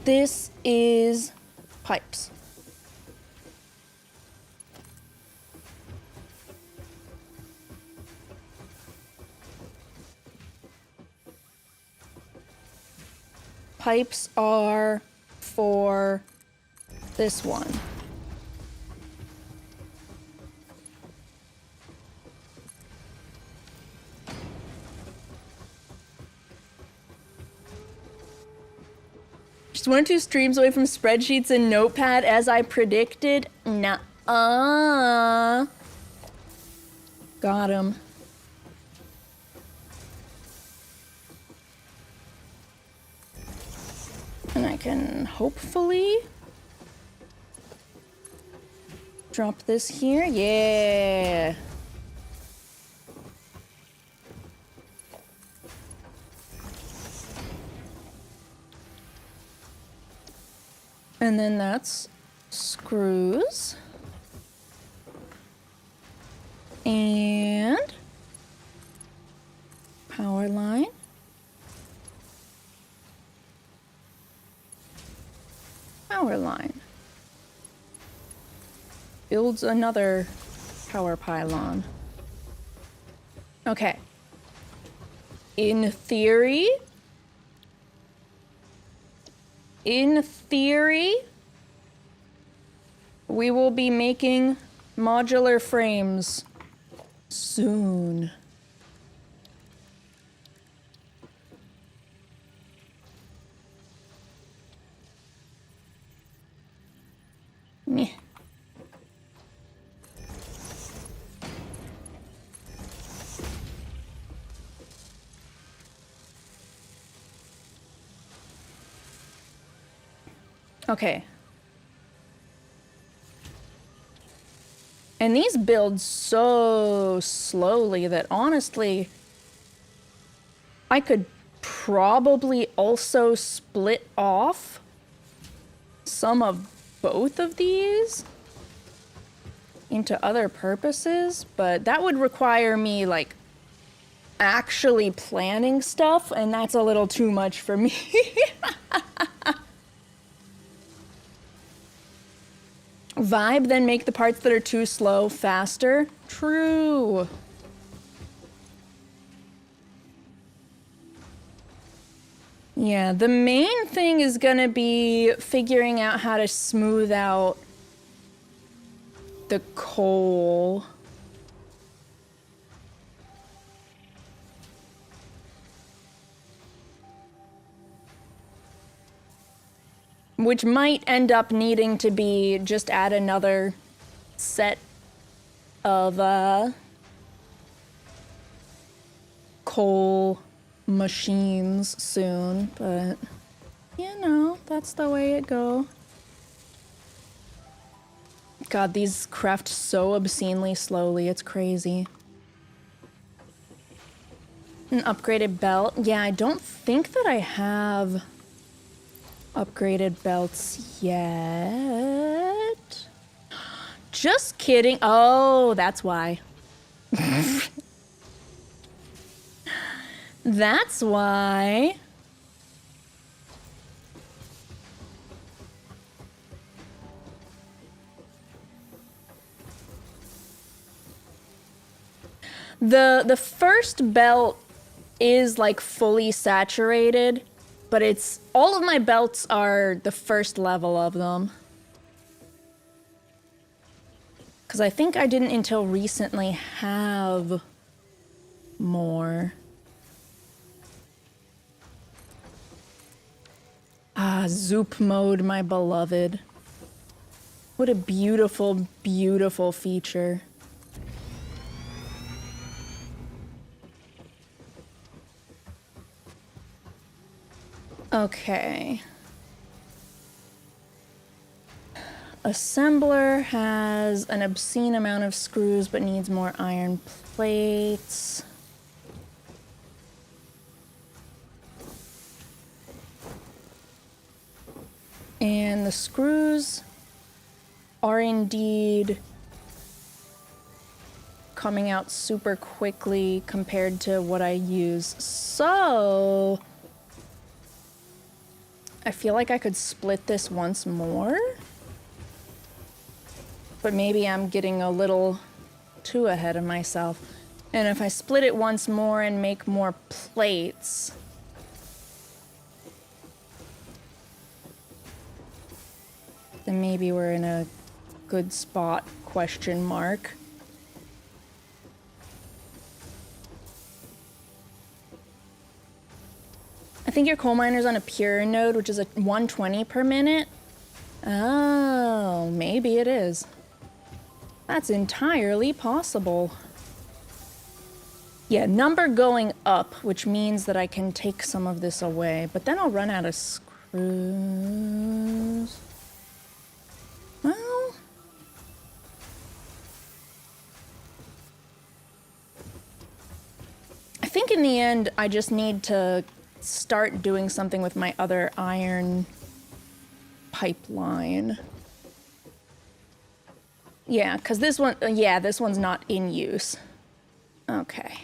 This is pipes. Pipes are for this one. Just 1 or 2 streams away from spreadsheets and Notepad as I predicted. Nuh-uh. Got him. And I can hopefully drop this here. Yeah. And then that's screws. And power line. Power line. Builds another power pylon. Okay. In theory, we will be making modular frames soon. Meh. Okay. And these build so slowly that honestly, I could probably also split off some of both of these into other purposes, but that would require me like actually planning stuff, and that's a little too much for me. Vibe, then make the parts that are too slow faster. True. Yeah, the main thing is gonna be figuring out how to smooth out the coal. Which might end up needing to be just add another set of coal machines soon, but you know, that's the way it go. God, these craft so obscenely slowly, it's crazy. An upgraded belt. Yeah, I don't think that I have upgraded belts yet. Just kidding. Oh, that's why. That's why. The first belt is like fully saturated, but it's all of my belts are the first level of them. Because I think I didn't until recently have more. Ah, Zoop mode, my beloved. What a beautiful, beautiful feature. Okay. Assembler has an obscene amount of screws but needs more iron plates. And the screws are indeed coming out super quickly compared to what I use. So I feel like I could split this once more, but maybe I'm getting a little too ahead of myself. And if I split it once more and make more plates, then maybe we're in a good spot, question mark. I think your coal miner's on a pure node, which is a 120 per minute. Oh, maybe it is. That's entirely possible. Yeah, number going up, which means that I can take some of this away, but then I'll run out of screws. Well, I think in the end, I just need to start doing something with my other iron pipeline. Yeah, because this one, this one's not in use. Okay.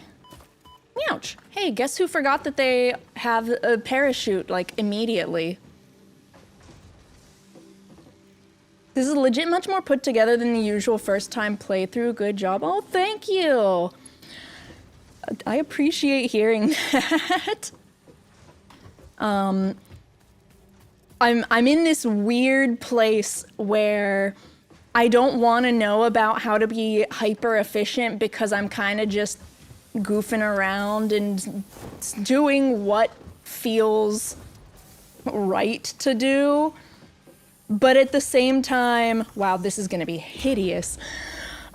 Ouch. Hey, guess who forgot that they have a parachute, like, immediately? This is legit much more put together than the usual first-time playthrough. Good job. Oh, thank you! I appreciate hearing that. I'm in this weird place where I don't want to know about how to be hyper efficient because I'm kind of just goofing around and doing what feels right to do. But at the same time, wow, this is going to be hideous.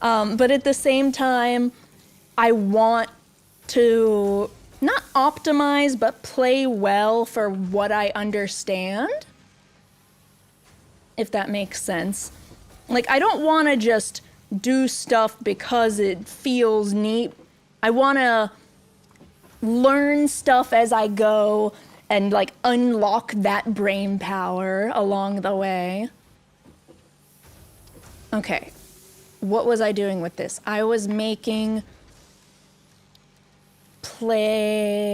But at the same time, I want to not optimize, but play well for what I understand. If that makes sense. Like, I don't want to just do stuff because it feels neat. I want to learn stuff as I go and, like, unlock that brain power along the way. Okay. What was I doing with this? I was making plates,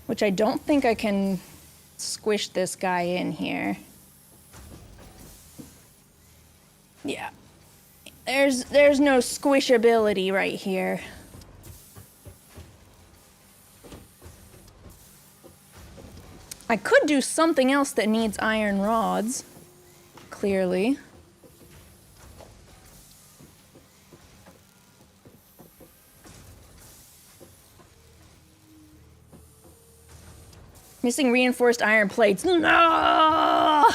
which I don't think I can squish this guy in here. Yeah. There's no squishability right here. I could do something else that needs iron rods, clearly. Missing reinforced iron plates. No!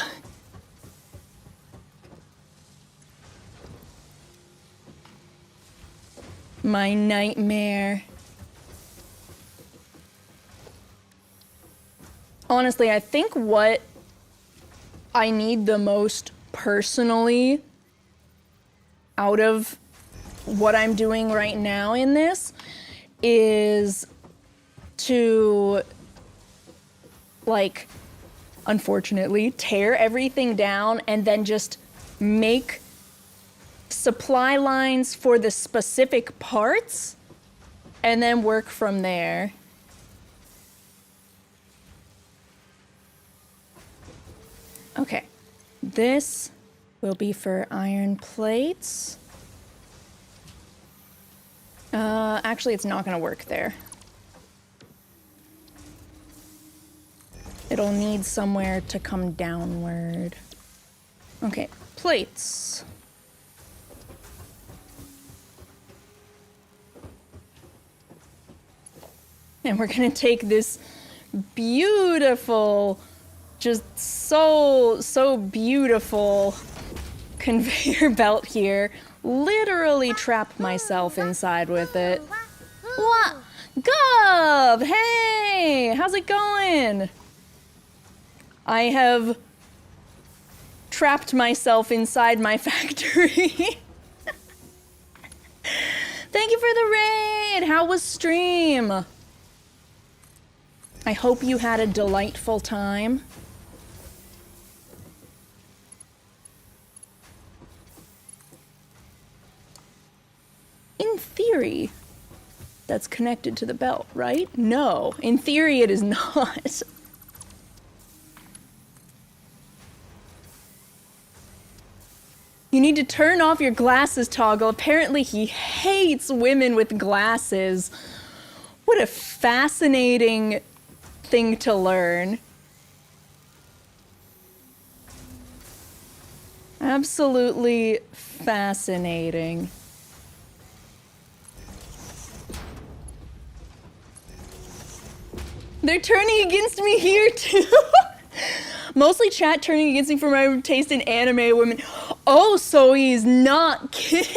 My nightmare. Honestly, I think what I need the most personally out of what I'm doing right now in this is to, like, unfortunately, tear everything down and then just make supply lines for the specific parts and then work from there. Okay, this will be for iron plates. Actually, it's not gonna work there. It'll need somewhere to come downward. Okay, plates. And we're gonna take this beautiful, just so beautiful conveyor belt here, literally trap myself inside with it. What? Gov! Hey! How's it going? I have trapped myself inside my factory. Thank you for the raid! How was stream? I hope you had a delightful time. In theory, that's connected to the belt, right? No, in theory it is not. You need to turn off your glasses toggle. Apparently he hates women with glasses. What a fascinating thing to learn. Absolutely fascinating. They're turning against me here too. Mostly chat turning against me for my taste in anime women. Oh, so he's not kidding.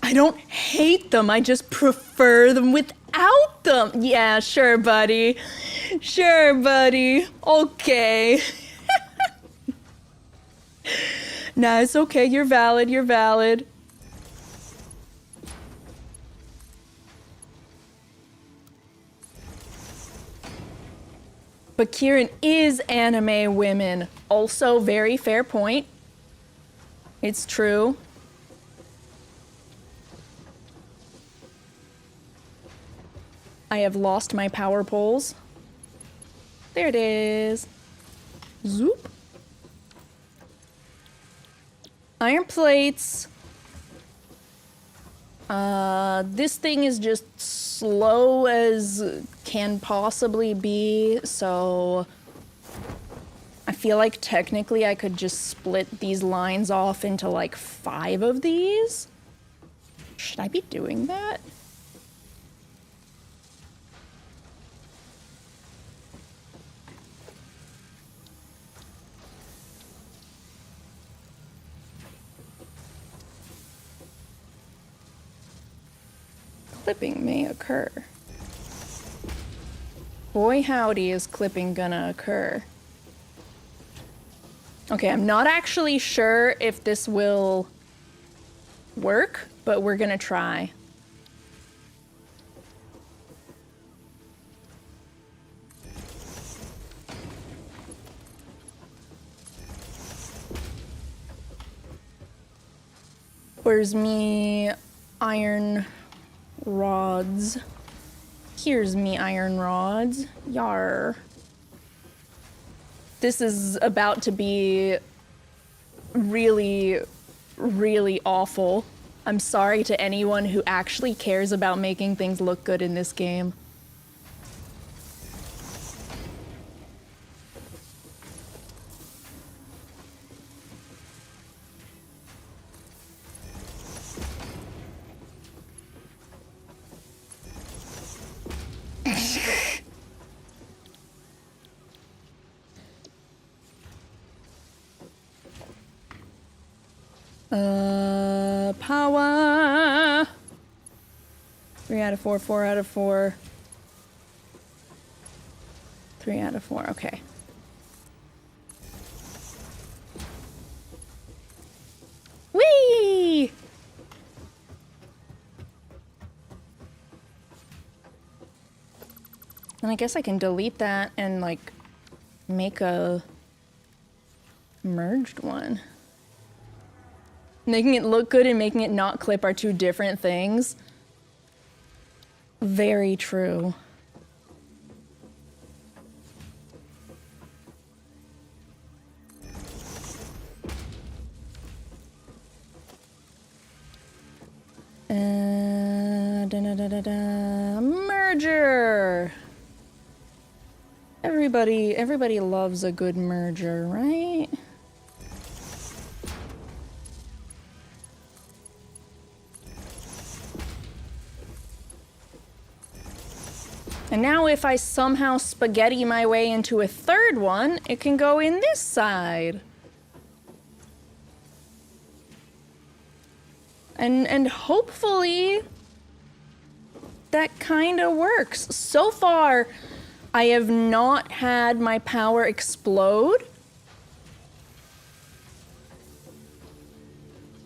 I don't hate them, I just prefer them without them. Yeah, sure, buddy. Sure, buddy. Okay. Nah, it's okay, you're valid, you're valid. But Khiren is anime women. Also, very fair point. It's true. I have lost my power poles. There it is. Zoop. Iron plates. This thing is just slow as can possibly be, so I feel like technically I could just split these lines off into like 5 of these. Should I be doing that? Clipping may occur. Boy howdy is clipping gonna occur. Okay, I'm not actually sure if this will work, but we're gonna try. Where's me iron rods? Here's me iron rods. Yar. This is about to be really, really awful. I'm sorry to anyone who actually cares about making things look good in this game. Power. 3 out of 4, 4 out of 4. 3 out of 4, okay. Whee! And I guess I can delete that and, like, make a merged one. Making it look good and making it not clip are two different things. Very true. Merger. Everybody loves a good merger, right? And now if I somehow spaghetti my way into a third one, it can go in this side. And hopefully that kind of works. So far, I have not had my power explode.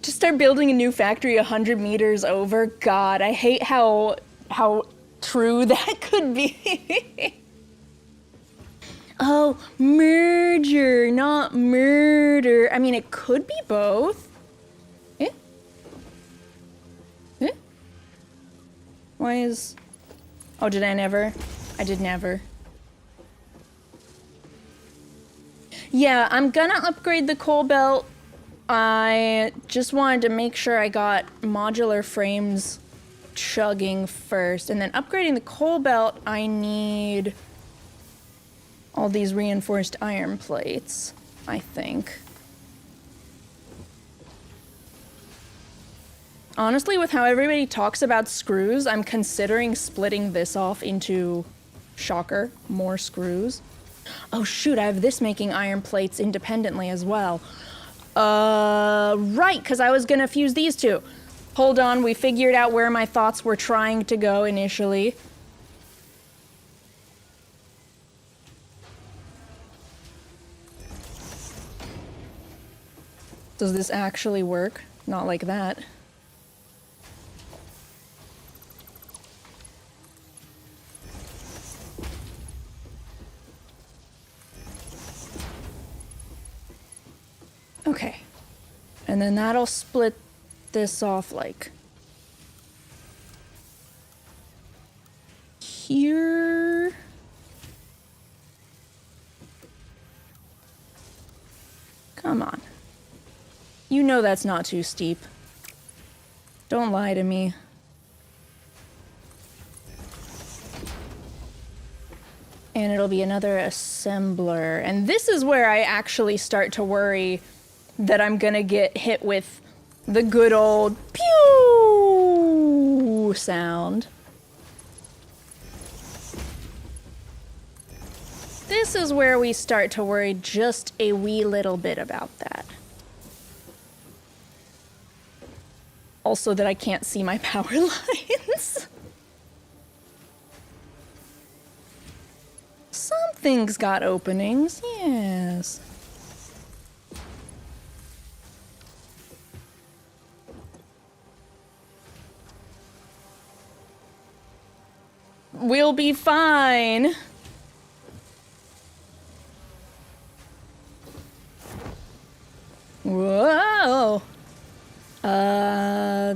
Just start building a new factory 100 meters over. God, I hate how true that could be. Oh, merger, not murder. I mean, it could be both. Eh? Eh? Why is... Oh, did I never? I did never. Yeah, I'm gonna upgrade the coal belt. I just wanted to make sure I got modular frames chugging first. And then upgrading the coal belt, I need all these reinforced iron plates, I think. Honestly, with how everybody talks about screws, I'm considering splitting this off into, shocker, more screws. Oh shoot, I have this making iron plates independently as well. Right, because I was gonna fuse these two. Hold on, we figured out where my thoughts were trying to go initially. Does this actually work? Not like that. Okay. And then that'll split this off like here. Come on. You know that's not too steep. Don't lie to me. And it'll be another assembler. And this is where I actually start to worry that I'm gonna get hit with the good old pew sound. This is where we start to worry just a wee little bit about that. Also that I can't see my power lines. Something's got openings, yes. We'll be fine. Whoa.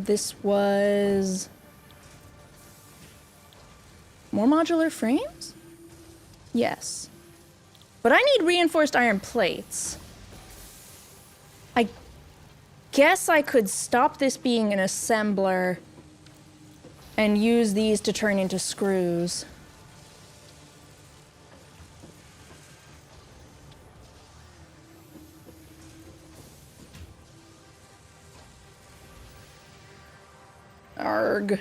This was... more modular frames? Yes. But I need reinforced iron plates. I guess I could stop this being an assembler and use these to turn into screws. Arg.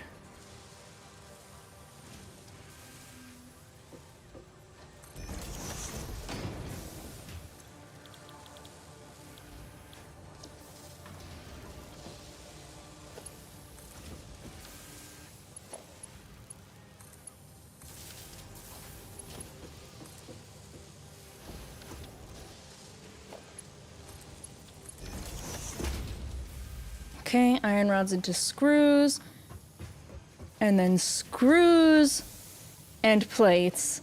Okay, iron rods into screws. And then screws and plates.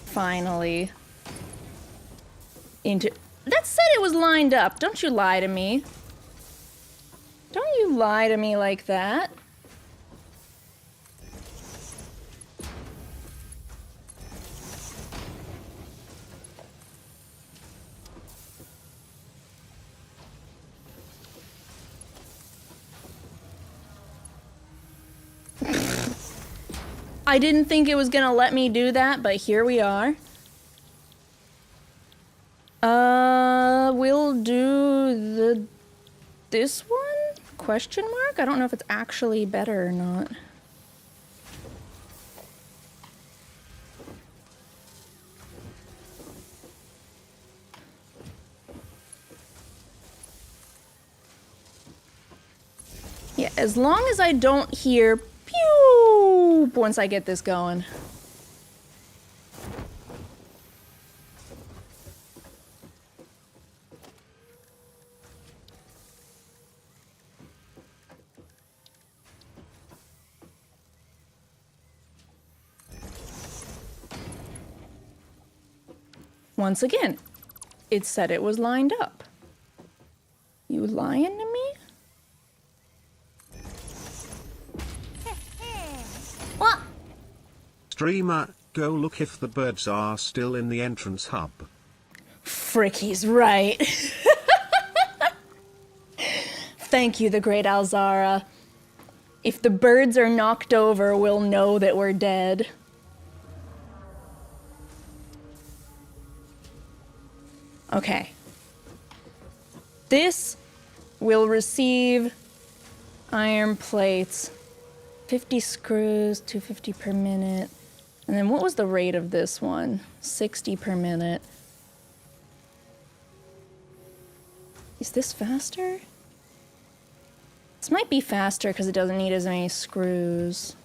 Finally. Into... That said it was lined up. Don't you lie to me. Don't you lie to me like that. I didn't think it was gonna let me do that, but here we are. We'll do this one? Question mark? I don't know if it's actually better or not. Yeah, as long as I don't hear pew once I get this going. Once again, it said it was lined up. You lying to me? What? Streamer, go look if the birds are still in the entrance hub. Frick, he's right. Thank you, the great Alzara. If the birds are knocked over, we'll know that we're dead. Okay. This will receive iron plates. 50 screws, 250 per minute. And then what was the rate of this one? 60 per minute. Is this faster? This might be faster because it doesn't need as many screws.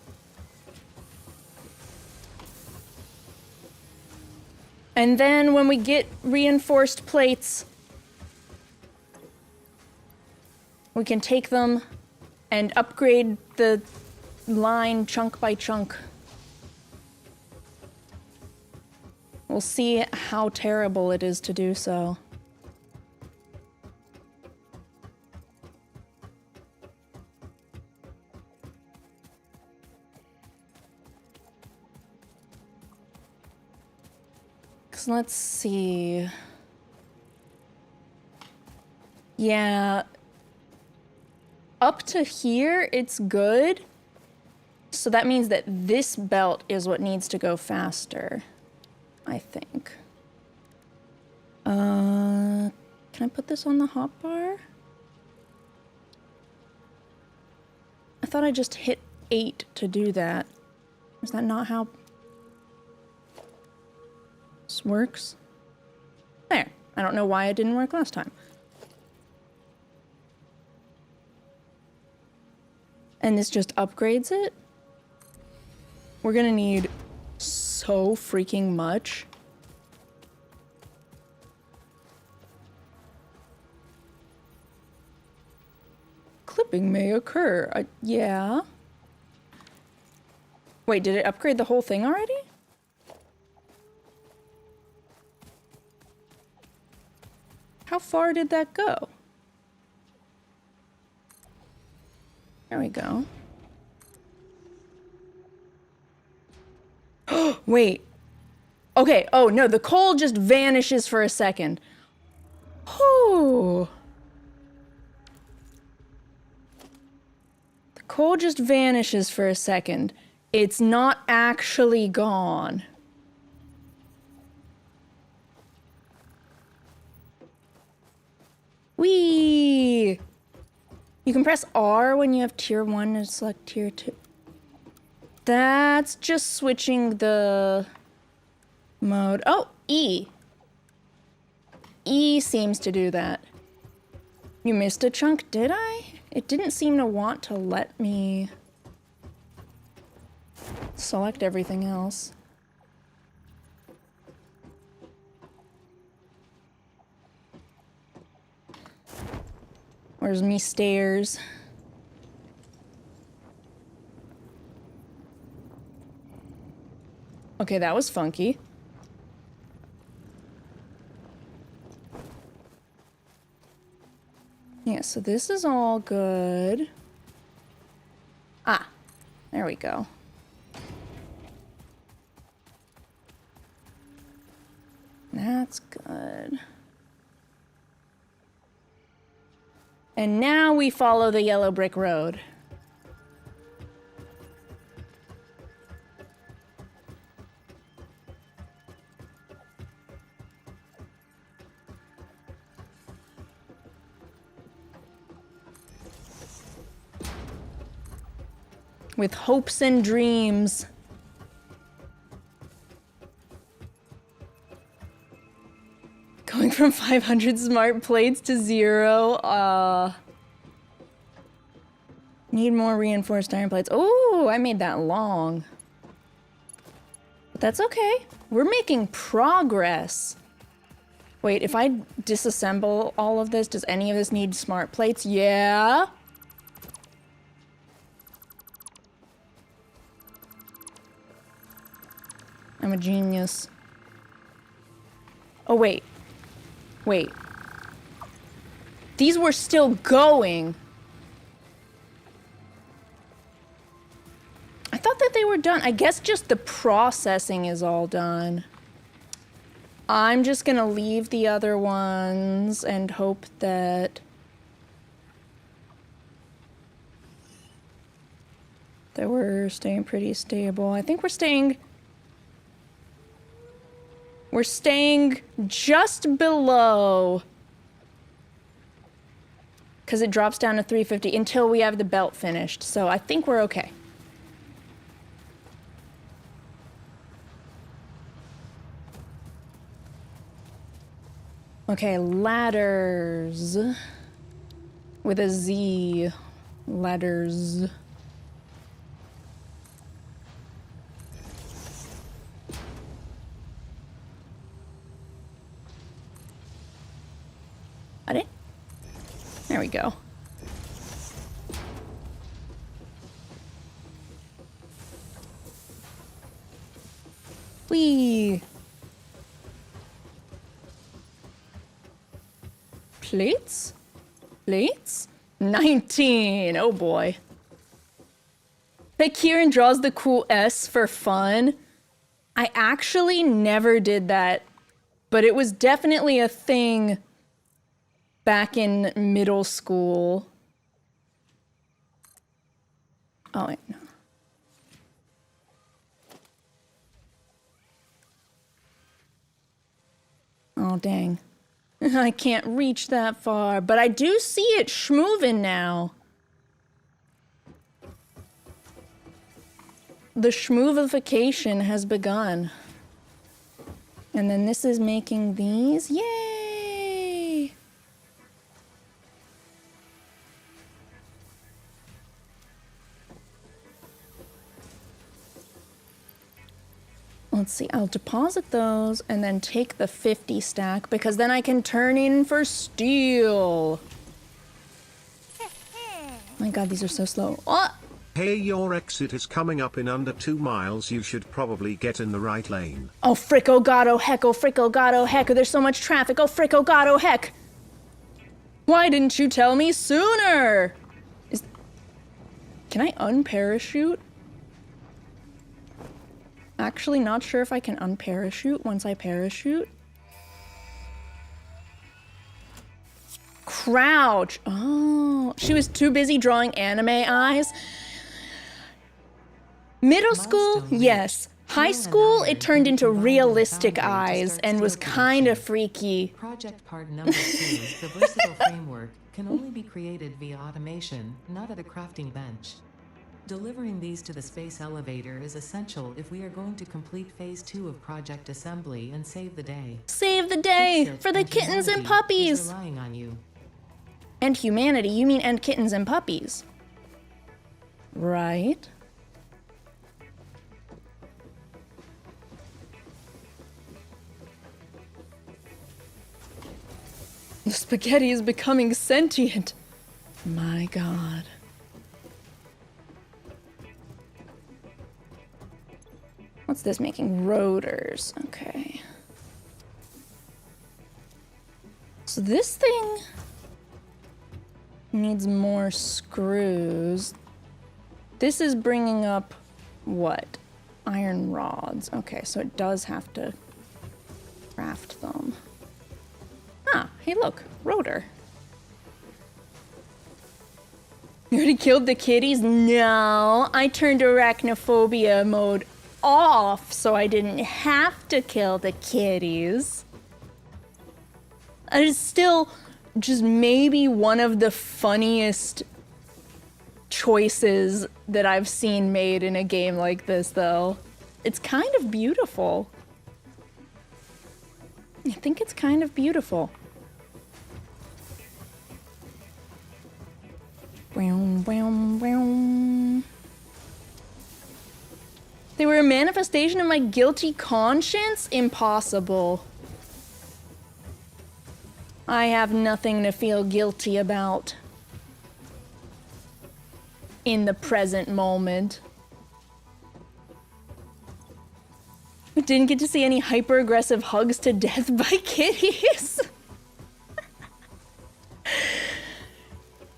And then when we get reinforced plates, we can take them and upgrade the line chunk by chunk. We'll see how terrible it is to do so. Let's see. Yeah. Up to here, it's good. So that means that this belt is what needs to go faster, I think. Can I put this on the hotbar? I thought I just hit 8 to do that. Is that not how this works? There. I don't know why it didn't work last time. And this just upgrades it? We're gonna need so freaking much. Clipping may occur. Yeah. Wait, did it upgrade the whole thing already? How far did that go? There we go. Wait. Okay, oh no, the coal just vanishes for a second. Oh. The coal just vanishes for a second. It's not actually gone. Whee! You can press R when you have tier 1 and select tier 2. That's just switching the mode. Oh, E. E seems to do that. You missed a chunk, did I? It didn't seem to want to let me select everything else. Where's me stairs? Okay, that was funky. Yeah, so this is all good. Ah, there we go. That's good. And now we follow the yellow brick road. With hopes and dreams. Going from 500 smart plates to 0. Need more reinforced iron plates. Oh, I made that long. But that's okay. We're making progress. Wait, if I disassemble all of this, does any of this need smart plates? Yeah. I'm a genius. Oh, wait. Wait. These were still going. I thought that they were done. I guess just the processing is all done. I'm just gonna leave the other ones and hope that we're staying pretty stable. I think we're staying just below, because it drops down to 350 until we have the belt finished. So I think we're okay. Okay, ladders. With a Z. Ladders. Got it? There we go. Whee! Plates? Plates? 19! Oh boy. Hey, Khiren draws the cool S for fun. I actually never did that, but it was definitely a thing back in middle school. Oh, wait, no. Oh, dang. I can't reach that far, but I do see it schmoovin' now. The schmoovification has begun. And then this is making these. Yay! Let's see, I'll deposit those and then take the 50 stack because then I can turn in for steel. My god, these are so slow. Oh! Hey, your exit is coming up in under 2 miles. You should probably get in the right lane. Oh frick, oh god, oh heck, oh frick, oh god, oh heck, there's so much traffic, oh frick, oh god, oh heck. Why didn't you tell me sooner? Can I unparachute? Actually not sure if I can unparachute once I parachute. Crouch. Oh, she was too busy drawing anime eyes. Middle school, yes. High school, it turned into realistic eyes and was kind of freaky. Project part number 2, the versatile framework, can only be created via automation, not at a crafting bench. Delivering these to the space elevator is essential if we are going to complete phase 2 of project assembly and save the day. Save the day for the kittens and puppies. Relying on you. And humanity, you mean and kittens and puppies. Right. The spaghetti is becoming sentient. My God. What's this making? Rotors. Okay. So this thing needs more screws. This is bringing up what? Iron rods. Okay, so it does have to craft them. Ah, hey look, rotor. You already killed the kitties? No, I turned arachnophobia mode off so I didn't have to kill the kitties. It's still just maybe one of the funniest choices that I've seen made in a game like this, though. It's kind of beautiful. I think it's kind of beautiful. They were a manifestation of my guilty conscience? Impossible. I have nothing to feel guilty about in the present moment. We didn't get to see any hyper-aggressive hugs to death by kitties.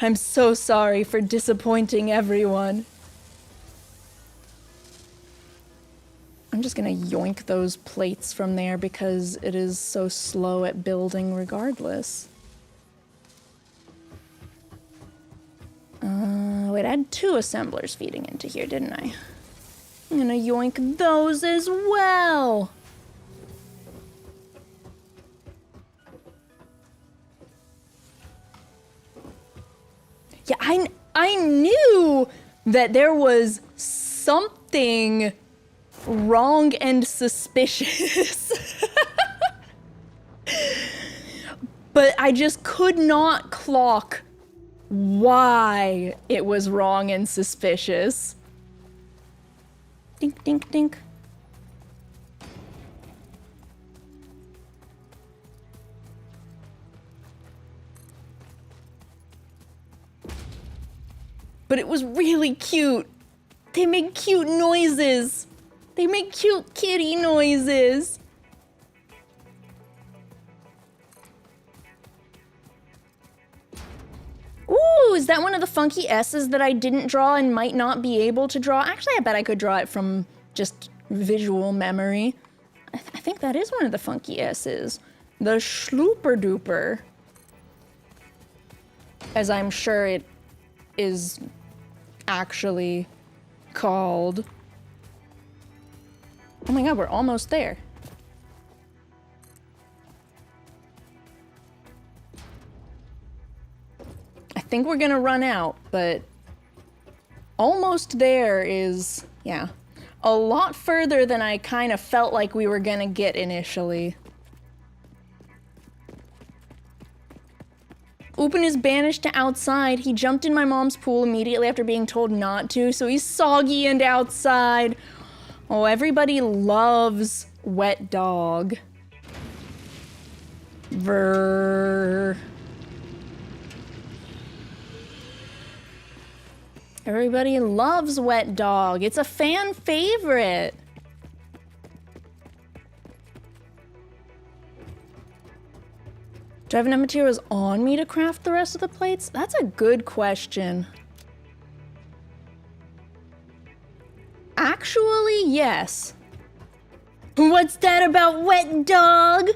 I'm so sorry for disappointing everyone. I'm just gonna yoink those plates from there because it is so slow at building regardless. Wait, I had 2 assemblers feeding into here, didn't I? I'm gonna yoink those as well. Yeah, I knew that there was something wrong and suspicious. But I just could not clock why it was wrong and suspicious. Dink, dink, dink. But it was really cute. They make cute noises. They make cute kitty noises. Ooh, is that one of the funky S's that I didn't draw and might not be able to draw? Actually, I bet I could draw it from just visual memory. I think that is one of the funky S's. The Schlooper Duper. As I'm sure it is actually called. Oh my god, we're almost there. I think we're gonna run out, but almost there is, yeah, a lot further than I kind of felt like we were gonna get initially. Upin is banished to outside. He jumped in my mom's pool immediately after being told not to, so he's soggy and outside. Oh, everybody loves wet dog. Brrr. Everybody loves wet dog. It's a fan favorite. Do I have enough materials on me to craft the rest of the plates? That's a good question. Actually, yes. What's that about wet dog?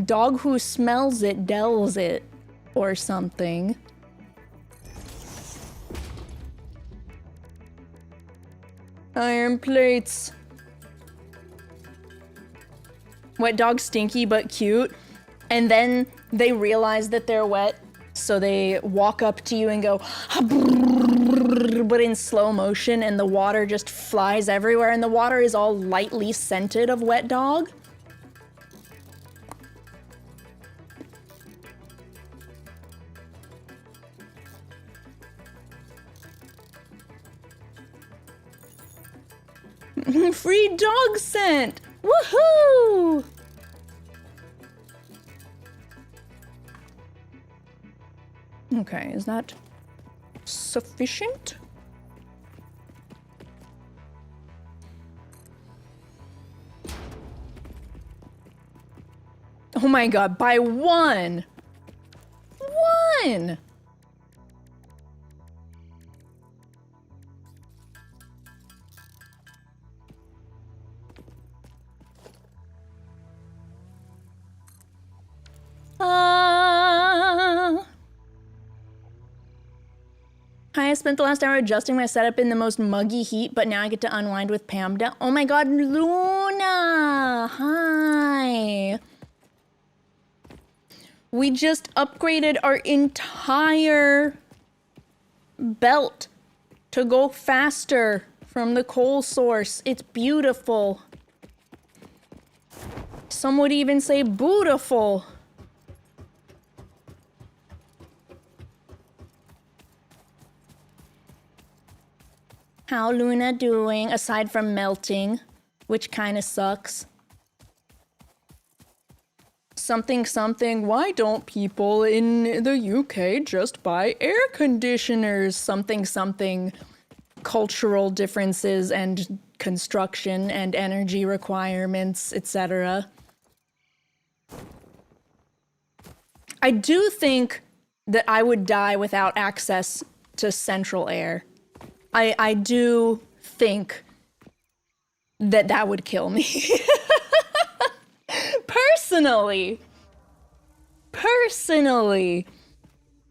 Dog who smells it dells it, or something. Iron plates. Wet dog stinky but cute. And then they realize that they're wet, so they walk up to you and go, but in slow motion, and the water just flies everywhere, and the water is all lightly scented of wet dog. Free dog scent! Woohoo! Okay, is that sufficient? Oh my god, by one! One! I spent the last hour adjusting my setup in the most muggy heat, but now I get to unwind with Panda. Oh my god, Luna! Hi! We just upgraded our entire belt to go faster from the coal source. It's beautiful. Some would even say beautiful. How Luna doing, aside from melting, which kind of sucks? Something something, why don't people in the UK just buy air conditioners? Something something, cultural differences and construction and energy requirements, etc. I do think that I would die without access to central air. I do think that that would kill me. Personally,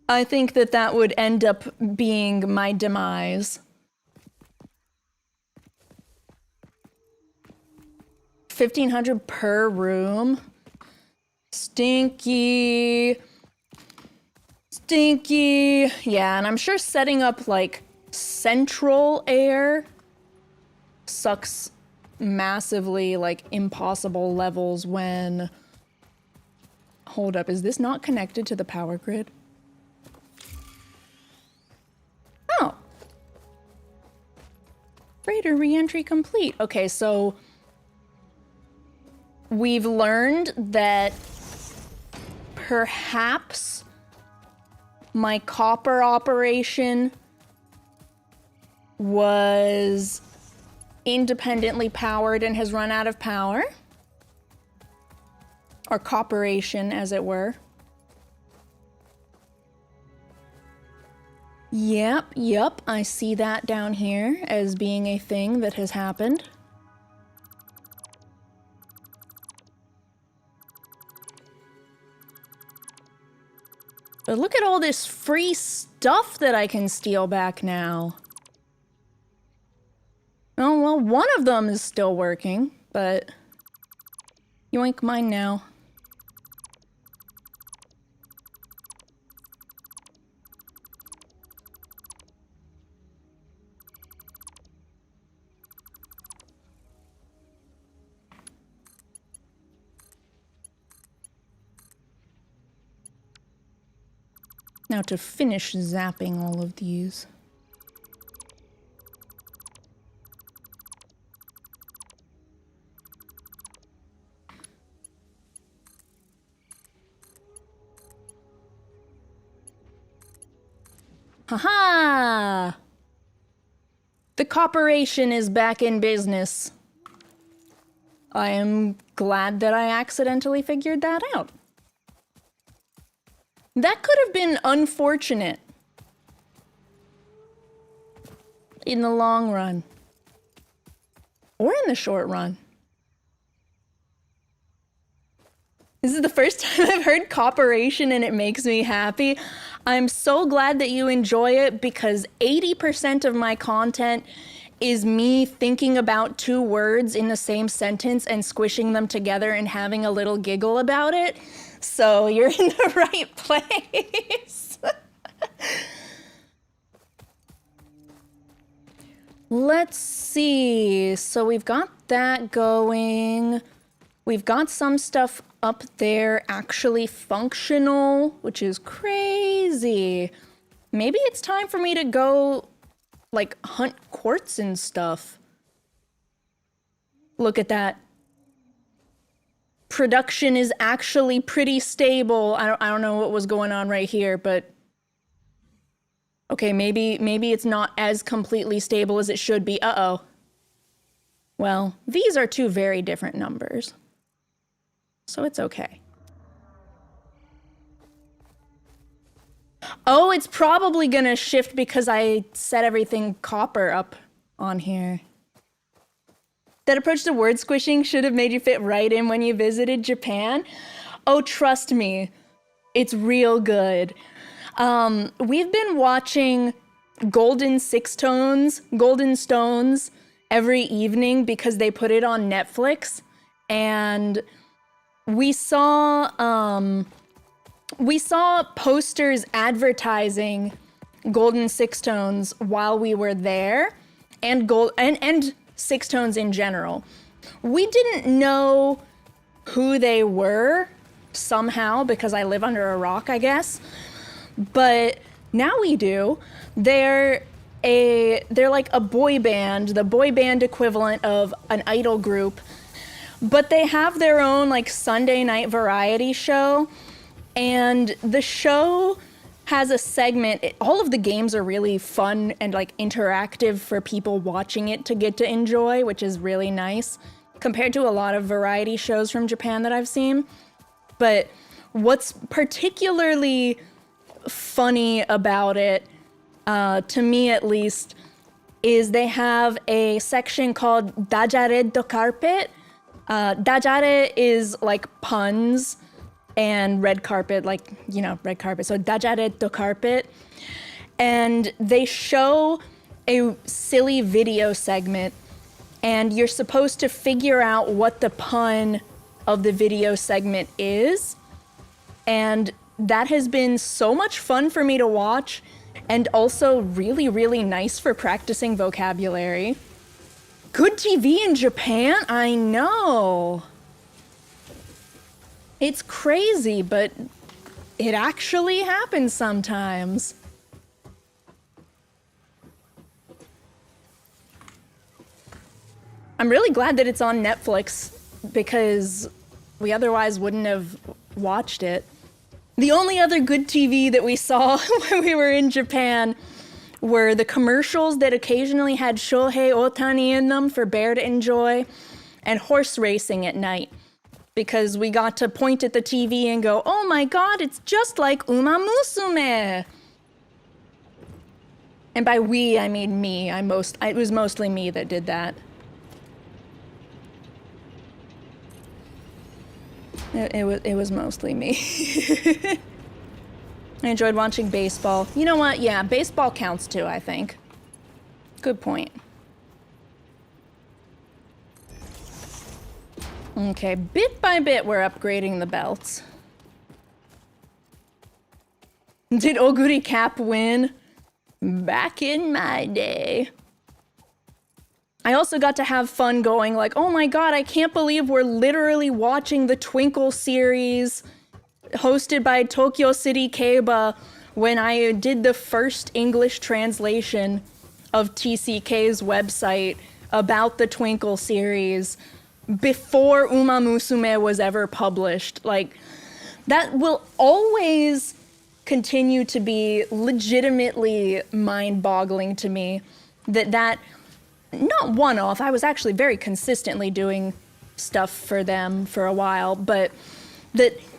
I think that that would end up being my demise. 1,500 per room. Stinky. Yeah, and I'm sure setting up like central air sucks massively, like impossible levels when... Hold up, is this not connected to the power grid? Oh. Freighter re-entry complete. Okay, so we've learned that perhaps my copper operation was independently powered and has run out of power. Or cooperation, as it were. Yep, I see that down here as being a thing that has happened. But look at all this free stuff that I can steal back now. Oh, well, one of them is still working, but... Yoink, mine now. Now to finish zapping all of these. Haha! The corporation is back in business. I am glad that I accidentally figured that out. That could have been unfortunate in the long run, or in the short run. This is the first time I've heard cooperation and it makes me happy. I'm so glad that you enjoy it because 80% of my content is me thinking about two words in the same sentence and squishing them together and having a little giggle about it. So you're in the right place. Let's see. So we've got that going. We've got some stuff up there actually functional, which is crazy. Maybe it's time for me to go, like, hunt quartz and stuff. Look at that. Production is actually pretty stable. I don't know what was going on right here, but Okay, maybe it's not as completely stable as it should be. Uh-oh. Well, these are two very different numbers. So it's okay. Oh, it's probably gonna shift because I set everything copper up on here. That approach to word squishing should have made you fit right in when you visited Japan. Oh, trust me, it's real good. We've been watching Golden Stones every evening because they put it on Netflix, and we saw posters advertising Golden Six Tones while we were there, and Six Tones in general. We didn't know who they were somehow because I live under a rock, I guess. But now we do. They're like a boy band, the boy band equivalent of an idol group, but they have their own like Sunday night variety show, and the show has a segment. All of the games are really fun and like interactive for people watching it to get to enjoy, which is really nice compared to a lot of variety shows from Japan that I've seen. But what's particularly funny about it, to me at least, is they have a section called Dajare do Carpet. Dajare is like puns, and red carpet, like, you know, red carpet. So Dajare do Carpet. And they show a silly video segment, and you're supposed to figure out what the pun of the video segment is. And that has been so much fun for me to watch, and also really, really nice for practicing vocabulary. Good TV in Japan? I know. It's crazy, but it actually happens sometimes. I'm really glad that it's on Netflix because we otherwise wouldn't have watched it. The only other good TV that we saw when we were in Japan were the commercials that occasionally had Shohei Ohtani in them for Bear to Enjoy, and horse racing at night, because we got to point at the TV and go, oh my god, it's just like Uma Musume. And by we, I mean me. It was mostly me that did that. It was mostly me. I enjoyed watching baseball. You know what? Yeah, baseball counts too, I think. Good point. Okay, bit by bit we're upgrading the belts. Did Oguri Cap win? Back in my day. I also got to have fun going like, oh my god, I can't believe we're literally watching the Twinkle series hosted by Tokyo City Keiba when I did the first English translation of TCK's website about the Twinkle series before Uma Musume was ever published. Like, that will always continue to be legitimately mind-boggling to me that not one-off, I was actually very consistently doing stuff for them for a while, but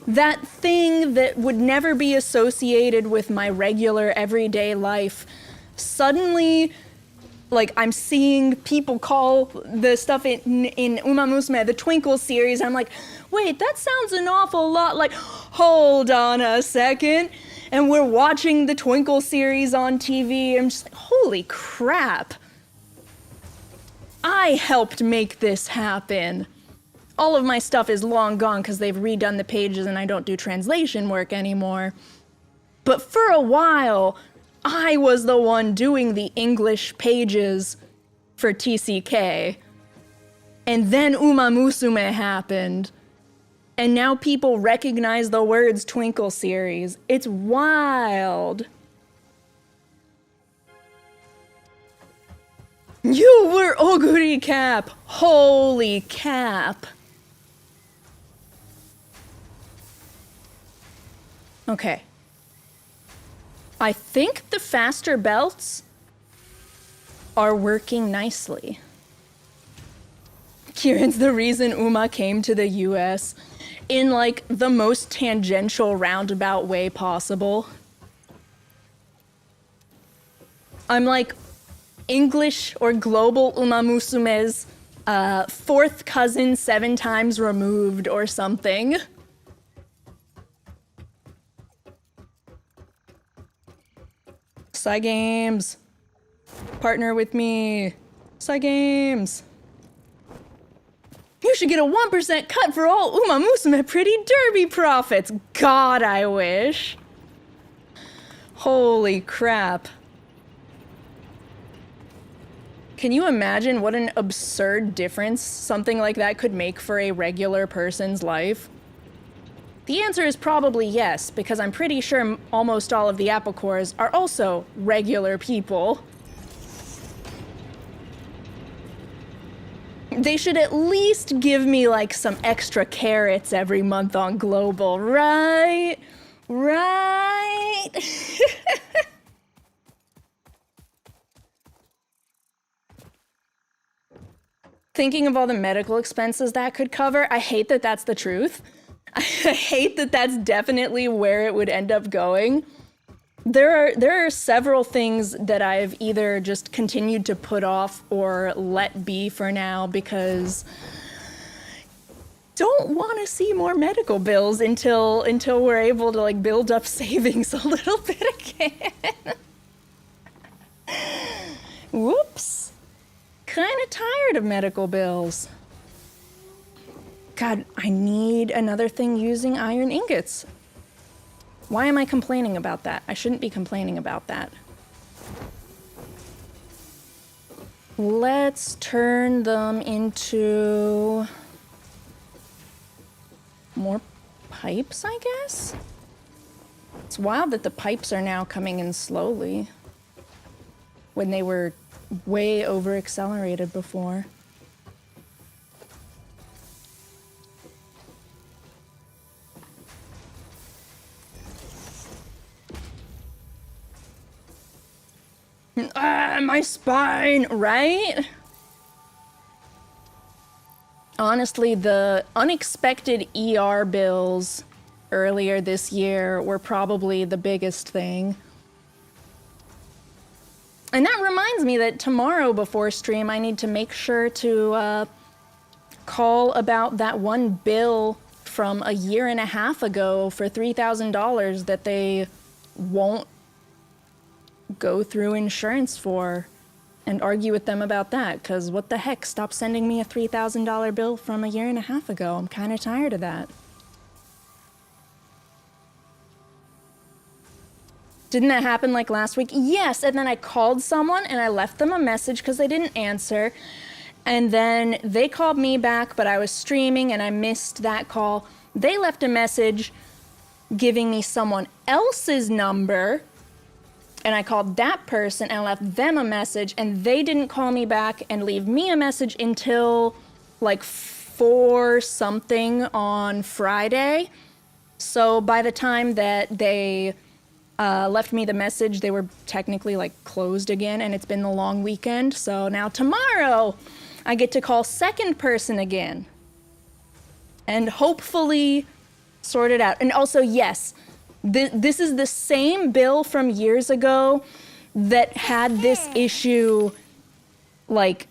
that thing that would never be associated with my regular everyday life, suddenly, like, I'm seeing people call the stuff in Uma Musume the Twinkle series. I'm like, wait, that sounds an awful lot like, hold on a second. And we're watching the Twinkle series on TV. I'm just like, holy crap. I helped make this happen. All of my stuff is long gone because they've redone the pages and I don't do translation work anymore. But for a while, I was the one doing the English pages for TCK. And then Uma Musume happened. And now people recognize the words Twinkle series. It's wild. You were Oguri Cap! Holy cap! Okay. I think the faster belts are working nicely. Khiren's the reason Uma came to the US in like the most tangential roundabout way possible. I'm like English or global Uma Musume's fourth cousin 7 times removed or something. Cygames. Partner with me. Cygames. You should get a 1% cut for all Uma Musume Pretty Derby profits. God, I wish. Holy crap. Can you imagine what an absurd difference something like that could make for a regular person's life? The answer is probably yes, because I'm pretty sure almost all of the apple cores are also regular people. They should at least give me like some extra carrots every month on Global, right? Right? Thinking of all the medical expenses that could cover, I hate that that's the truth. I hate that that's definitely where it would end up going. There are several things that I've either just continued to put off or let be for now because don't want to see more medical bills until we're able to like build up savings a little bit again. Whoops. Kind of tired of medical bills. God, I need another thing using iron ingots. Why am I complaining about that? I shouldn't be complaining about that. Let's turn them into more pipes, I guess? It's wild that the pipes are now coming in slowly when they were way over accelerated before. My spine, right? Honestly, the unexpected ER bills earlier this year were probably the biggest thing. And that reminds me that tomorrow before stream, I need to make sure to call about that one bill from a year and a half ago for $3,000 that they won't go through insurance for and argue with them about that, because what the heck, stop sending me a $3,000 bill from a year and a half ago. I'm kind of tired of that. Didn't that happen like last week? Yes, and then I called someone and I left them a message because they didn't answer, and then they called me back, but I was streaming and I missed that call. They left a message giving me someone else's number, and I called that person and left them a message, and they didn't call me back and leave me a message until like 4 something on Friday. So by the time that they left me the message, they were technically like closed again, and it's been the long weekend. So now tomorrow I get to call second person again and hopefully sort it out. And also, yes, this is the same bill from years ago that had this issue like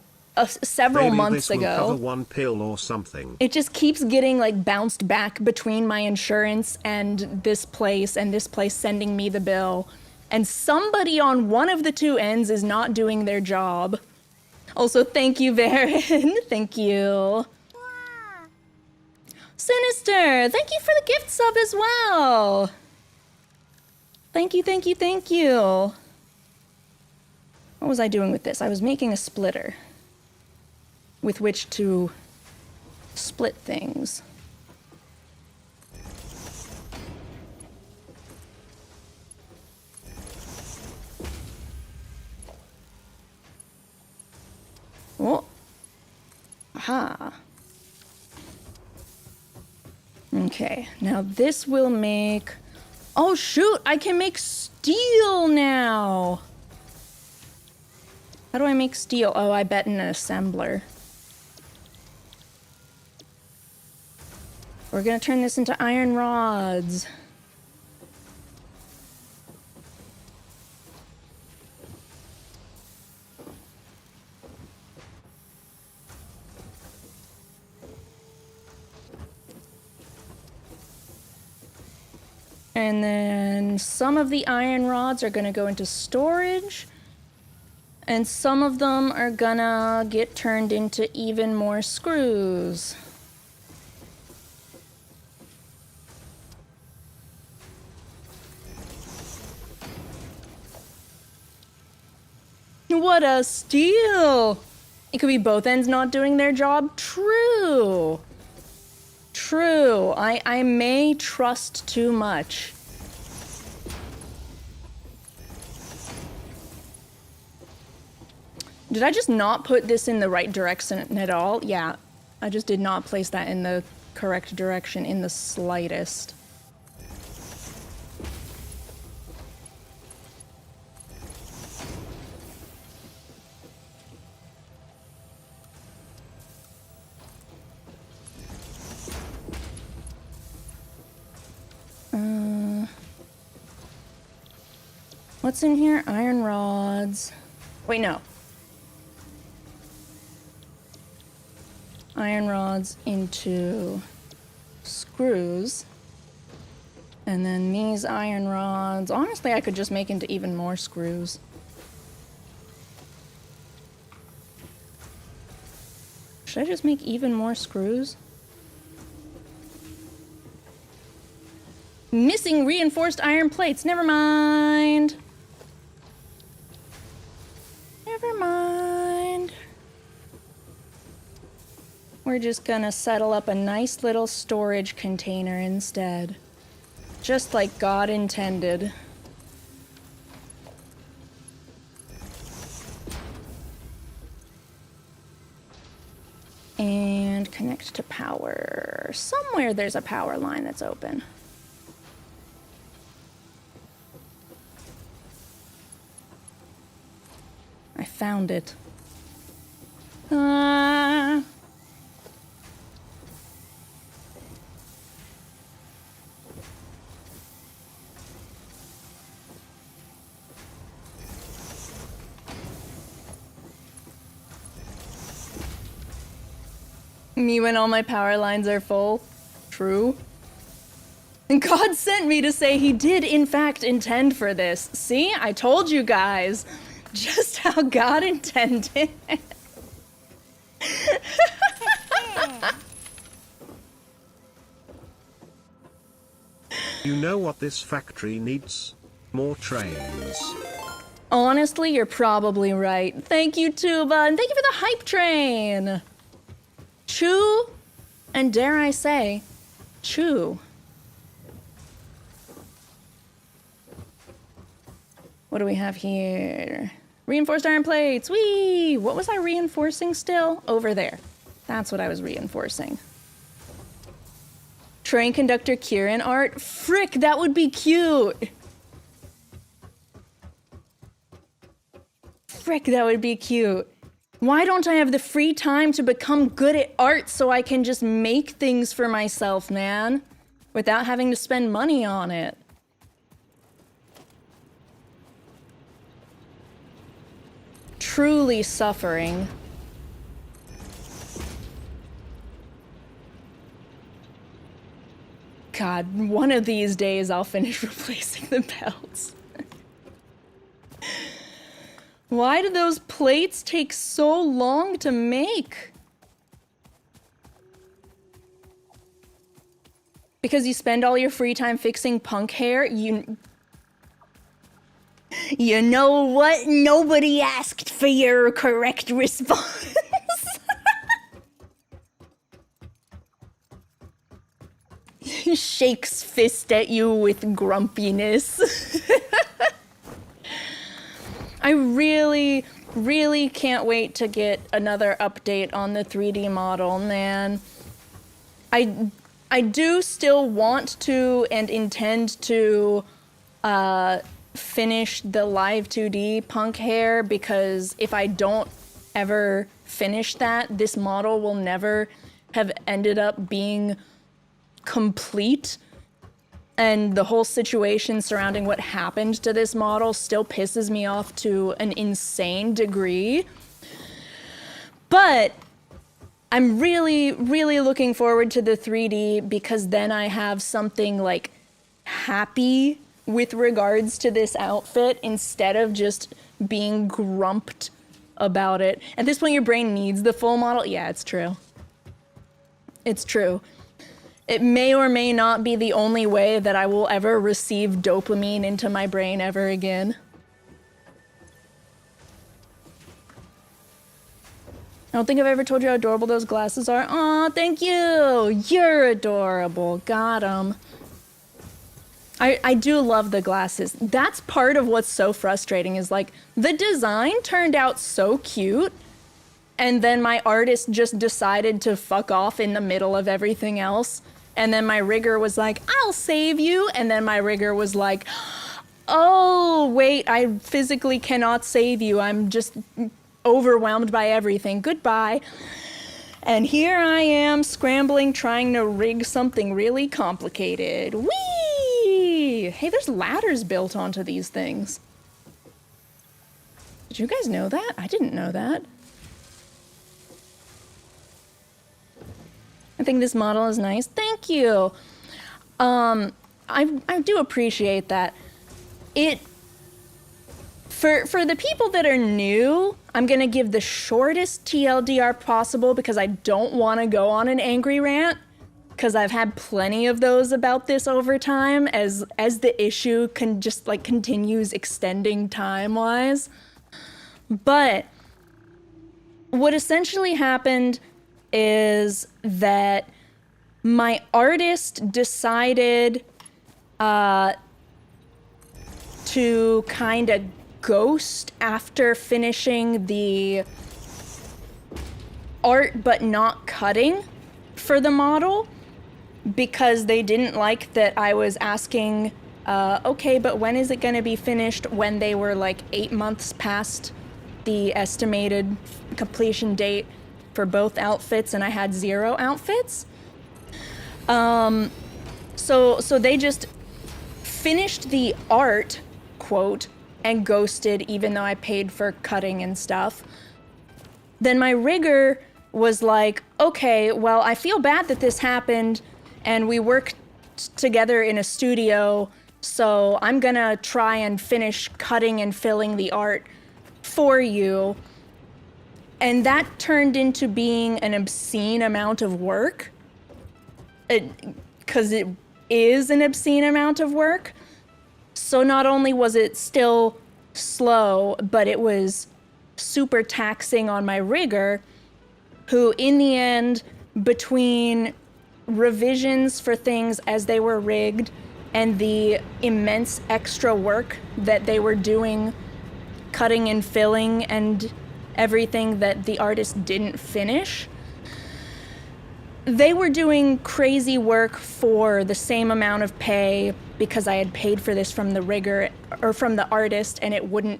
several Maybe months this will ago. cover one pill or something. It just keeps getting like bounced back between my insurance and this place sending me the bill. And somebody on one of the two ends is not doing their job. Also, thank you, Varen. Thank you. Sinister, thank you for the gift sub as well. Thank you, thank you, thank you. What was I doing with this? I was making a splitter with which to split things. Oh. Aha. Okay, now this will make Oh shoot, I can make steel now. How do I make steel? Oh, I bet in an assembler. We're gonna turn this into iron rods. And then some of the iron rods are gonna go into storage. And some of them are gonna get turned into even more screws. What a steal! It could be both ends not doing their job. True. True. I may trust too much. Did I just not put this in the right direction at all? Yeah, I just did not place that in the correct direction in the slightest. What's in here? Iron rods. Wait, no. Iron rods into screws. And then these iron rods. Honestly, I could just make into even more screws. Should I just make even more screws? Missing reinforced iron plates. Never mind. Never mind. We're just gonna settle up a nice little storage container instead. Just like God intended. And connect to power. Somewhere there's a power line that's open. I found it. Me when all my power lines are full. True. And God sent me to say he did in fact intend for this. See, I told you guys. Just how God intended. You know what this factory needs? More trains. Honestly, you're probably right. Thank you, Tuba, and thank you for the hype train. Chew, and dare I say, chew. What do we have here? Reinforced iron plates. Whee! What was I reinforcing still? Over there. That's what I was reinforcing. Train conductor Khiren art. Frick, that would be cute. Frick, that would be cute. Why don't I have the free time to become good at art so I can just make things for myself, man? Without having to spend money on it. Truly suffering. God, one of these days I'll finish replacing the belts. Why do those plates take so long to make? Because you spend all your free time fixing punk hair? You know what? Nobody asked for your correct response. He shakes fist at you with grumpiness. I really, really can't wait to get another update on the 3D model, man. I do still want to and intend to finish the live 2D punk hair, because if I don't ever finish that, this model will never have ended up being complete. And the whole situation surrounding what happened to this model still pisses me off to an insane degree. But I'm really, really looking forward to the 3D, because then I have something like happy with regards to this outfit instead of just being grumped about it. At this point, your brain needs the full model. Yeah, it's true. It's true. It may or may not be the only way that I will ever receive dopamine into my brain ever again. I don't think I've ever told you how adorable those glasses are. Aw, thank you! You're adorable. Got 'em. I do love the glasses. That's part of what's so frustrating, is like, the design turned out so cute, and then my artist just decided to fuck off in the middle of everything else. And then my rigger was like, I'll save you. And then my rigger was like, oh, wait, I physically cannot save you. I'm just overwhelmed by everything. Goodbye. And here I am scrambling, trying to rig something really complicated. Whee! Hey, there's ladders built onto these things. Did you guys know that? I didn't know that. I think this model is nice. Thank you. I do appreciate that. For the people that are new, I'm gonna give the shortest TLDR possible, because I don't want to go on an angry rant, because I've had plenty of those about this over time as the issue continues extending time-wise. But what essentially happened is that my artist decided to kind of ghost after finishing the art but not cutting for the model, because they didn't like that I was asking, okay, but when is it going to be finished, when they were like 8 months past the estimated completion date for both outfits, and I had 0 outfits. So they just finished the art, quote, and ghosted, even though I paid for cutting and stuff. Then my rigger was like, okay, well, I feel bad that this happened, and we worked together in a studio, so I'm gonna try and finish cutting and filling the art for you. And that turned into being an obscene amount of work, because it is an obscene amount of work. So not only was it still slow, but it was super taxing on my rigger, who in the end, between revisions for things as they were rigged and the immense extra work that they were doing, cutting and filling and everything that the artist didn't finish, they were doing crazy work for the same amount of pay, because I had paid for this from the rigger or from the artist, and it would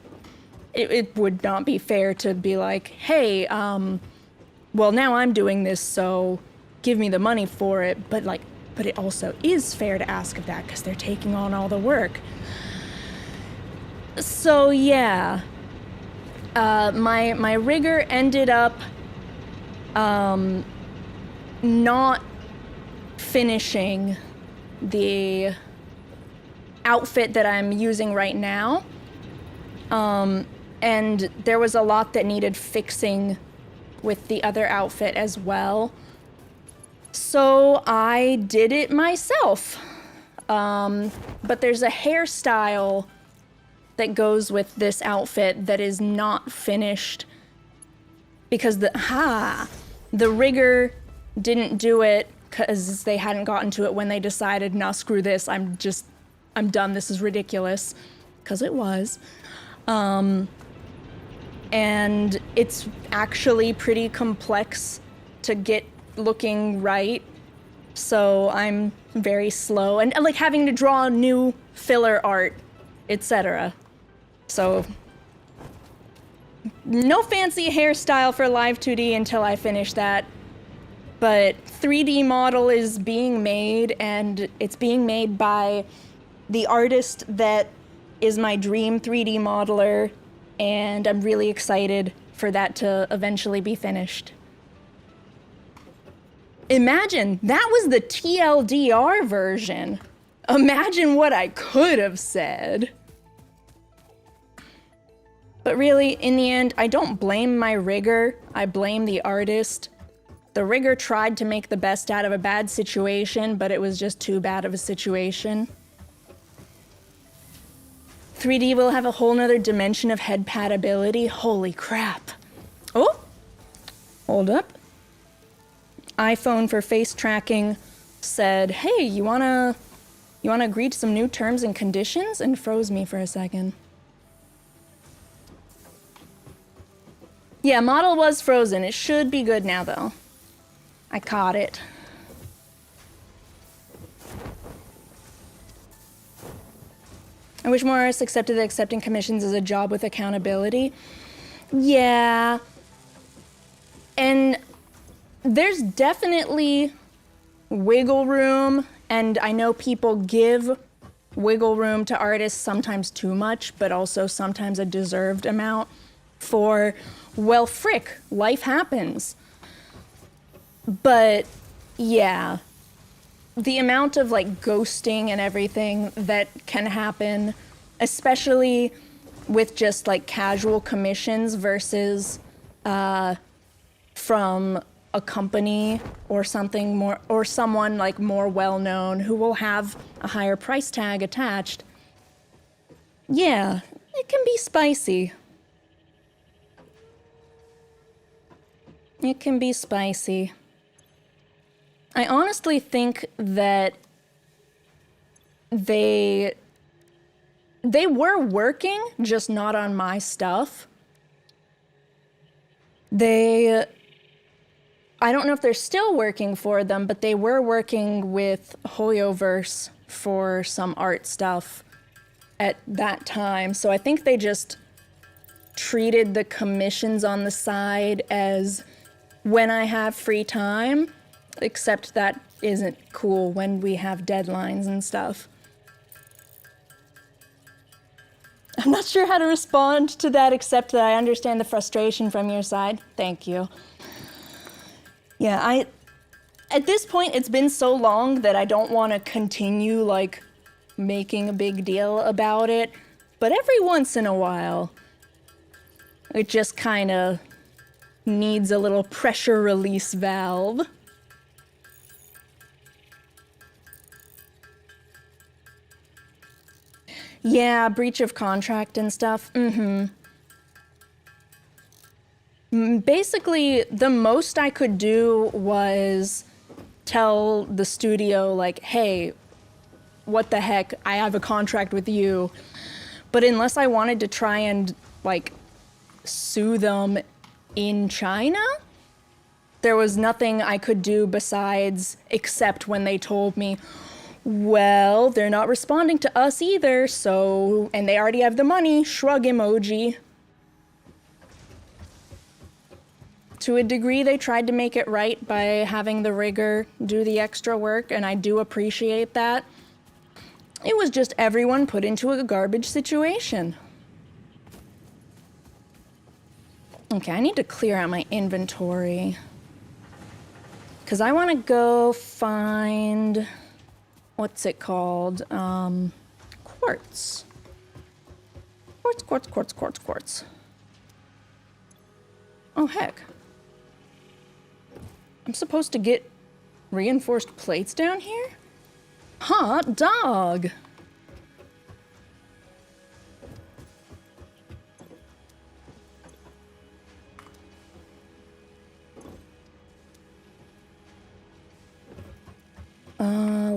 not be fair to be like, hey, well, now I'm doing this, so give me the money for it. But it also is fair to ask of that, because they're taking on all the work. So yeah, my rigger ended up not finishing the outfit that I'm using right now. And there was a lot that needed fixing with the other outfit as well. So I did it myself. But there's a hairstyle that goes with this outfit that is not finished, because the rigger didn't do it because they hadn't gotten to it when they decided, nah, screw this, I'm done, this is ridiculous, because it was. And it's actually pretty complex to get looking right. so I'm very slow and like having to draw new filler art, etc. So no fancy hairstyle for Live 2D until I finish that. But 3D model is being made, and it's being made by the artist that is my dream 3D modeler, and I'm really excited for that to eventually be finished. Imagine, that was the TLDR version. Imagine what I could have said. But really, in the end, I don't blame my rigger, I blame the artist. The rigger tried to make the best out of a bad situation, but it was just too bad of a situation. 3D will have a whole nother dimension of head patability. Holy crap. Oh, hold up. iPhone for face tracking said, hey, you wanna agree to some new terms and conditions? And froze me for a second. Yeah, model was frozen. It should be good now, though. I caught it. I wish more artists accepted that accepting commissions is a job with accountability. Yeah. And there's definitely wiggle room, and I know people give wiggle room to artists, sometimes too much, but also sometimes a deserved amount for, well, frick, life happens. But yeah, the amount of like ghosting and everything that can happen, especially with just like casual commissions versus from a company or something more, or someone like more well-known who will have a higher price tag attached. Yeah, it can be spicy. It can be spicy. I honestly think that they were working, just not on my stuff. I don't know if they're still working for them, but they were working with Hoyoverse for some art stuff at that time. So I think they just treated the commissions on the side as when I have free time, except that isn't cool when we have deadlines and stuff. I'm not sure how to respond to that, except that I understand the frustration from your side. Thank you. Yeah, at this point, it's been so long that I don't want to continue, like, making a big deal about it. But every once in a while, it just kind of needs a little pressure release valve. Yeah, breach of contract and stuff. Basically, the most I could do was tell the studio, like, hey, what the heck, I have a contract with you. But unless I wanted to try and, like, sue them in China, there was nothing I could do besides except when they told me, well, they're not responding to us either, so, and they already have the money, shrug emoji. To a degree, they tried to make it right by having the rigger do the extra work, and I do appreciate that. It was just everyone put into a garbage situation. Okay, I need to clear out my inventory. Because I want to go find, what's it called? Quartz. Quartz. Oh, heck. I'm supposed to get reinforced plates down here? Hot dog!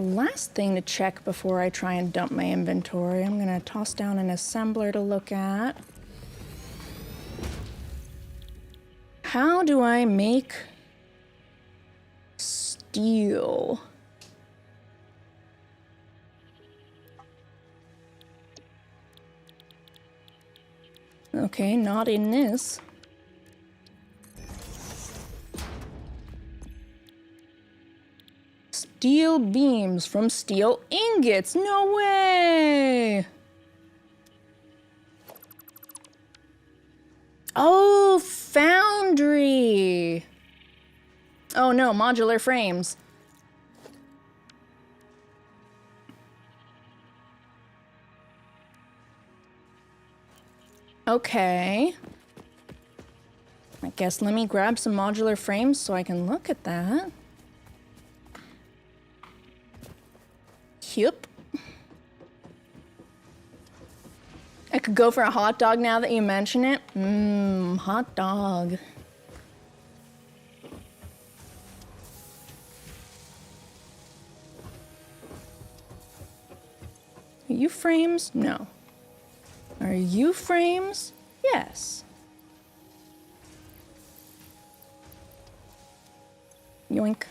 Last thing to check before I try and dump my inventory. I'm gonna toss down an assembler to look at. How do I make steel? Okay, not in this. Steel beams from steel ingots. No way! Oh, foundry! Oh no, modular frames. Okay. I guess let me grab some modular frames so I can look at that. Yup. I could go for a hot dog now that you mention it. Mmm, hot dog. Are you frames? No. Are you frames? Yes. Yoink.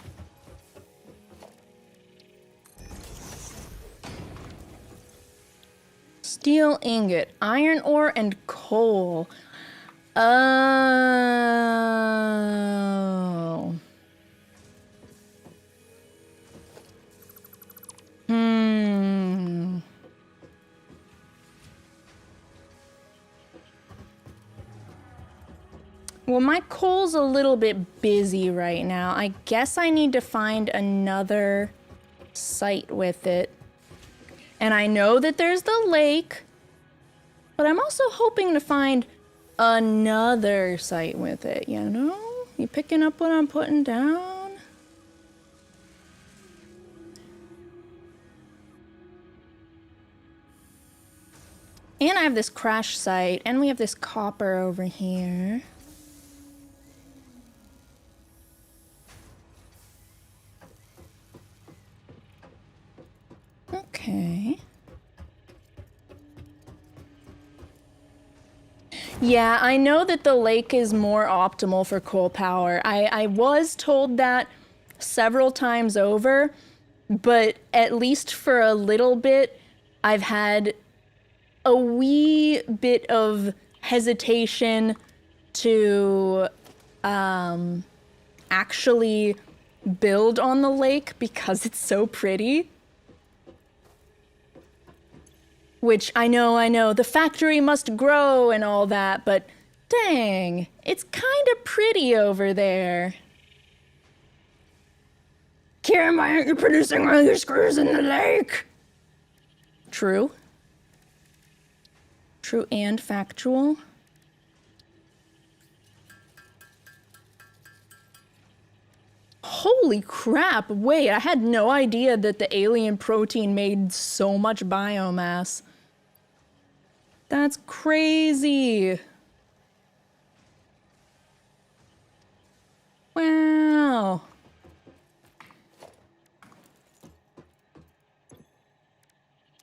Steel ingot, iron ore, and coal. Oh. Hmm. Well, my coal's a little bit busy right now. I guess I need to find another site with it. And I know that there's the lake, but I'm also hoping to find another site with it, you know? You picking up what I'm putting down? And I have this crash site, and we have this copper over here. Okay. Yeah, I know that the lake is more optimal for coal power. I was told that several times over, but at least for a little bit, I've had a wee bit of hesitation to actually build on the lake because it's so pretty. Which I know, the factory must grow and all that, but dang, it's kind of pretty over there. Khiren, why aren't you producing all your screws in the lake? True. True and factual. Holy crap, wait, I had no idea that the alien protein made so much biomass. That's crazy. Wow.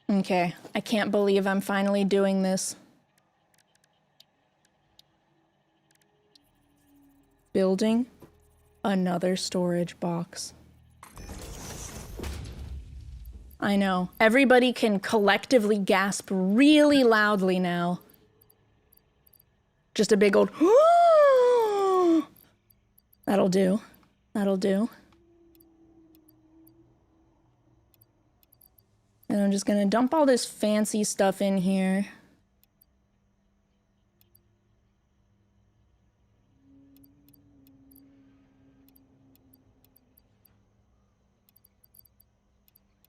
Okay, I can't believe I'm finally doing this. Building another storage box. I know. Everybody can collectively gasp really loudly now. Just a big old That'll do. That'll do. And I'm just gonna dump all this fancy stuff in here.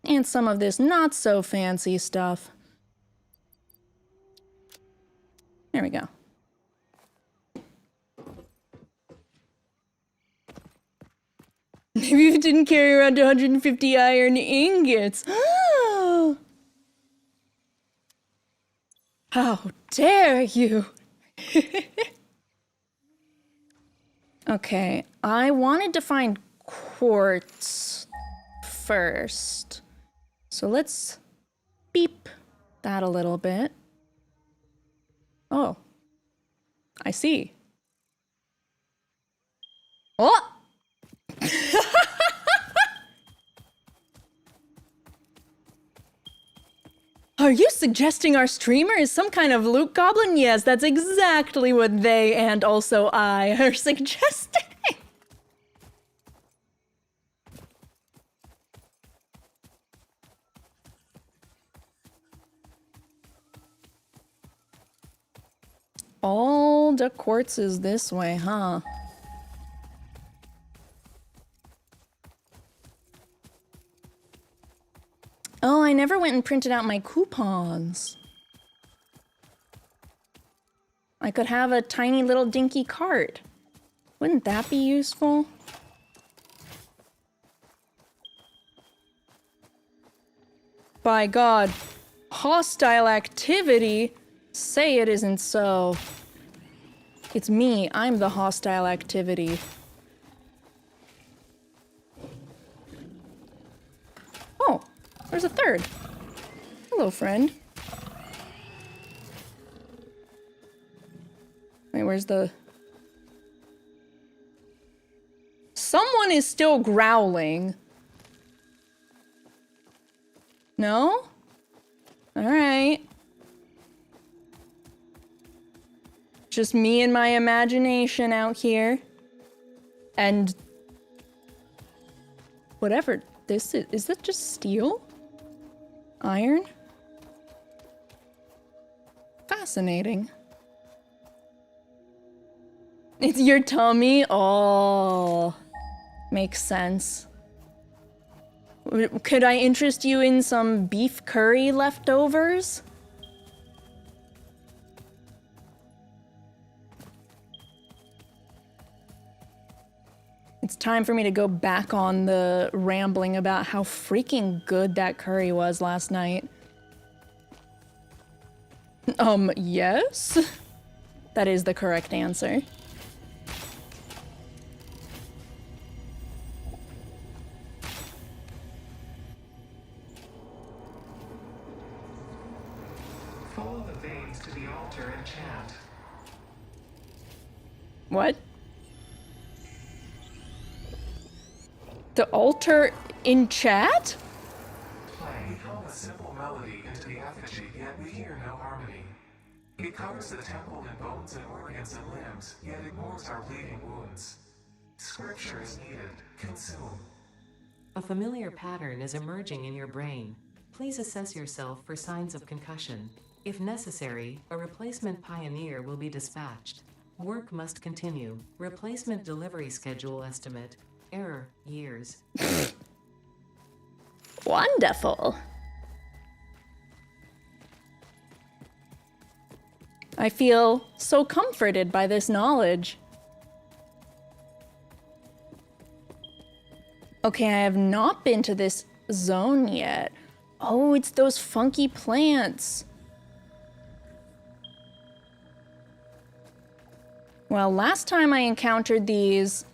And some of this not so fancy stuff. There we go. Maybe you didn't carry around 150 iron ingots. How dare you? Okay, I wanted to find quartz first. So let's beep that a little bit. Oh, I see. Oh! Are you suggesting our streamer is some kind of loot goblin? Yes, that's exactly what they and also I are suggesting. All the quartz is this way, huh? Oh, I never went and printed out my coupons. I could have a tiny little dinky cart. Wouldn't that be useful? By God, hostile activity? Say it isn't so. It's me, I'm the hostile activity. Oh, there's a third. Hello, friend. Wait, where's the... Someone is still growling. No? Alright. Just me and my imagination out here. And... whatever this is that just steel? Iron? Fascinating. It's your tummy? Oh, makes sense. Could I interest you in some beef curry leftovers? It's time for me to go back on the rambling about how freaking good that curry was last night. Yes? That is the correct answer. Follow the veins to the altar and chant. What? The altar in chat? We hum a simple melody into the effigy, yet we hear no harmony. It covers the temple in bones and organs and limbs, yet ignores our bleeding wounds. Scripture is needed. Consume. A familiar pattern is emerging in your brain. Please assess yourself for signs of concussion. If necessary, a replacement pioneer will be dispatched. Work must continue. Replacement delivery schedule estimate. Error, years. Wonderful. I feel so comforted by this knowledge. Okay, I have not been to this zone yet. Oh, it's those funky plants. Well, last time I encountered these,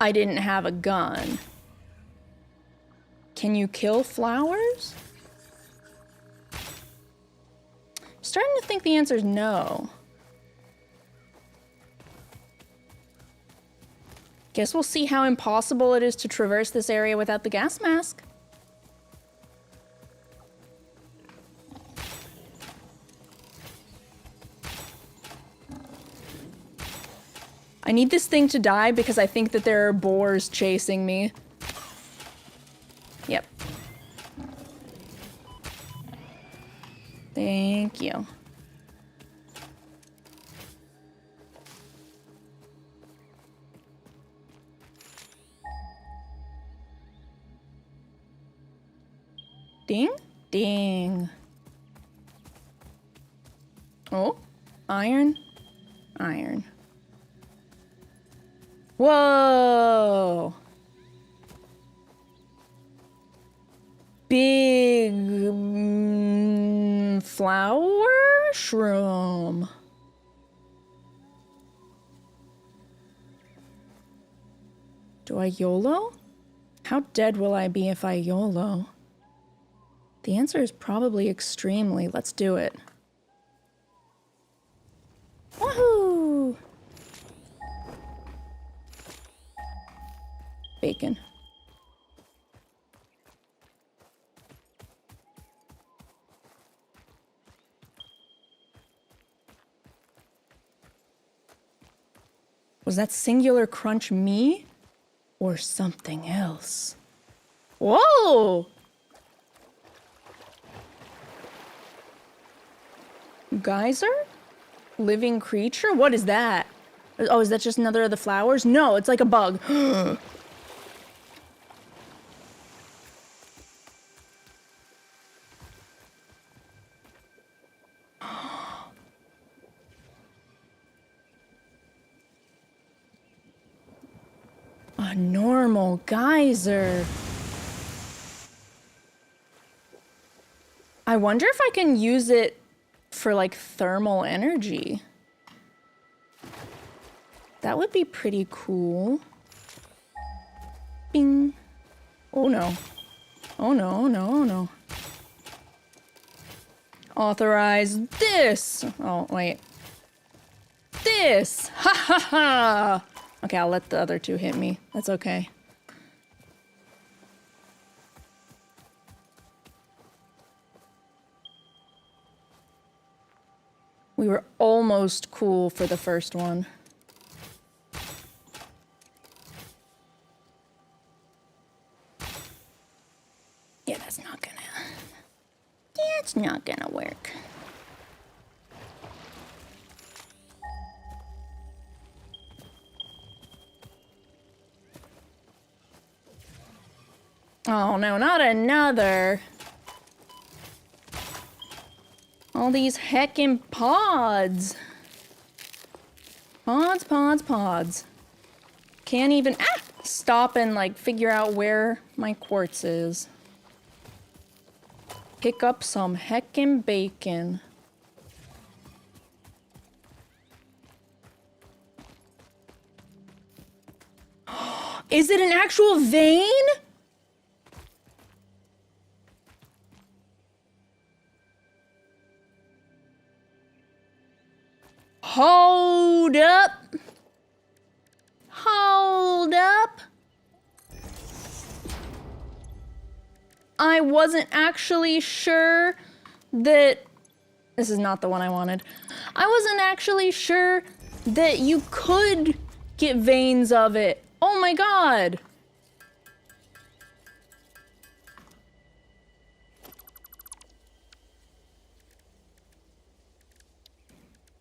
I didn't have a gun. Can you kill flowers? I'm starting to think the answer is no. Guess we'll see how impossible it is to traverse this area without the gas mask. I need this thing to die because I think that there are boars chasing me. Yep. Thank you. Ding, ding. Oh, iron, iron. Whoa! Big flower shroom. Do I YOLO? How dead will I be if I YOLO? The answer is probably extremely. Let's do it. Woohoo! Bacon. Was that singular crunch me? Or something else? Whoa! Geyser? Living creature? What is that? Oh, is that just another of the flowers? No, it's like a bug. A normal geyser. I wonder if I can use it for like thermal energy. That would be pretty cool. Bing. Oh no. Oh no, oh no, oh no. Authorize this! Oh, wait. This! Ha ha ha! Okay, I'll let the other two hit me. That's okay. We were almost cool for the first one. Yeah, that's not gonna... That's not gonna work. Oh no, not another! All these heckin' pods! Pods, pods, pods. Can't even stop and like figure out where my quartz is. Pick up some heckin' bacon. Is it an actual vein? Hold up. Hold up. I wasn't actually sure that... This is not the one I wanted. I wasn't actually sure that you could get veins of it. Oh my god.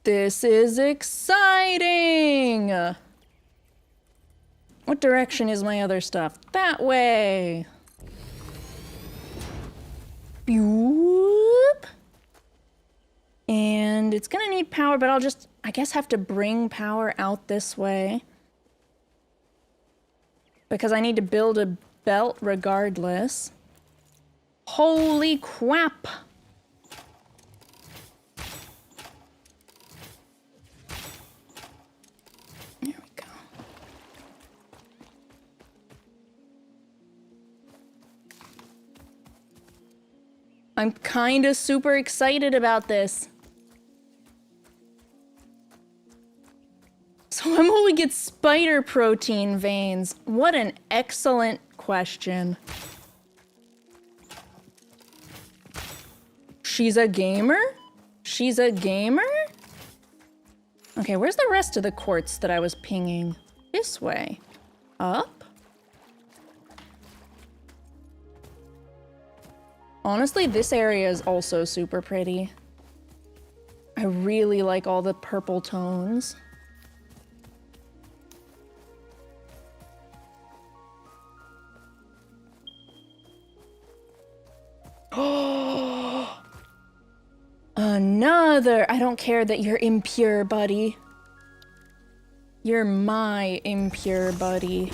This is exciting! What direction is my other stuff? That way! Boop. And it's gonna need power, but I'll just, I guess, have to bring power out this way. Because I need to build a belt regardless. Holy crap! There we go. I'm kinda super excited about this. So when will we get spider protein veins? What an excellent question. She's a gamer? She's a gamer? Okay, where's the rest of the quartz that I was pinging? This way. Up? Honestly, this area is also super pretty. I really like all the purple tones. Oh, another! I don't care that you're impure, buddy. You're my impure buddy.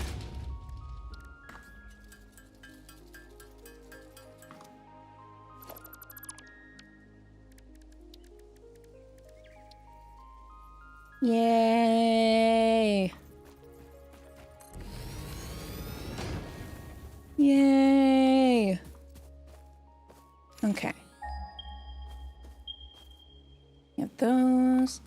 Yay! Yay! Okay. Get those.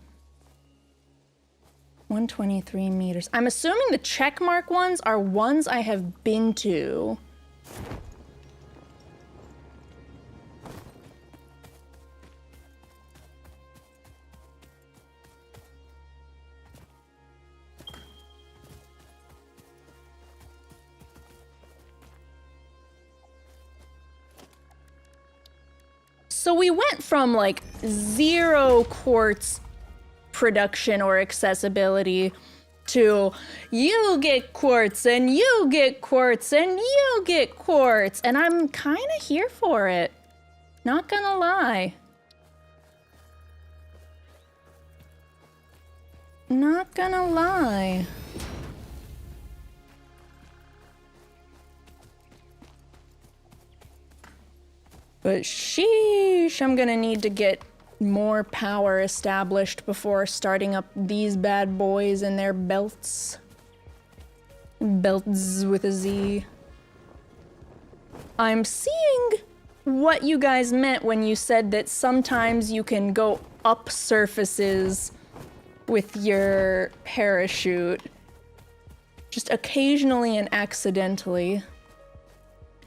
123 meters. I'm assuming the checkmark ones are ones I have been to. So we went from like 0 quartz production or accessibility to you get quartz and you get quartz and you get quartz, and I'm kind of here for it. Not gonna lie. Not gonna lie. But sheesh, I'm gonna need to get more power established before starting up these bad boys and their belts. Belts with a Z. I'm seeing what you guys meant when you said that sometimes you can go up surfaces with your parachute. Just occasionally and accidentally.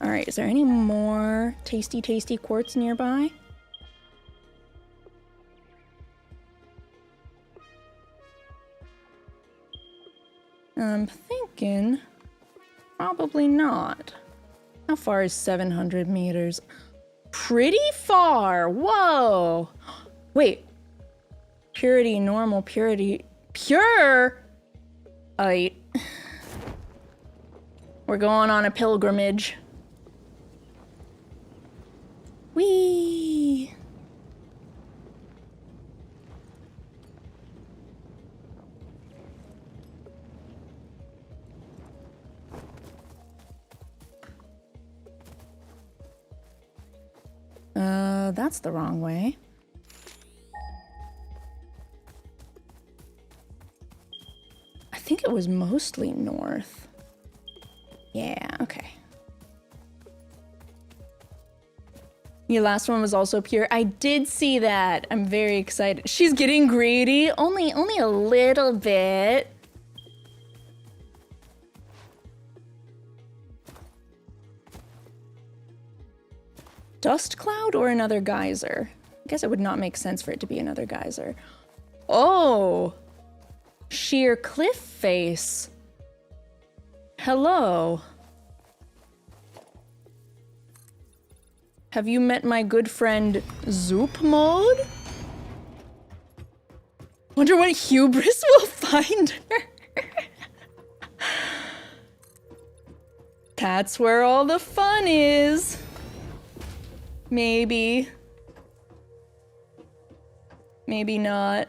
Alright, is there any more tasty, tasty quartz nearby? I'm thinking probably not. How far is 700 meters? Pretty far! Whoa! Wait. Purity, normal, purity. Pure! Aight. We're going on a pilgrimage. Whee! That's the wrong way. I think it was mostly north. Yeah, okay. Your last one was also pure. I did see that. I'm very excited. She's getting greedy. Only a little bit. Dust cloud or another geyser? I guess it would not make sense for it to be another geyser. Oh! Sheer cliff face. Hello. Have you met my good friend Zoop Mode? Wonder what hubris will find her. That's where all the fun is. Maybe. Maybe not.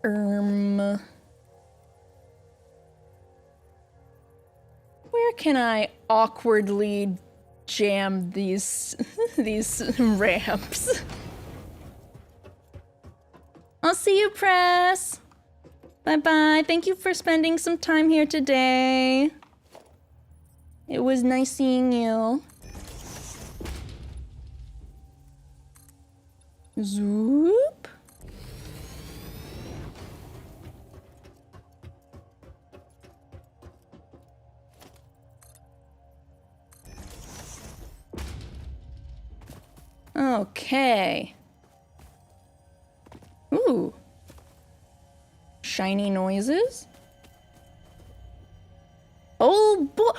Where can I awkwardly jam these these ramps? I'll see you, Press. Bye-bye. Thank you for spending some time here today. It was nice seeing you. Zoop. Okay. Ooh. Shiny noises. Oh boy.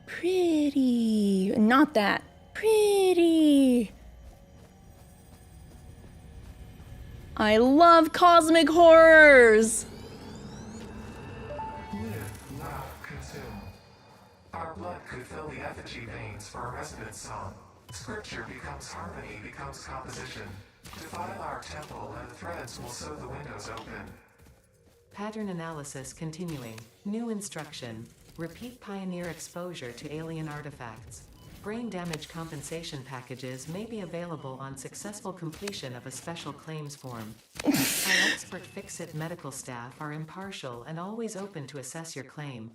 Pretty. Not that. Pretty. I love cosmic horrors. Live, laugh, consume. Our blood could fill the effigy veins for a resonant song. Scripture becomes harmony, becomes composition. Defile our temple and the threads will sew the windows open. Pattern analysis continuing. New instruction. Repeat pioneer exposure to alien artifacts. Brain damage compensation packages may be available on successful completion of a special claims form. Our expert Fix-It medical staff are impartial and always open to assess your claim.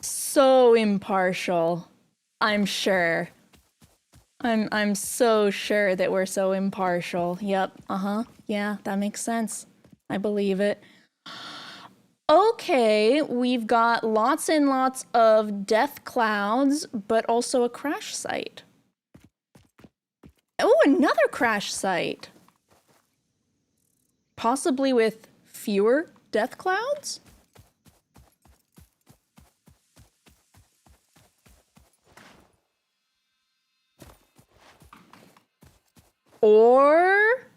So impartial. I'm sure. I'm so sure that we're so impartial. Yep. Yeah, that makes sense. I believe it. Okay, we've got lots and lots of death clouds, but also a crash site. Oh, another crash site. Possibly with fewer death clouds? or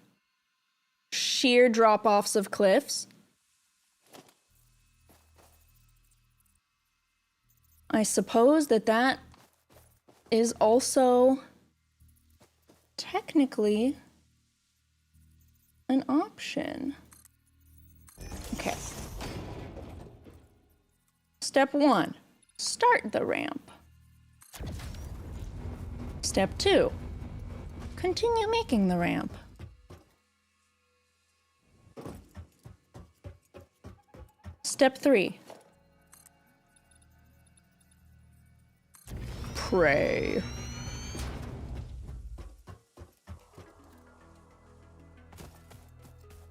sheer drop-offs of cliffs. I suppose that is also technically an option. Okay. Step 1, start the ramp. Step 2, continue making the ramp. Step 3, pray.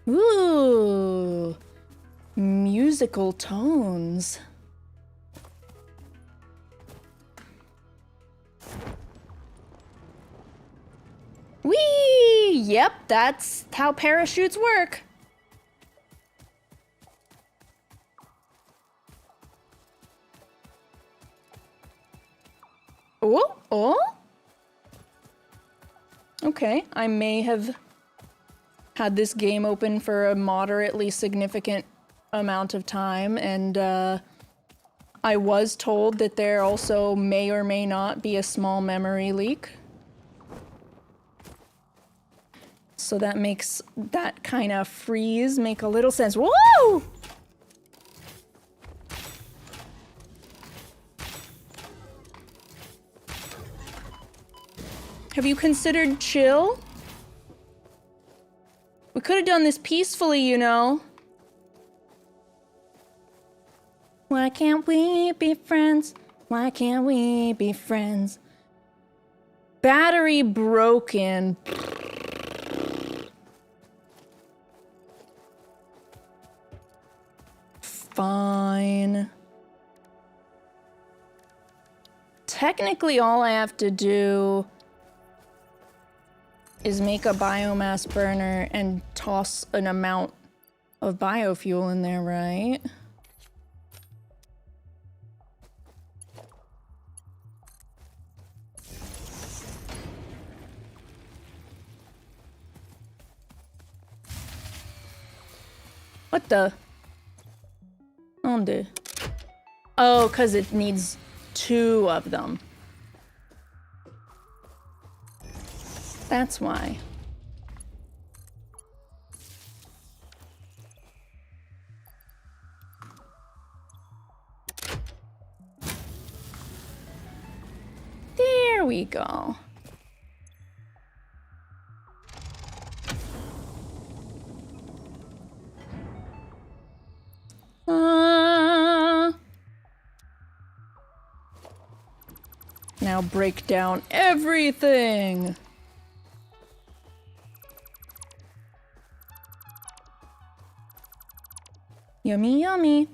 Ooh, musical tones. Whee! Yep, that's how parachutes work. Oh, oh. Okay, I may have had this game open for a moderately significant amount of time, and I was told that there also may or may not be a small memory leak. So that makes that kind of freeze make a little sense. Woo! Have you considered chill? We could have done this peacefully, you know. Why can't we be friends? Why can't we be friends? Battery broken. Fine. Technically, all I have to do is make a biomass burner and toss an amount of biofuel in there, right? What the? Oh, because it needs 2 of them. That's why. There we go. Now break down everything. Yummy, yummy.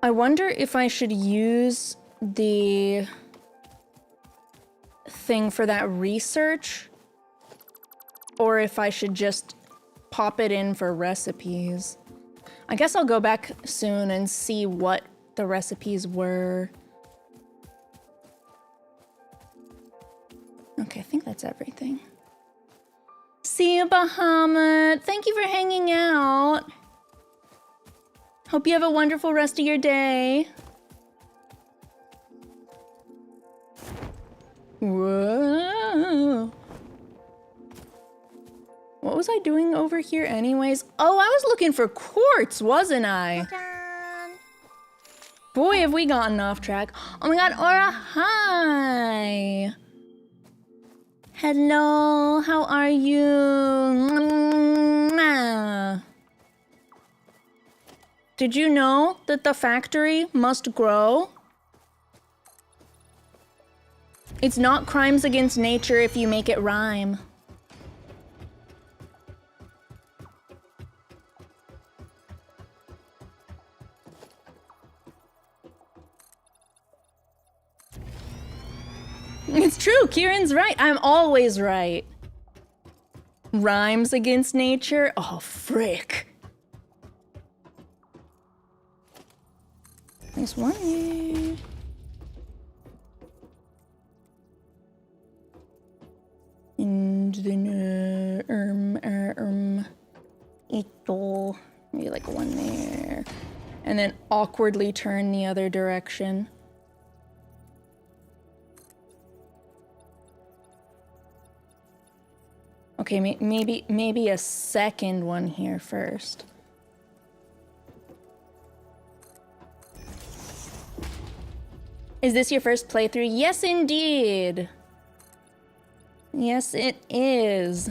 I wonder if I should use the thing for that research, or if I should just pop it in for recipes. I guess I'll go back soon and see what the recipes were. Okay, I think that's everything. See you, Bahamut. Thank you for hanging out. Hope you have a wonderful rest of your day. Whoa. What was I doing over here anyways? Oh, I was looking for quartz, wasn't I? Boy, have we gotten off track. Oh my god, Aura, hi. Hello, how are you? Did you know that the factory must grow? It's not crimes against nature if you make it rhyme. It's true, Khiren's right. I'm always right. Rhymes against nature? Oh, frick. Nice one. Ito. Maybe like one there. And then awkwardly turn the other direction. Okay, maybe a second one here first. Is this your first playthrough? Yes, indeed. Yes, it is.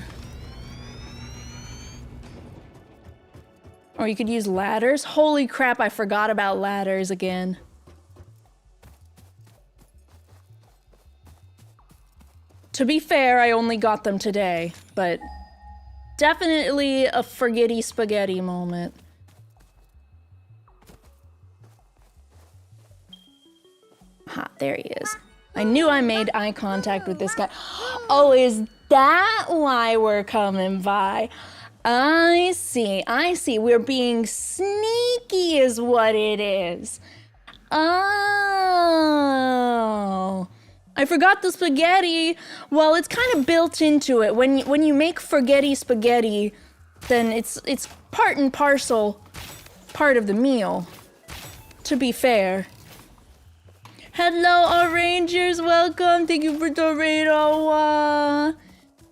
Or you could use ladders. Holy crap, I forgot about ladders again. To be fair, I only got them today, but definitely a forgetty spaghetti moment. Ha, there he is. I knew I made eye contact with this guy. Oh, is that why we're coming by? I see, I see. We're being sneaky is what it is. Oh. I forgot the spaghetti. Well, it's kind of built into it. When you make forgetty spaghetti, then it's part and parcel part of the meal. To be fair. Hello, our Rangers. Welcome. Thank you for the raid.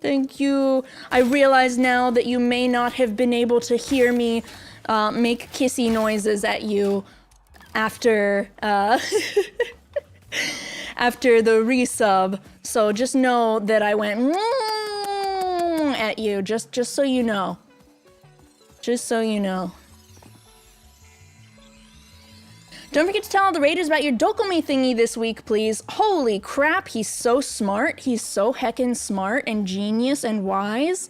Thank you. I realize now that you may not have been able to hear me make kissy noises at you after after the resub. So just know that I went at you. Just so you know. Just so you know. Don't forget to tell all the raiders about your Dokumi thingy this week, please. Holy crap, he's so smart. He's so heckin' smart and genius and wise.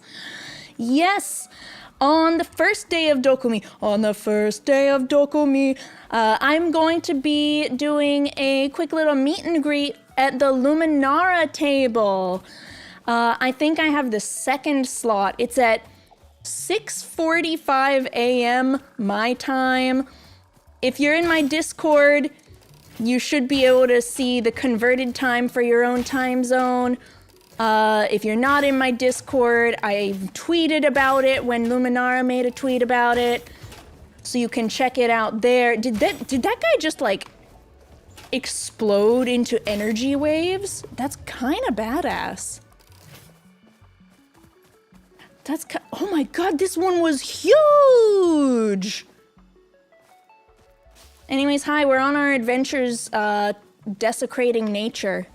Yes, on the first day of Dokumi, I'm going to be doing a quick little meet and greet at the Luminara table. I think I have the second slot. It's at 6:45 a.m. my time. If you're in my Discord, you should be able to see the converted time for your own time zone. If you're not in my Discord, I tweeted about it when Luminara made a tweet about it. So you can check it out there. Did that guy just like explode into energy waves? That's kind of badass. Oh my god, this one was huge! Anyways, hi, we're on our adventures desecrating nature.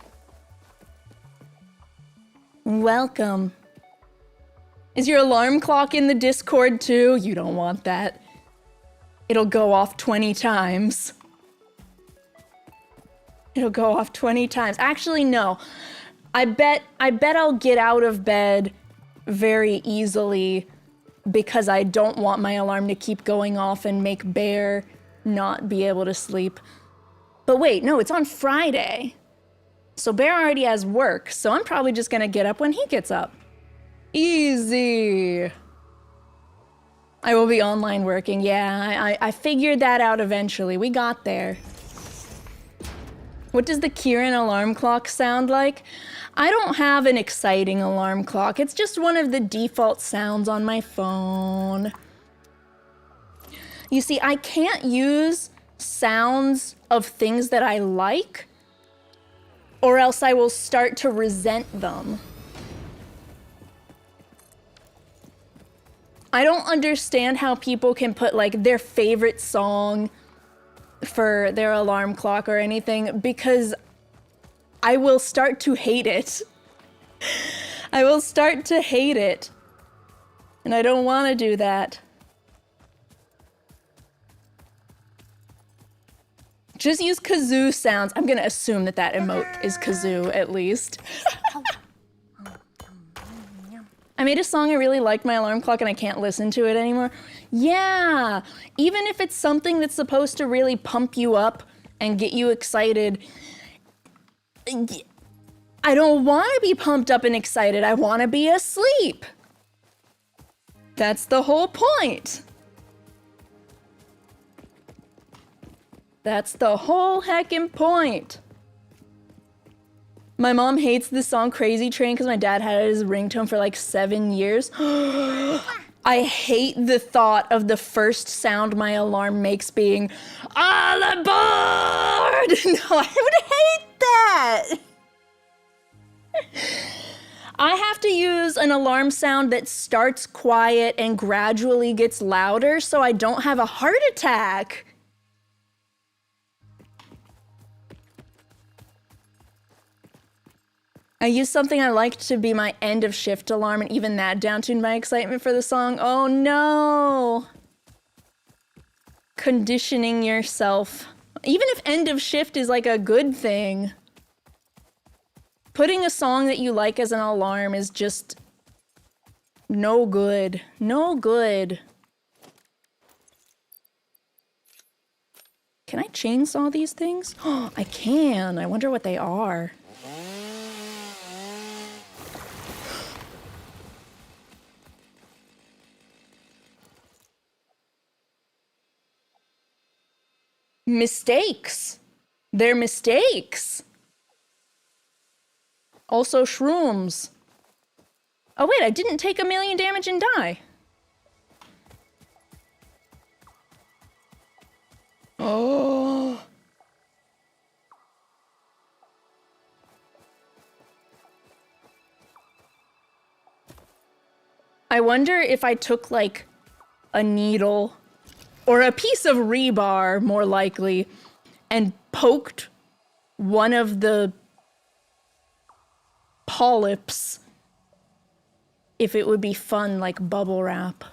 Welcome. Is your alarm clock in the Discord too? You don't want that. It'll go off 20 times. It'll go off 20 times. Actually, no. I bet I'll get out of bed very easily because I don't want my alarm to keep going off and make Bear not be able to sleep. But wait, no, it's on Friday. So Bear already has work, so I'm probably just gonna get up when he gets up. Easy. I will be online working. Yeah, I figured that out eventually. We got there. What does the Khiren alarm clock sound like? I don't have an exciting alarm clock. It's just one of the default sounds on my phone. You see, I can't use sounds of things that I like, or else I will start to resent them. I don't understand how people can put like their favorite song for their alarm clock or anything, because I will start to hate it. I will start to hate it. And I don't want to do that. Just use kazoo sounds. I'm gonna assume that that emote is kazoo, at least. I made a song I really liked my alarm clock and I can't listen to it anymore. Yeah, even if it's something that's supposed to really pump you up and get you excited, I don't want to be pumped up and excited. I want to be asleep. That's the whole point. That's the whole heckin' point. My mom hates this song Crazy Train because my dad had it as a ringtone for like 7 years. I hate the thought of the first sound my alarm makes being, all aboard! No, I would hate that. I have to use an alarm sound that starts quiet and gradually gets louder so I don't have a heart attack. I used something I liked to be my end of shift alarm, and even that downtuned my excitement for the song. Oh no! Conditioning yourself. Even if end of shift is like a good thing, putting a song that you like as an alarm is just no good. No good. Can I chainsaw these things? Oh, I can. I wonder what they are. Mistakes. They're mistakes. Also shrooms. Oh wait, I didn't take 1,000,000 damage and die. Oh. I wonder if I took like a needle or a piece of rebar, more likely, and poked one of the polyps, if it would be fun like bubble wrap.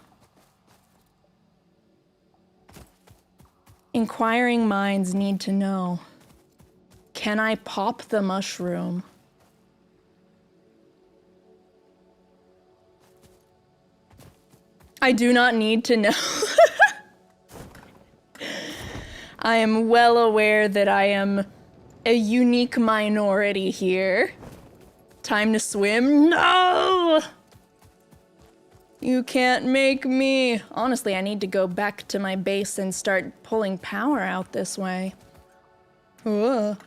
Inquiring minds need to know. Can I pop the mushroom? I do not need to know. I am well aware that I am a unique minority here. Time to swim? No! You can't make me. Honestly, I need to go back to my base and start pulling power out this way. Ugh.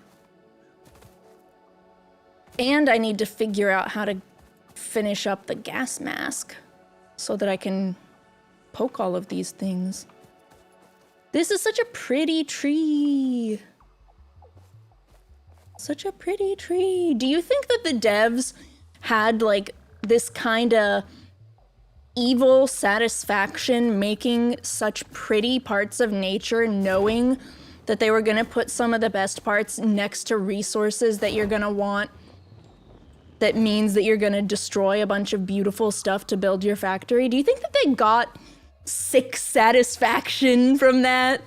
And I need to figure out how to finish up the gas mask so that I can poke all of these things. This is such a pretty tree. Such a pretty tree. Do you think that the devs had like this kind of evil satisfaction making such pretty parts of nature, knowing that they were gonna put some of the best parts next to resources that you're gonna want? That means that you're gonna destroy a bunch of beautiful stuff to build your factory. Do you think that they got sick satisfaction from that?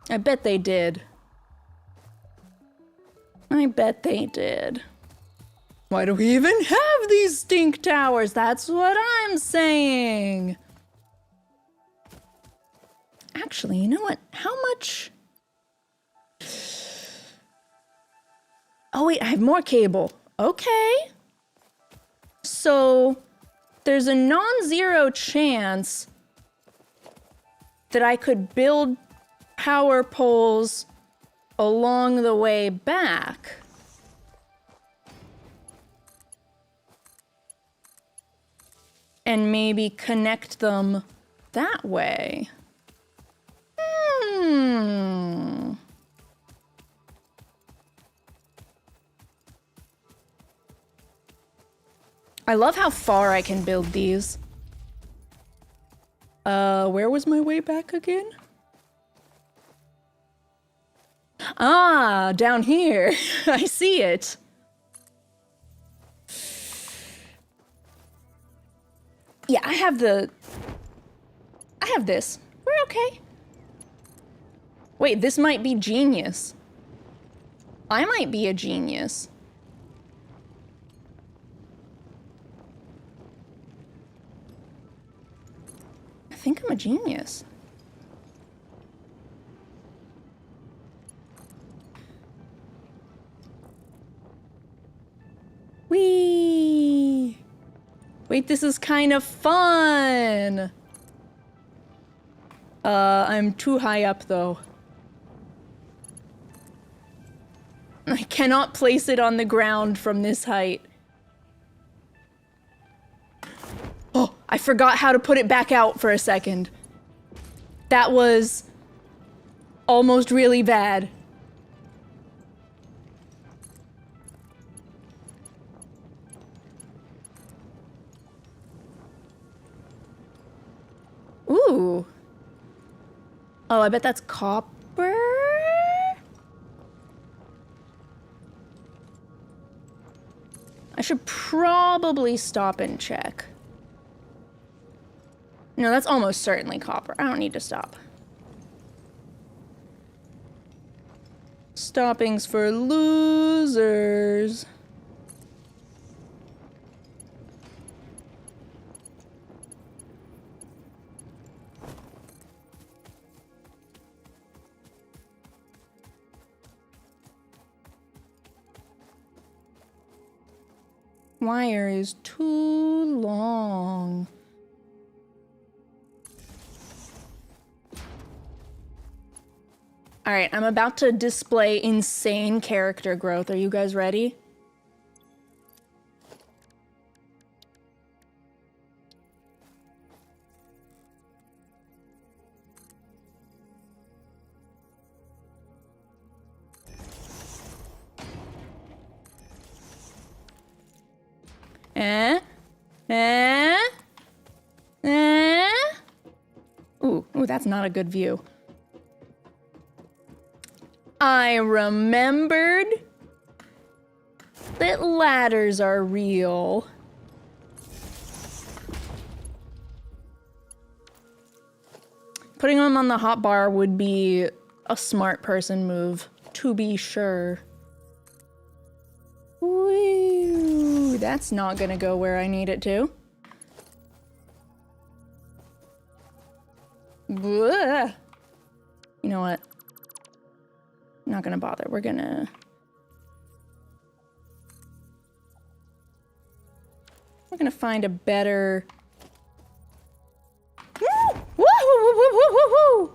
I bet they did. I bet they did. Why do we even have these stink towers? That's what I'm saying. Actually, you know what? How much? Oh wait, I have more cable. Okay. So there's a non-zero chance that I could build power poles along the way back. And maybe connect them that way. I love how far I can build these. Where was my way back again? Ah, down here. I see it. Yeah, I have this. We're okay. Wait, this might be genius. I might be a genius. I think I'm a genius. Whee! Wait, this is kind of fun! I'm too high up, though. cannot place it on the ground from this height. Oh, I forgot how to put it back out for a second. That was almost really bad. Ooh. Oh, I bet that's copper? I should probably stop and check. No, that's almost certainly copper. I don't need to stop. Stopping's for losers. Wire is too long. All right, I'm about to display insane character growth. Are you guys ready? Ooh, that's not a good view. I remembered that ladders are real. Putting them on the hotbar would be a smart person move, to be sure. Woo, that's not gonna go where I need it to. Blah. You know what? I'm not gonna bother. We're gonna find a better. Woo! Woo! Woo! Woo! Woo! Woo!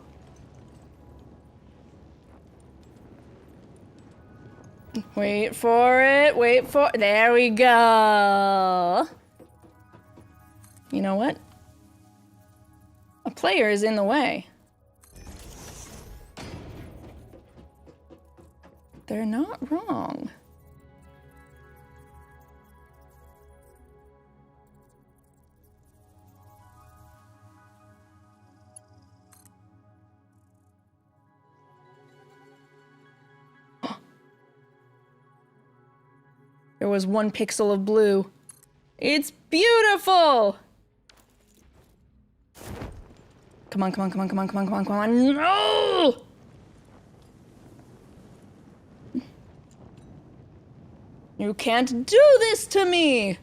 Woo! Wait for it. Wait for. There we go. You know what? A player is in the way. They're not wrong. There was 1 pixel of blue. It's beautiful! Come on, come on, come on, come on, come on, come on, come on. No! You can't do this to me!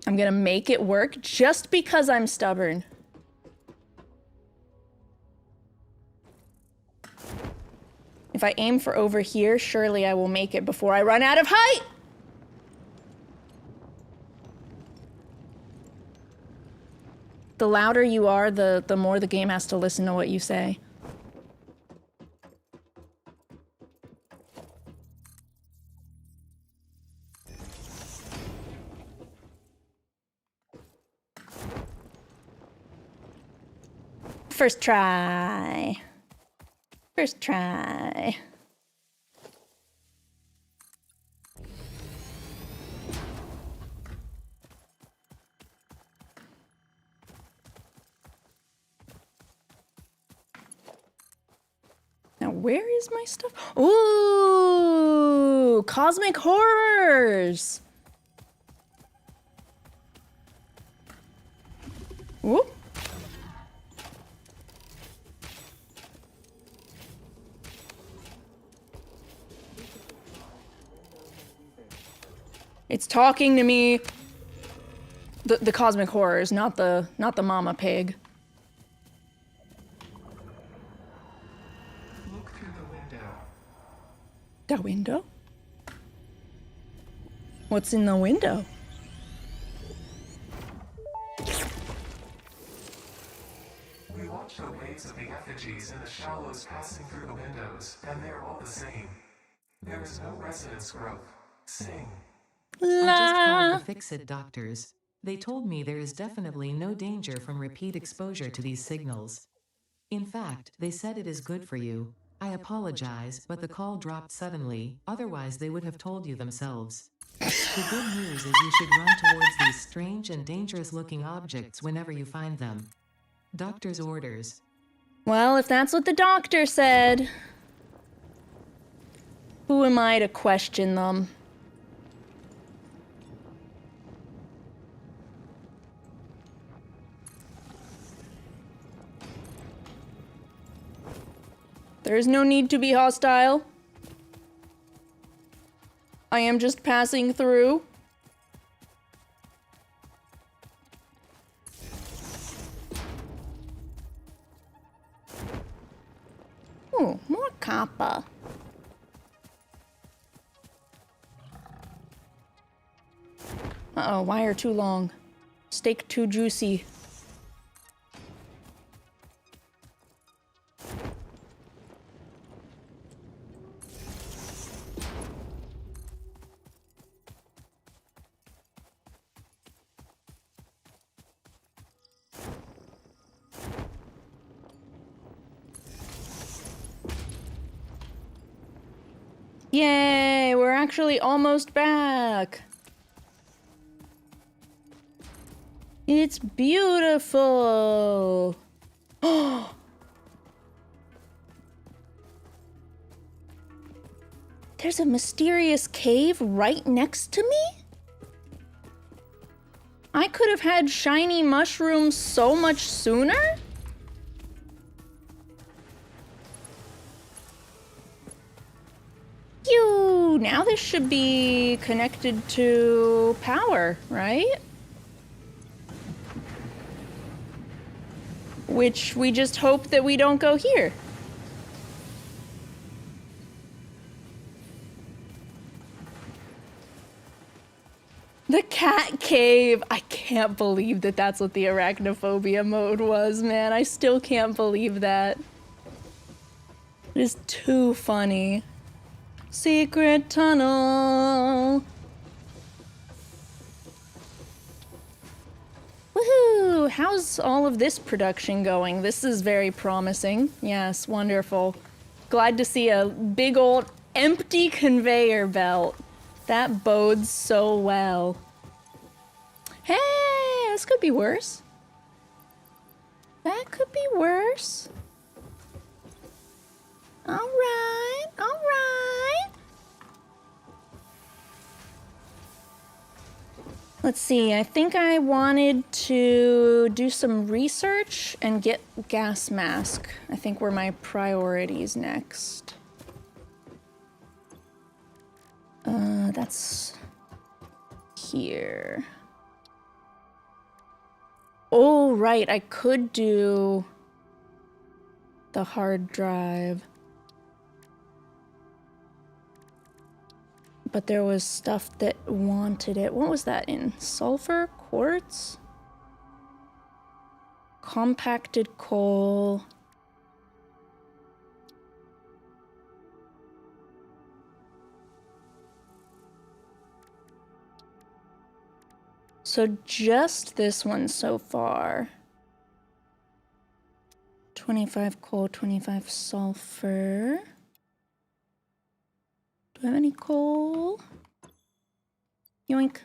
I'm gonna make it work just because I'm stubborn. If I aim for over here, surely I will make it before I run out of height! The louder you are, the more the game has to listen to what you say. First try. First try. Now, where is my stuff? Ooh, cosmic horrors. Whoop. It's talking to me. The cosmic horrors, not the mama pig. Look through the window. The window? What's in the window? watch the waves of the effigies in the shallows passing through the windows, and they're all the same. There is no resonance growth. Sing. I just called La. the Fix-It doctors. They told me there is definitely no danger from repeat exposure to these signals. In fact, they said it is good for you. I apologize, but the call dropped suddenly, otherwise they would have told you themselves. The good news is you should run towards these strange and dangerous-looking objects whenever you find them. Doctor's orders. Well, if that's what the doctor said, who am I to question them? There is no need to be hostile. I am just passing through. Ooh, more copper. Uh-oh, wire too long. Steak too juicy. Yay, we're actually almost back. It's beautiful. There's a mysterious cave right next to me? I could have had shiny mushrooms so much sooner? Now this should be connected to power, right? Which we just hope that we don't go here. The cat cave. I can't believe that that's what the arachnophobia mode was, man. I still can't believe that. It is too funny. Secret tunnel. Woohoo! How's all of this production going? This is very promising. Yes, wonderful. Glad to see a big old empty conveyor belt. That bodes so well. Hey, this could be worse. That could be worse. All right, all right. Let's see, I think I wanted to do some research and get gas mask. I think were my priorities next. That's here. Oh, right, I could do the hard drive. But there was stuff that wanted it. What was that in? Sulfur? Quartz? Compacted coal. So just this one so far. 25 coal, 25 sulfur. Do I have any coal? Yoink.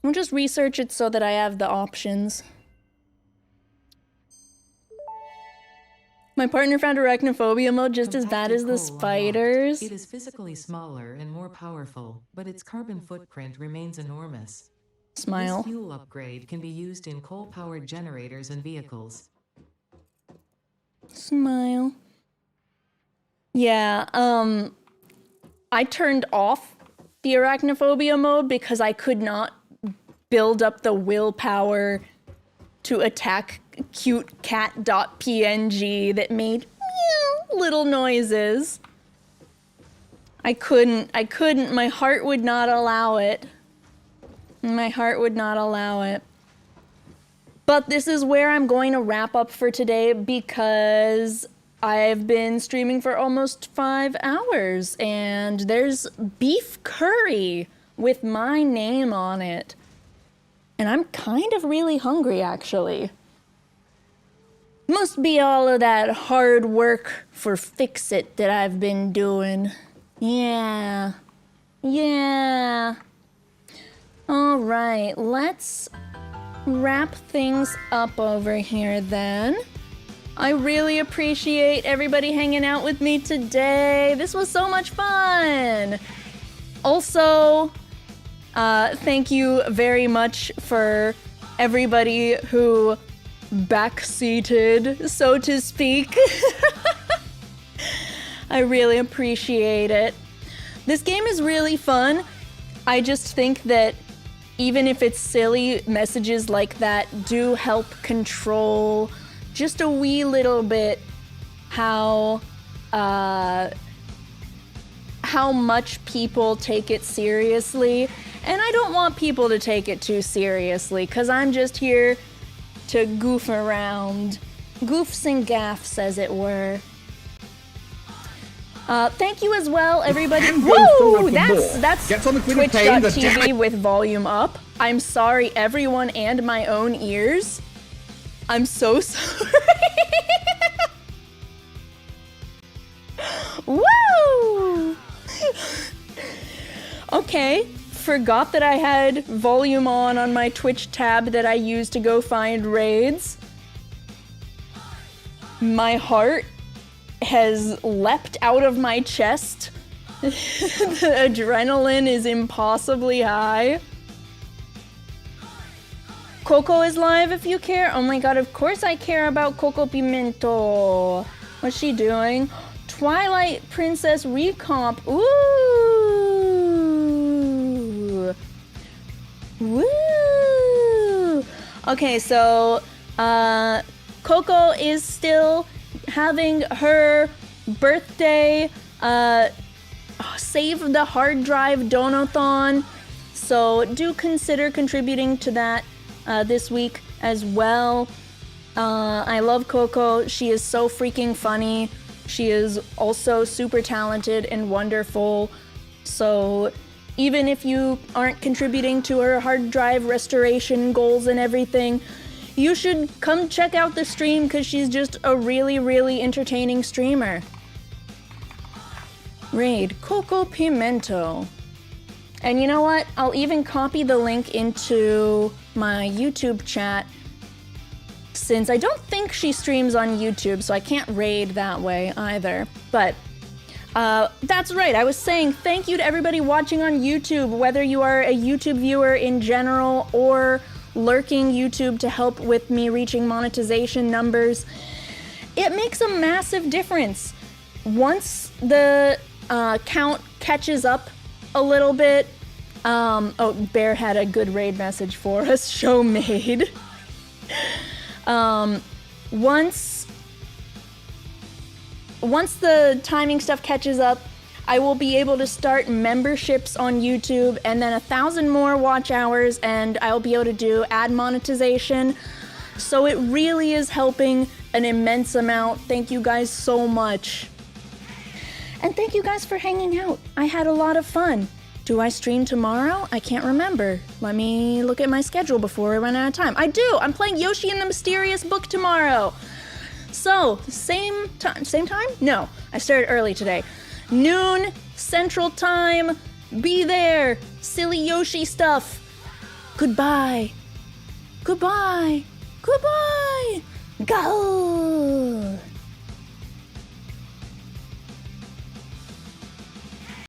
We'll just research it so that I have the options. My partner found arachnophobia mode just as bad as the spiders. It is physically smaller and more powerful, but its carbon footprint remains enormous. Smile. This fuel upgrade can be used in coal-powered generators and vehicles. Smile. Yeah, I turned off the arachnophobia mode because I could not build up the willpower to attack cute cat.png that made meow little noises. I couldn't, my heart would not allow it. My heart would not allow it. But this is where I'm going to wrap up for today because I've been streaming for almost 5 hours and there's beef curry with my name on it. And I'm kind of really hungry, actually. Must be all of that hard work for Fix-It that I've been doing. Yeah. Yeah. All right, let's wrap things up over here then. I really appreciate everybody hanging out with me today. This was so much fun. Also, thank you very much for everybody who backseated, so to speak. I really appreciate it. This game is really fun. I just think that even if it's silly, messages like that do help control just a wee little bit how much people take it seriously. And I don't want people to take it too seriously, because I'm just here to goof around. Goofs and gaffs, as it were. Thank you as well, everybody. Woo! That's Twitch.tv with volume up. I'm sorry, everyone and my own ears. I'm so sorry. Woo! Okay, forgot that I had volume on my Twitch tab that I use to go find raids. My heart has leapt out of my chest. The adrenaline is impossibly high. Coco is live if you care. Oh my god, of course I care about Coco Pimento. What's she doing? Twilight Princess Recomp. Ooh. Woo. Okay, so Coco is still having her birthday save the hard drive donathon, so do consider contributing to that this week as well. I love Coco. She is so freaking funny. She is also super talented and wonderful. So even if you aren't contributing to her hard drive restoration goals and everything, you should come check out the stream because she's just a really, really entertaining streamer. Raid Coco Pimento. And you know what? I'll even copy the link into my YouTube chat since I don't think she streams on YouTube, so I can't raid that way either. But that's right, I was saying thank you to everybody watching on YouTube, whether you are a YouTube viewer in general or lurking YouTube to help with me reaching monetization numbers. It makes a massive difference. Once the count catches up a little bit, oh, Bear had a good raid message for us, show Maid. Once the timing stuff catches up, I will be able to start memberships on YouTube and then 1,000 more watch hours, and I'll be able to do ad monetization. So it really is helping an immense amount. Thank you guys so much. And thank you guys for hanging out. I had a lot of fun. Do I stream tomorrow? I can't remember. Let me look at my schedule before I run out of time. I do! I'm playing Yoshi and the Mysterious Book tomorrow. So, same time? No, I started early today. Noon, Central Time. Be there. Silly Yoshi stuff. Goodbye. Goodbye. Goodbye. Go.